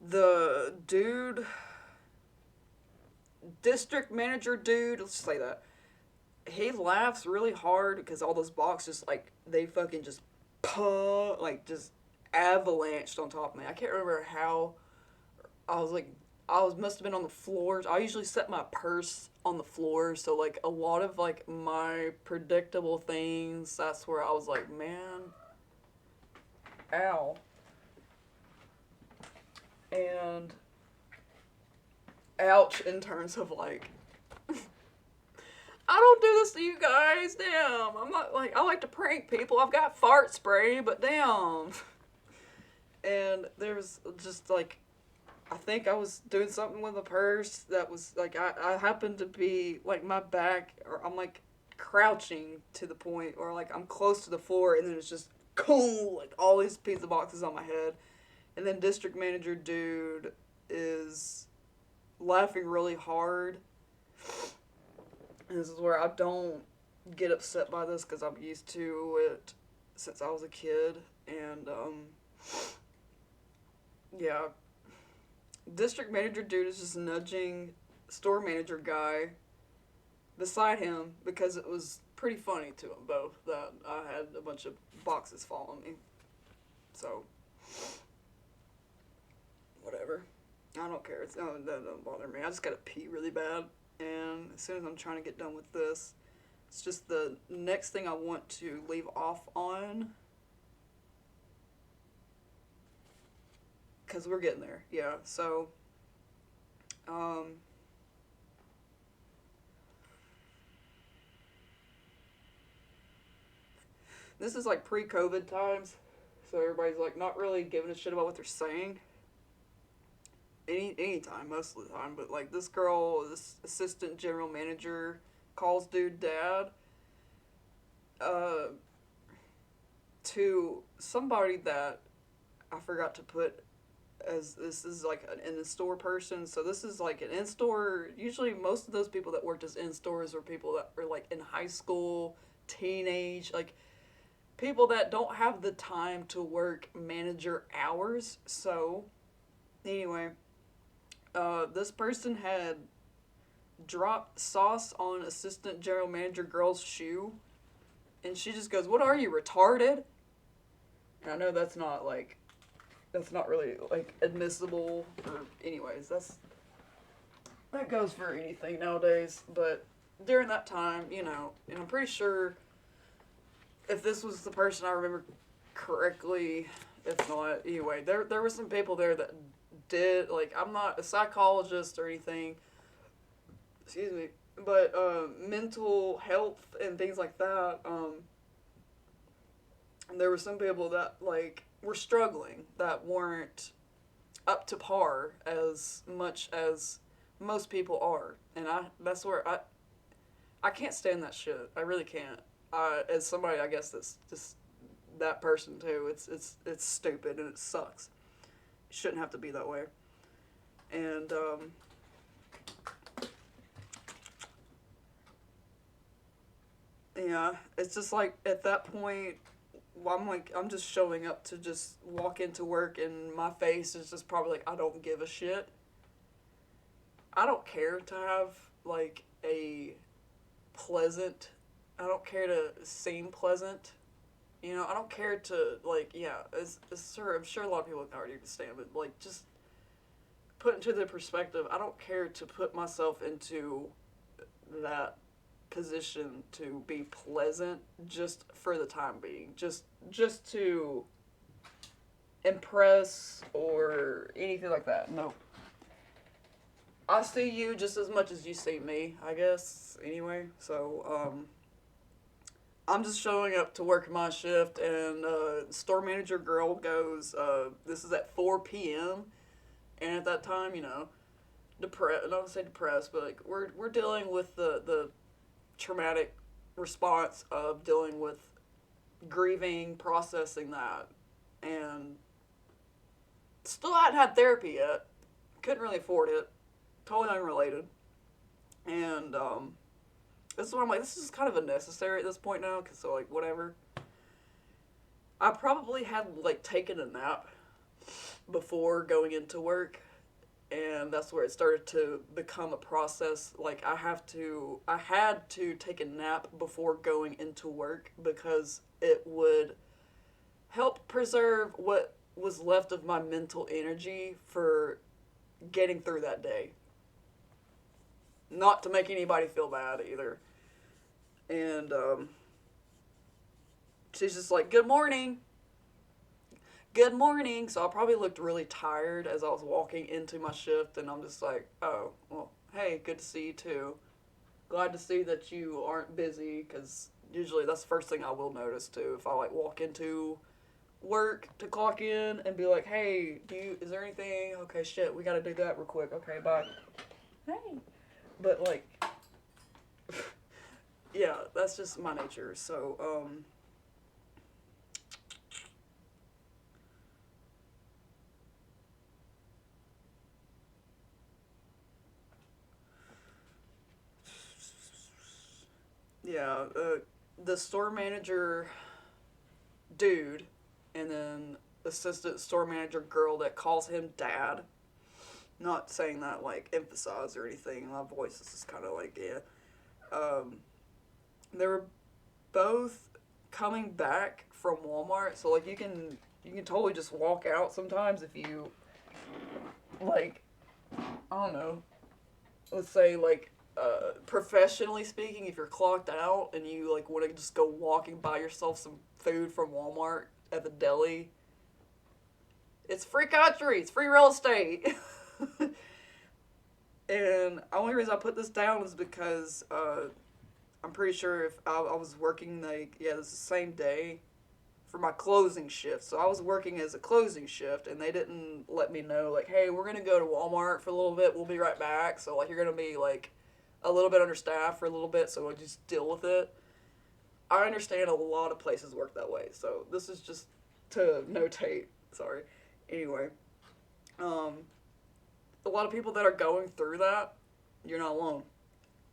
The dude, district manager dude, let's say that, he laughs really hard because all those boxes, like, they fucking just like, just avalanched on top of me. I can't remember how. I was like, must have been on the floors. I usually set my purse on the floor, so like a lot of like my predictable things. That's where I was like, man, ow, and ouch in terms of like, I don't do this to you guys. Damn, I'm not like, I like to prank people. I've got fart spray, but damn. And there's just like, I think I was doing something with a purse that was like, I happened to be like my back, or I'm like crouching to the point where like I'm close to the floor, and then it's just cool, like all these pizza boxes on my head. And then district manager dude is laughing really hard. And this is where I don't get upset by this because I'm used to it since I was a kid. And yeah, district manager dude is just nudging store manager guy beside him because it was pretty funny to them both that I had a bunch of boxes following me. So, whatever. I don't care. That doesn't bother me. I just gotta pee really bad. And as soon as I'm trying to get done with this, it's just the next thing I want to leave off on. Because we're getting there. Yeah, so this is like pre-COVID times, so everybody's like not really giving a shit about what they're saying. Anytime, most of the time, but like this girl, this assistant general manager, calls dude dad, uh, to somebody that I forgot to put as this is like an in-store person. So this is like an in-store. Usually, most of those people that worked as in-stores are people that are like in high school, teenage, like people that don't have the time to work manager hours. So anyway, this person had dropped sauce on assistant general manager girl's shoe, and she just goes, "What are you, retarded?" And I know that's not really like admissible, or anyways, that goes for anything nowadays. But during that time, and I'm pretty sure if this was the person I remember correctly, if not, anyway, there were some people there that did, like, I'm not a psychologist or anything, excuse me, but mental health and things like that, there were some people that like were struggling, that weren't up to par as much as most people are. And that's where I can't stand that shit. I really can't. As somebody, I guess that's just that person too. It's stupid and it sucks. It shouldn't have to be that way. And yeah, it's just like at that point, I'm just showing up to just walk into work, and my face is just probably like I don't give a shit. I don't care to have like a pleasant. I don't care to seem pleasant. You know, I don't care to like. Yeah, I'm sure a lot of people can already understand, but like just put into the perspective. I don't care to put myself into that position to be pleasant just for the time being. Just to impress or anything like that. No. I see you just as much as you see me, I guess, anyway. So, I'm just showing up to work my shift, and store manager girl goes, this is at 4 p.m., and at that time, you know, I don't say depressed, but like, we're dealing with the traumatic response of dealing with grieving, processing that, and still hadn't had therapy yet. Couldn't really afford it. Totally unrelated. And this is where I'm like, this is kind of unnecessary at this point now, because so like whatever. I probably had like taken a nap before going into work, and that's where it started to become a process. Like I had to take a nap before going into work because it would help preserve what was left of my mental energy for getting through that day. Not to make anybody feel bad either. And she's just like, "Good morning." Good morning. So I probably looked really tired as I was walking into my shift, and I'm just like, oh, well, hey, good to see you too. Glad to see that you aren't busy, because usually that's the first thing I will notice too. If I like walk into work to clock in and be like, hey, is there anything? Okay, shit, we gotta do that real quick. Okay, bye. Hey. But like, yeah, that's just my nature. So, yeah, the store manager dude, and then assistant store manager girl that calls him dad. Not saying that like emphasize or anything. My voice is just kind of like, yeah. Um, they were both coming back from Walmart, so like you can totally just walk out sometimes if you like, I don't know, let's say like professionally speaking, if you're clocked out and you like want to just go walking buy yourself some food from Walmart at the deli, it's free country, it's free real estate. And the only reason I put this down is because I'm pretty sure if I was working like, yeah, this is the same day for my closing shift. So I was working as a closing shift, and they didn't let me know like, hey, we're gonna go to Walmart for a little bit. We'll be right back. So like you're gonna be like a little bit understaffed for a little bit, so I just deal with it. I understand a lot of places work that way, so this is just to notate. Sorry. Anyway, um, a lot of people that are going through that, you're not alone,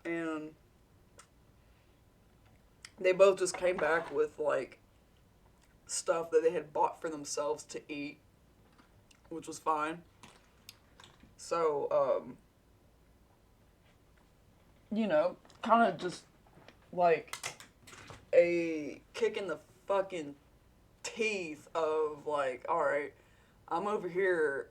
and they both just came back with like stuff that they had bought for themselves to eat, which was fine. So, you know, kind of just like a kick in the fucking teeth of like, all right, I'm over here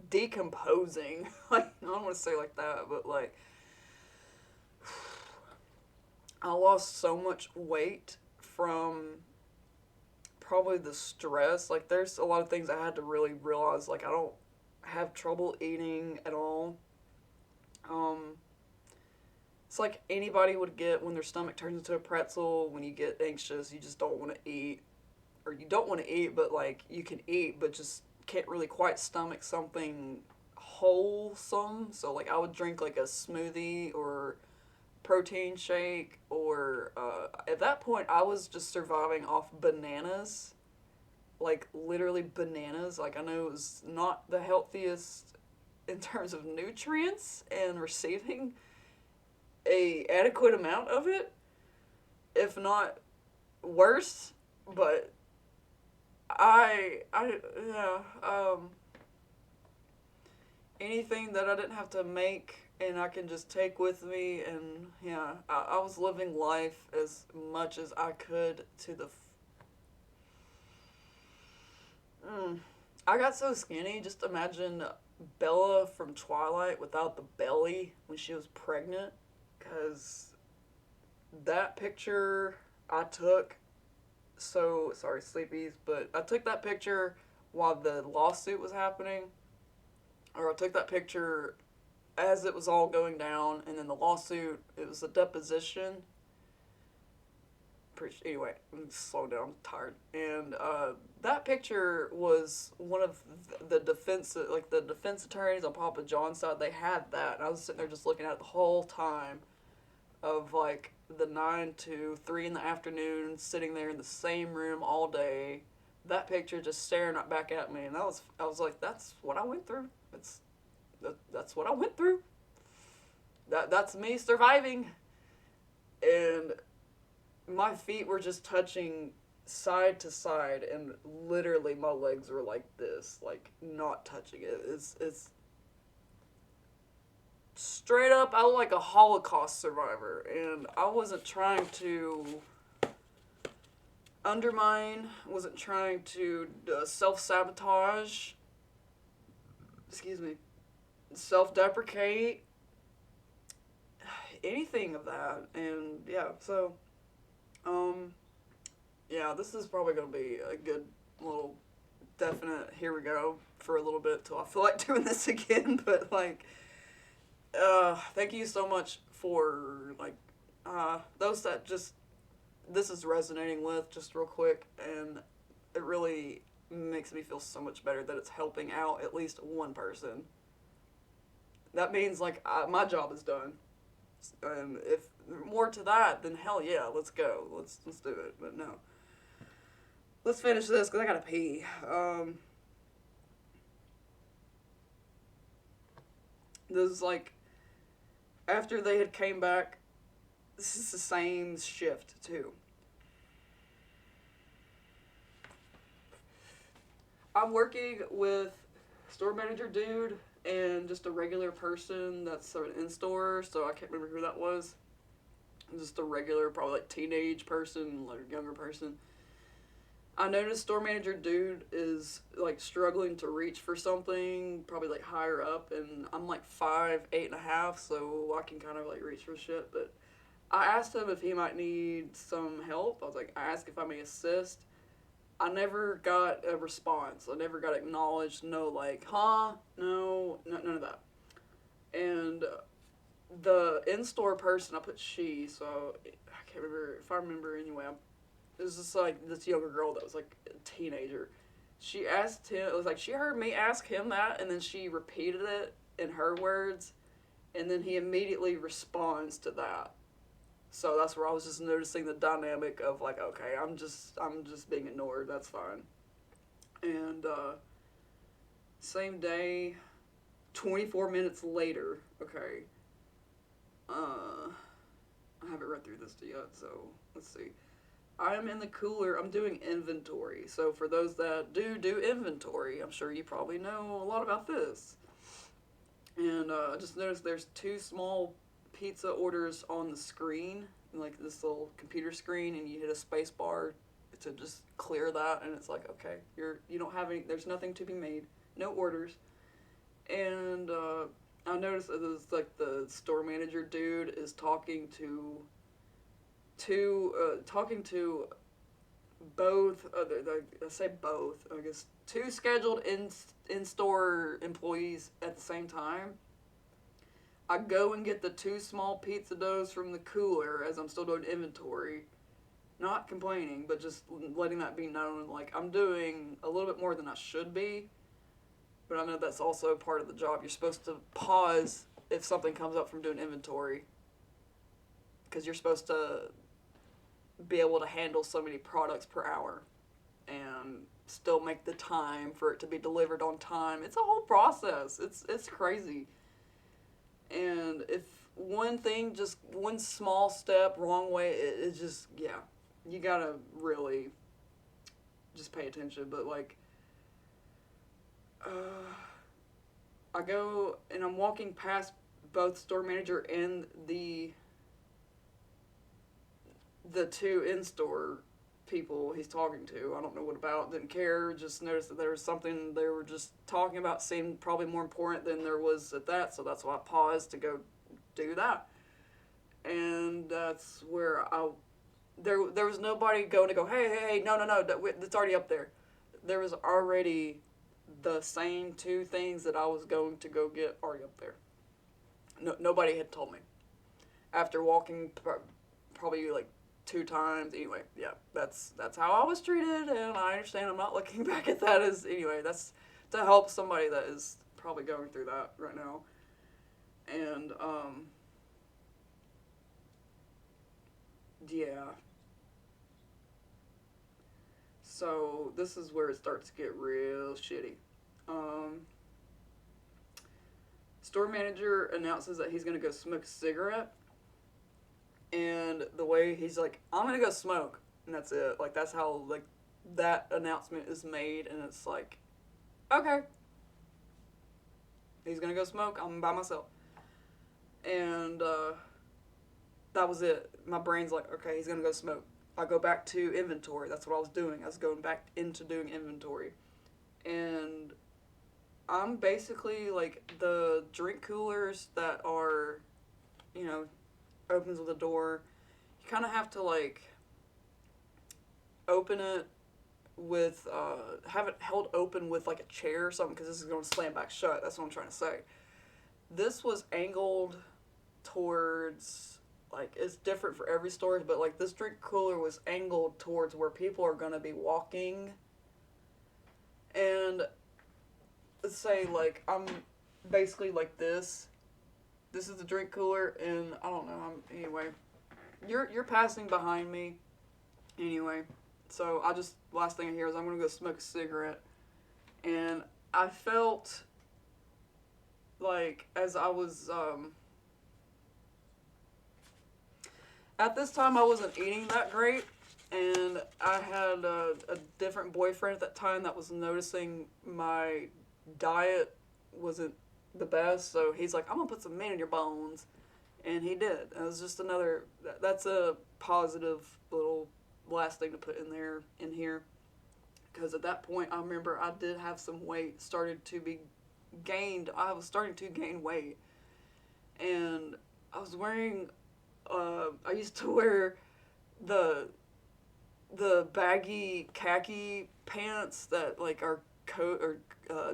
decomposing. Like, I don't want to say like that, but like, I lost so much weight from probably the stress. Like, there's a lot of things I had to really realize. Like, I don't have trouble eating at all. Um, it's like anybody would get when their stomach turns into a pretzel. When you get anxious, you just don't want to eat, or you don't want to eat, but like you can eat, but just can't really quite stomach something wholesome. So like I would drink like a smoothie or protein shake, or at that point I was just surviving off bananas, like literally bananas. Like I know it was not the healthiest in terms of nutrients and receiving a adequate amount of it, if not worse, but I yeah, anything that I didn't have to make and I can just take with me, and yeah, I was living life as much as I could to the I got so skinny. Just imagine Bella from Twilight without the belly when she was pregnant. Because that picture I took, so sorry, sleepies, but I took that picture while the lawsuit was happening, or I took that picture as it was all going down, and then the lawsuit, it was a deposition. Anyway, I'm slow down, I'm tired. And that picture was one of the defense, like the defense attorneys on Papa John's side. They had that, and I was sitting there just looking at it the whole time, of like the 9 to 3 in the afternoon, sitting there in the same room all day. That picture just staring back at me, and I was like, that's what I went through. That's what I went through. That's me surviving, and my feet were just touching side to side, and literally my legs were like this, like not touching it. It's straight up, I look like a Holocaust survivor, and I wasn't trying to undermine, wasn't trying to self-sabotage, excuse me, self-deprecate, anything of that. And yeah, so yeah, this is probably going to be a good little definite here we go for a little bit till I feel like doing this again. But like, thank you so much for like those that just this is resonating with, just real quick, and it really makes me feel so much better that it's helping out at least one person. That means like my job is done. And if more to that, then hell yeah, let's go. Let's do it. But no, let's finish this because I gotta pee. This is like after they had came back. This is the same shift too. I'm working with store manager dude and just a regular person that's an in-store, so I can't remember who that was. Just a regular, probably like teenage person, like younger person. I noticed store manager dude is like struggling to reach for something, probably like higher up, and I'm like 5'8.5", so I can kind of like reach for shit. But I asked him if he might need some help. I was like, I asked if I may assist. I never got a response. I never got acknowledged. No, like, huh? No, none of that. And the in-store person, I put she, so I can't remember. If I remember anyway, it was just like this younger girl that was like a teenager. She asked him, it was like she heard me ask him that, and then she repeated it in her words, and then he immediately responds to that. So that's where I was just noticing the dynamic of like, okay, I'm just being ignored. That's fine. And same day, 24 minutes later. Okay. I haven't read through this yet, so let's see. I'm in the cooler. I'm doing inventory. So for those that do inventory, I'm sure you probably know a lot about this. And I just noticed there's 2 small pizza orders on the screen, like this little computer screen, and you hit a space bar to just clear that, and it's like, okay, you don't have any, there's nothing to be made, no orders. And I noticed that it's like the store manager dude is talking to both, I say both, I guess 2 scheduled in-store employees at the same time. I go and get the 2 small pizza doughs from the cooler as I'm still doing inventory. Not complaining, but just letting that be known. Like, I'm doing a little bit more than I should be. but I know that's also part of the job. You're supposed to pause if something comes up from doing inventory, because you're supposed to be able to handle so many products per hour and still make the time for it to be delivered on time. It's a whole process. It's crazy. And if one thing, just one small step wrong way, it just, yeah, you gotta really just pay attention. But like, I go and I'm walking past both store manager and the two in-store people he's talking to. I don't know what about, didn't care, just noticed that there was something they were just talking about seemed probably more important than there was at that, so that's why I paused to go do that. And that's where there was nobody going to go, hey, no, that's already up there. There was already the same two things that I was going to go get already up there. No, nobody had told me. After walking probably like 2 times. Anyway, yeah, that's how I was treated, and I understand. I'm not looking back at that as, anyway, that's to help somebody that is probably going through that right now. And yeah. So this is where it starts to get real shitty. Store manager announces that he's gonna go smoke a cigarette, and the way he's like, I'm gonna go smoke, and that's it. Like, that's how, like, that announcement is made, and it's like, okay, he's gonna go smoke, I'm by myself. And that was it. My brain's like, okay, he's gonna go smoke. I go back to inventory. That's what I was doing. I was going back into doing inventory. And I'm basically like the drink coolers that are, opens with a door. You kind of have to like open it with, have it held open with like a chair or something, because this is going to slam back shut. That's what I'm trying to say. This was angled towards, like, it's different for every store, but like this drink cooler was angled towards where people are going to be walking. And let's say like I'm basically like this. This is the drink cooler, and I don't know. Anyway, you're passing behind me. Anyway, so last thing I hear is I'm gonna go smoke a cigarette, and I felt like as I was at this time I wasn't eating that great, and I had a different boyfriend at that time that was noticing my diet wasn't the best, so he's like, I'm gonna put some meat in your bones, and he did. It was just that's a positive little last thing to put in here, because at that point I remember I did have some weight started to be gained. I was starting to gain weight, and I was wearing I used to wear the baggy khaki pants that like our coat or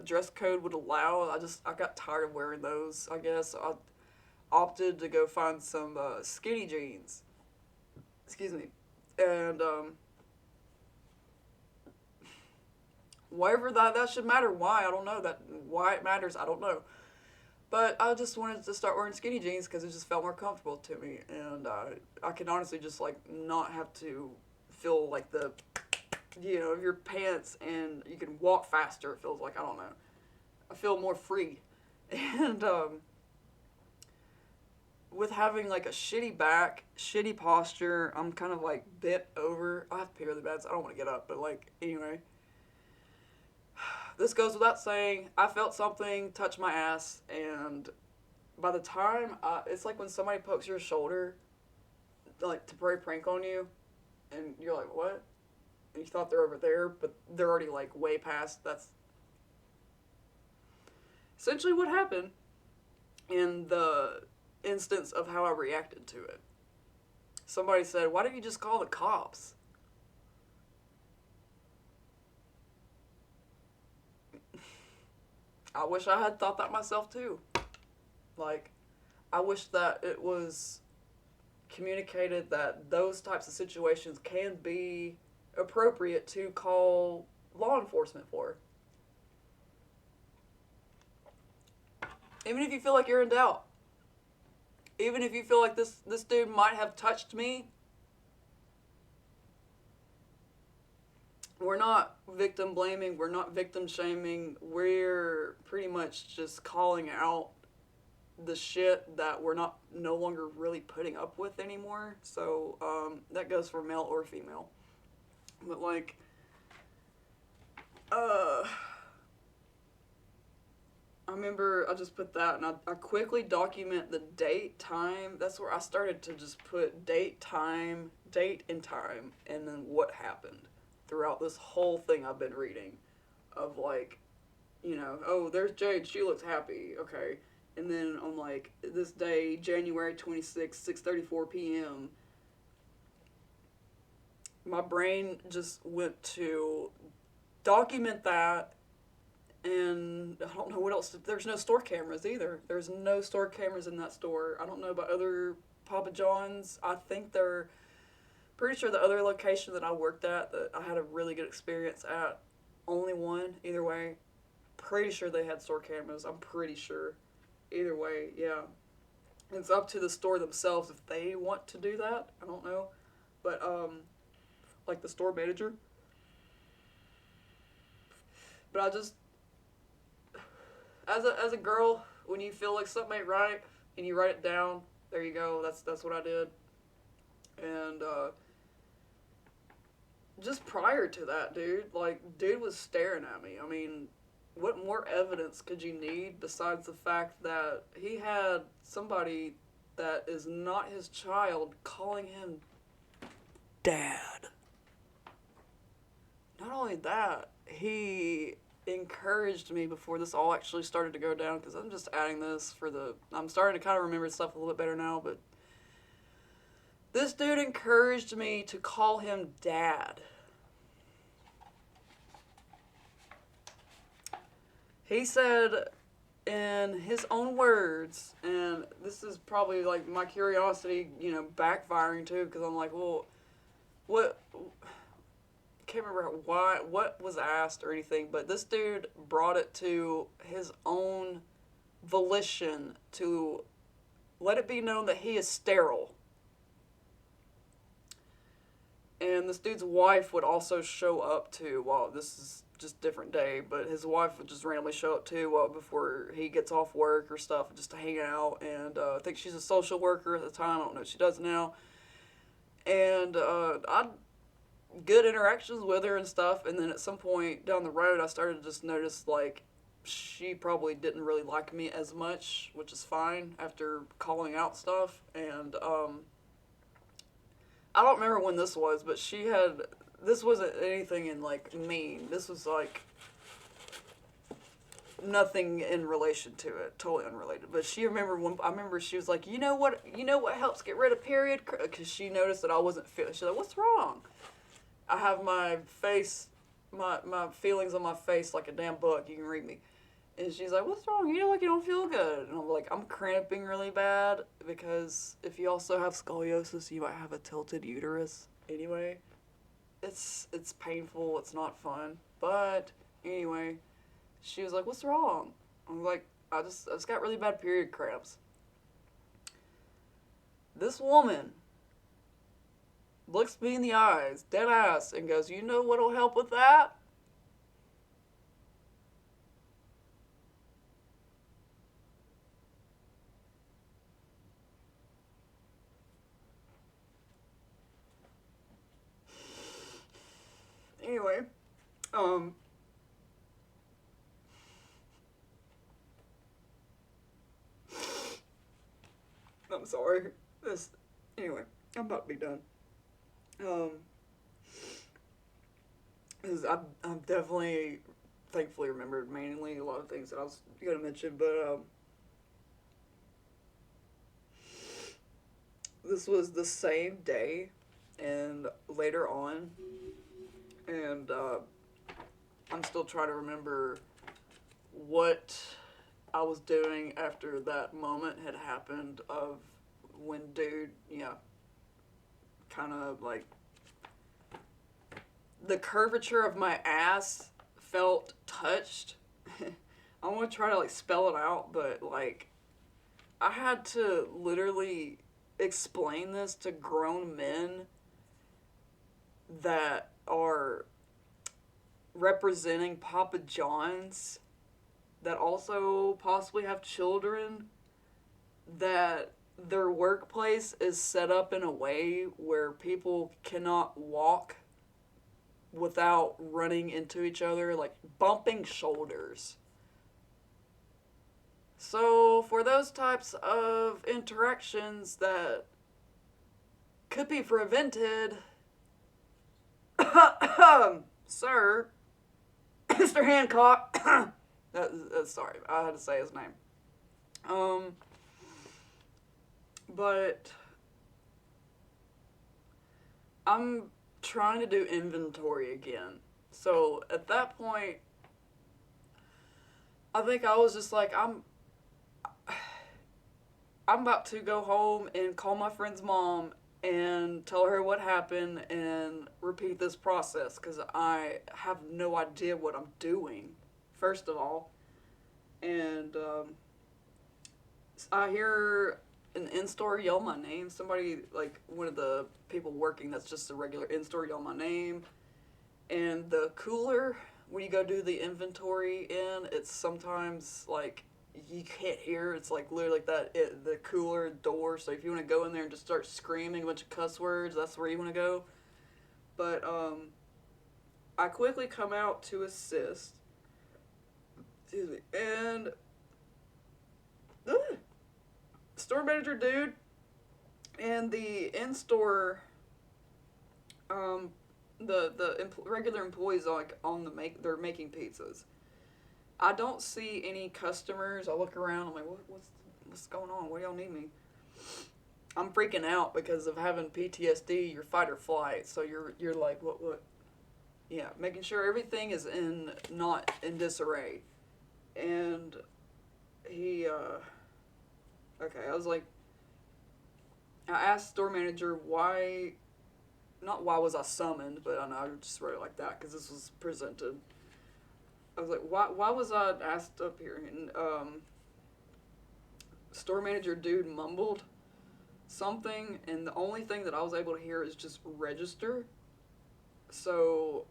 dress code would allow. I got tired of wearing those, I guess. So I opted to go find some skinny jeans. Excuse me. And whatever that should matter. Why? I don't know. Why it matters, I don't know. But I just wanted to start wearing skinny jeans because it just felt more comfortable to me, and I can honestly just like not have to feel like your pants, and you can walk faster. It feels like, I don't know. I feel more free, and with having like a shitty back, shitty posture, I'm kind of like bent over. I have to pee really bad, so I don't want to get up. But like, anyway. This goes without saying, I felt something touch my ass, and by the time, it's like when somebody pokes your shoulder, like to play a prank on you, and you're like, what? And you thought they're over there, but they're already like way past. That's essentially what happened in the instance of how I reacted to it. Somebody said, why don't you just call the cops? I wish I had thought that myself too. Like, I wish that it was communicated that those types of situations can be appropriate to call law enforcement for. Even if you feel like you're in doubt, even if you feel like this dude might have touched me, we're not victim blaming, we're not victim shaming, we're pretty much just calling out the shit that we're not no longer really putting up with anymore. So that goes for male or female. But like, I remember I just put that, and I quickly document the date, time. That's where I started to just put date, and time, and then what happened throughout this whole thing I've been reading. Of like, oh, there's Jade, she looks happy, okay. And then on like this day, January 26th, 6:34 p.m., my brain just went to document that. And I don't know what else. There's no store cameras either. There's no store cameras in that store. I don't know about other Papa John's. I think they're pretty sure the other location that I worked at that I had a really good experience at, only one. Either way, pretty sure they had store cameras. I'm pretty sure. Either way, yeah. It's up to the store themselves if they want to do that. I don't know, but like the store manager. But I just, as a girl, when you feel like something ain't right and you write it down, there you go. That's what I did. And just prior to that, dude was staring at me. I mean, what more evidence could you need besides the fact that he had somebody that is not his child calling him dad? Not only that, he encouraged me before this all actually started to go down, because I'm just adding this I'm starting to kind of remember stuff a little bit better now, but this dude encouraged me to call him dad. He said in his own words, and this is probably like my curiosity, backfiring too, because I'm like, well, what, can't remember what was asked or anything, but this dude brought it to his own volition to let it be known that he is sterile. And this dude's wife would also show up too. Well, this is just a different day, but his wife would just randomly show up too before he gets off work or stuff, just to hang out. And I think she's a social worker at the time. I don't know if she does now. And I'd good interactions with her and stuff, and then at some point down the road I started to just notice like she probably didn't really like me as much, which is fine after calling out stuff. And I don't remember when this was, but this wasn't anything in like mean. This was like nothing in relation to it, totally unrelated. But I remember she was like, you know what helps get rid of period, because she noticed that I wasn't feeling. She's like, what's wrong? I have my face, my feelings on my face like a damn book. You can read me. And she's like, what's wrong? You don't feel good. And I'm like, I'm cramping really bad, because if you also have scoliosis, you might have a tilted uterus. Anyway, it's painful. It's not fun. But anyway, she was like, what's wrong? I'm like, I just got really bad period cramps. This woman looks me in the eyes, dead ass, and goes, you know what'll help with that? Anyway, I'm sorry. Anyway, I'm about to be done. I've definitely, thankfully, remembered mainly a lot of things that I was going to mention, but this was the same day and later on, and I'm still trying to remember what I was doing after that moment had happened, of when dude, kind of like the curvature of my ass felt touched I want to try to like spell it out, but like I had to literally explain this to grown men that are representing Papa John's that also possibly have children, that their workplace is set up in a way where people cannot walk without running into each other, like bumping shoulders. So, for those types of interactions that could be prevented, sir, Mr. Hancock, sorry, I had to say his name. But I'm trying to do inventory again. So at that point, I think I was just like, I'm about to go home and call my friend's mom and tell her what happened and repeat this process because I have no idea what I'm doing, first of all. And I hear an in-store yell my name. Somebody, like one of the people working that's just a regular in-store, yell my name. And the cooler, when you go do the inventory in, it's sometimes like you can't hear. It's like literally like that, the cooler door. So if you want to go in there and just start screaming a bunch of cuss words, that's where you want to go. But I quickly come out to assist. Excuse me. And store manager dude and the in-store regular employees like on the they're making pizzas. I don't see any customers. I look around. I'm like, what's going on? What do y'all need me? I'm freaking out because of having PTSD. Your fight or flight. So you're like, what? Yeah, making sure everything is not in disarray. And he okay, I was like, I asked store manager not why was I summoned, but I know I just wrote it like that because this was presented. I was like, why was I asked up here? And store manager dude mumbled something, and the only thing that I was able to hear is just register. So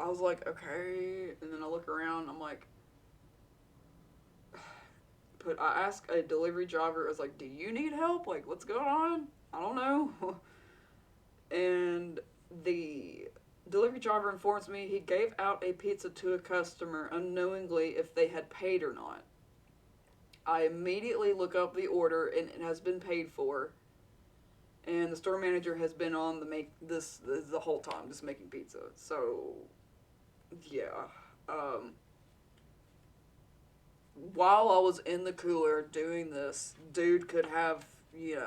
I was like, okay, and then I look around, I'm like, I asked a delivery driver, I was like, do you need help? Like, what's going on? I don't know. And the delivery driver informs me he gave out a pizza to a customer unknowingly if they had paid or not. I immediately look up the order and it has been paid for. And the store manager has been on the whole time, just making pizza. So, yeah. While I was in the cooler doing this, dude could have, you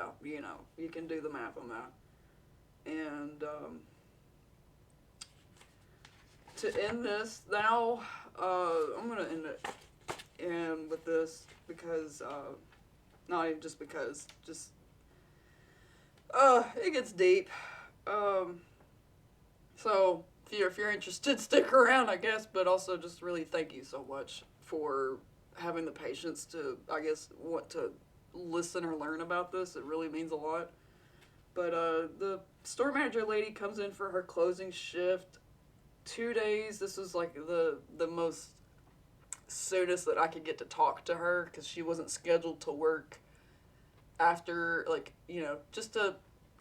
can do the math on that. And to end this now, I'm gonna end it and with this because not even just because, just it gets deep. So if you're interested, stick around, I guess. But also, just really thank you so much for having the patience to, I guess, want to listen or learn about this. It really means a lot. But the store manager lady comes in for her closing shift. 2 days. This was like the most soonest that I could get to talk to her because she wasn't scheduled to work after, like, just to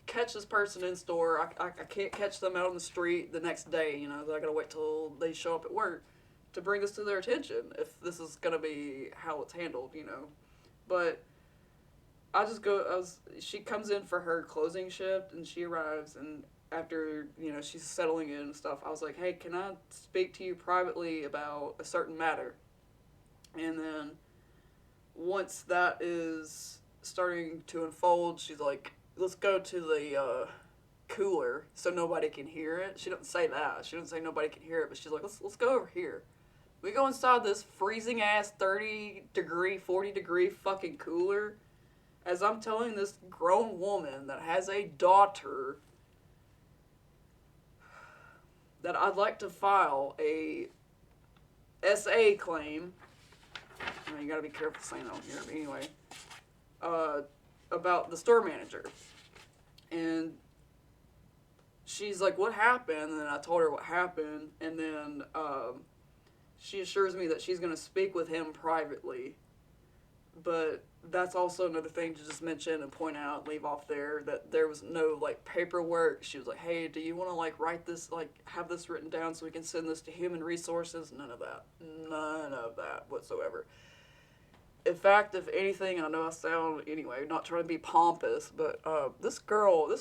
catch this person in store. I can't catch them out on the street the next day. I gotta wait till they show up at work to bring this to their attention if this is gonna be how it's handled. But she comes in for her closing shift and she arrives, and after, she's settling in and stuff, I was like, hey, can I speak to you privately about a certain matter? And then once that is starting to unfold, she's like, let's go to the cooler so nobody can hear it. She doesn't say that. She doesn't say nobody can hear it, but she's like, let's go over here. We go inside this freezing ass 30 degree, 40 degree fucking cooler. As I'm telling this grown woman that has a daughter that I'd like to file a SA claim you gotta be careful saying that on here. But anyway, about the store manager. And she's like, what happened? And then I told her what happened. And then she assures me that she's going to speak with him privately. But that's also another thing to just mention and point out, leave off there, that there was no, like, paperwork. She was like, hey, do you want to, like, write this, like, have this written down so we can send this to human resources? None of that. None of that whatsoever. In fact, if anything, I know I sound, anyway, not trying to be pompous, but this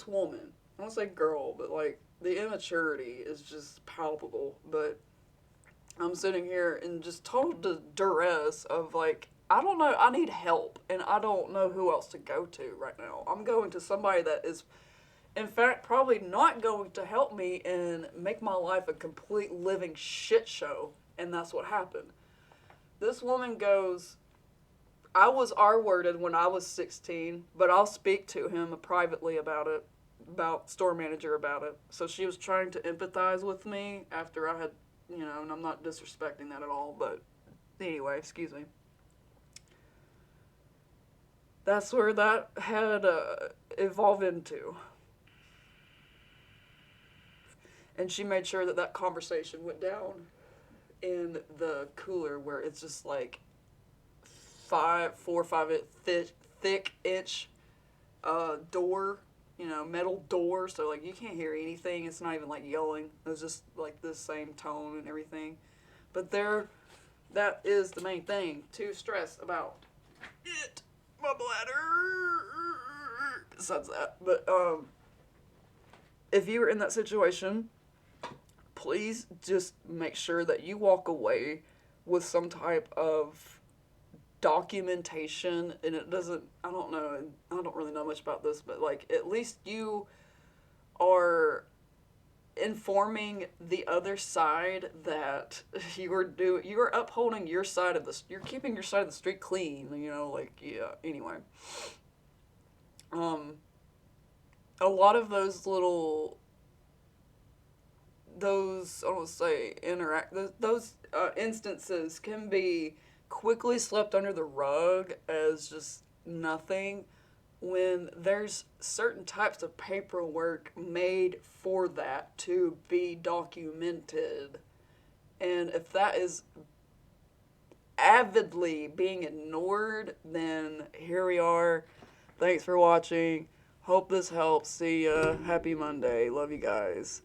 woman, I don't say girl, but, like, the immaturity is just palpable. But I'm sitting here in just total duress of, like, I don't know, I need help, and I don't know who else to go to right now. I'm going to somebody that is, in fact, probably not going to help me and make my life a complete living shit show, and that's what happened. This woman goes, I was R-worded when I was 16, but I'll speak to him privately about it, about store manager about it. So she was trying to empathize with me after I had, and I'm not disrespecting that at all, but anyway, excuse me. That's where that had evolved into. And she made sure that conversation went down in the cooler where it's just like 4 or 5 thick inch door, metal door, so like you can't hear anything. It's not even like yelling. It's just like the same tone and everything. But that is the main thing to stress about it. My bladder. Besides that, but if you were in that situation, please just make sure that you walk away with some type of documentation, and I don't really know much about this, but like at least you are informing the other side that you are upholding your side of you're keeping your side of the street clean, anyway. A lot of those instances can be quickly swept under the rug as just nothing, when there's certain types of paperwork made for that to be documented. And if that is avidly being ignored, then here we are. Thanks for watching. Hope this helps. See ya. Happy Monday. Love you guys.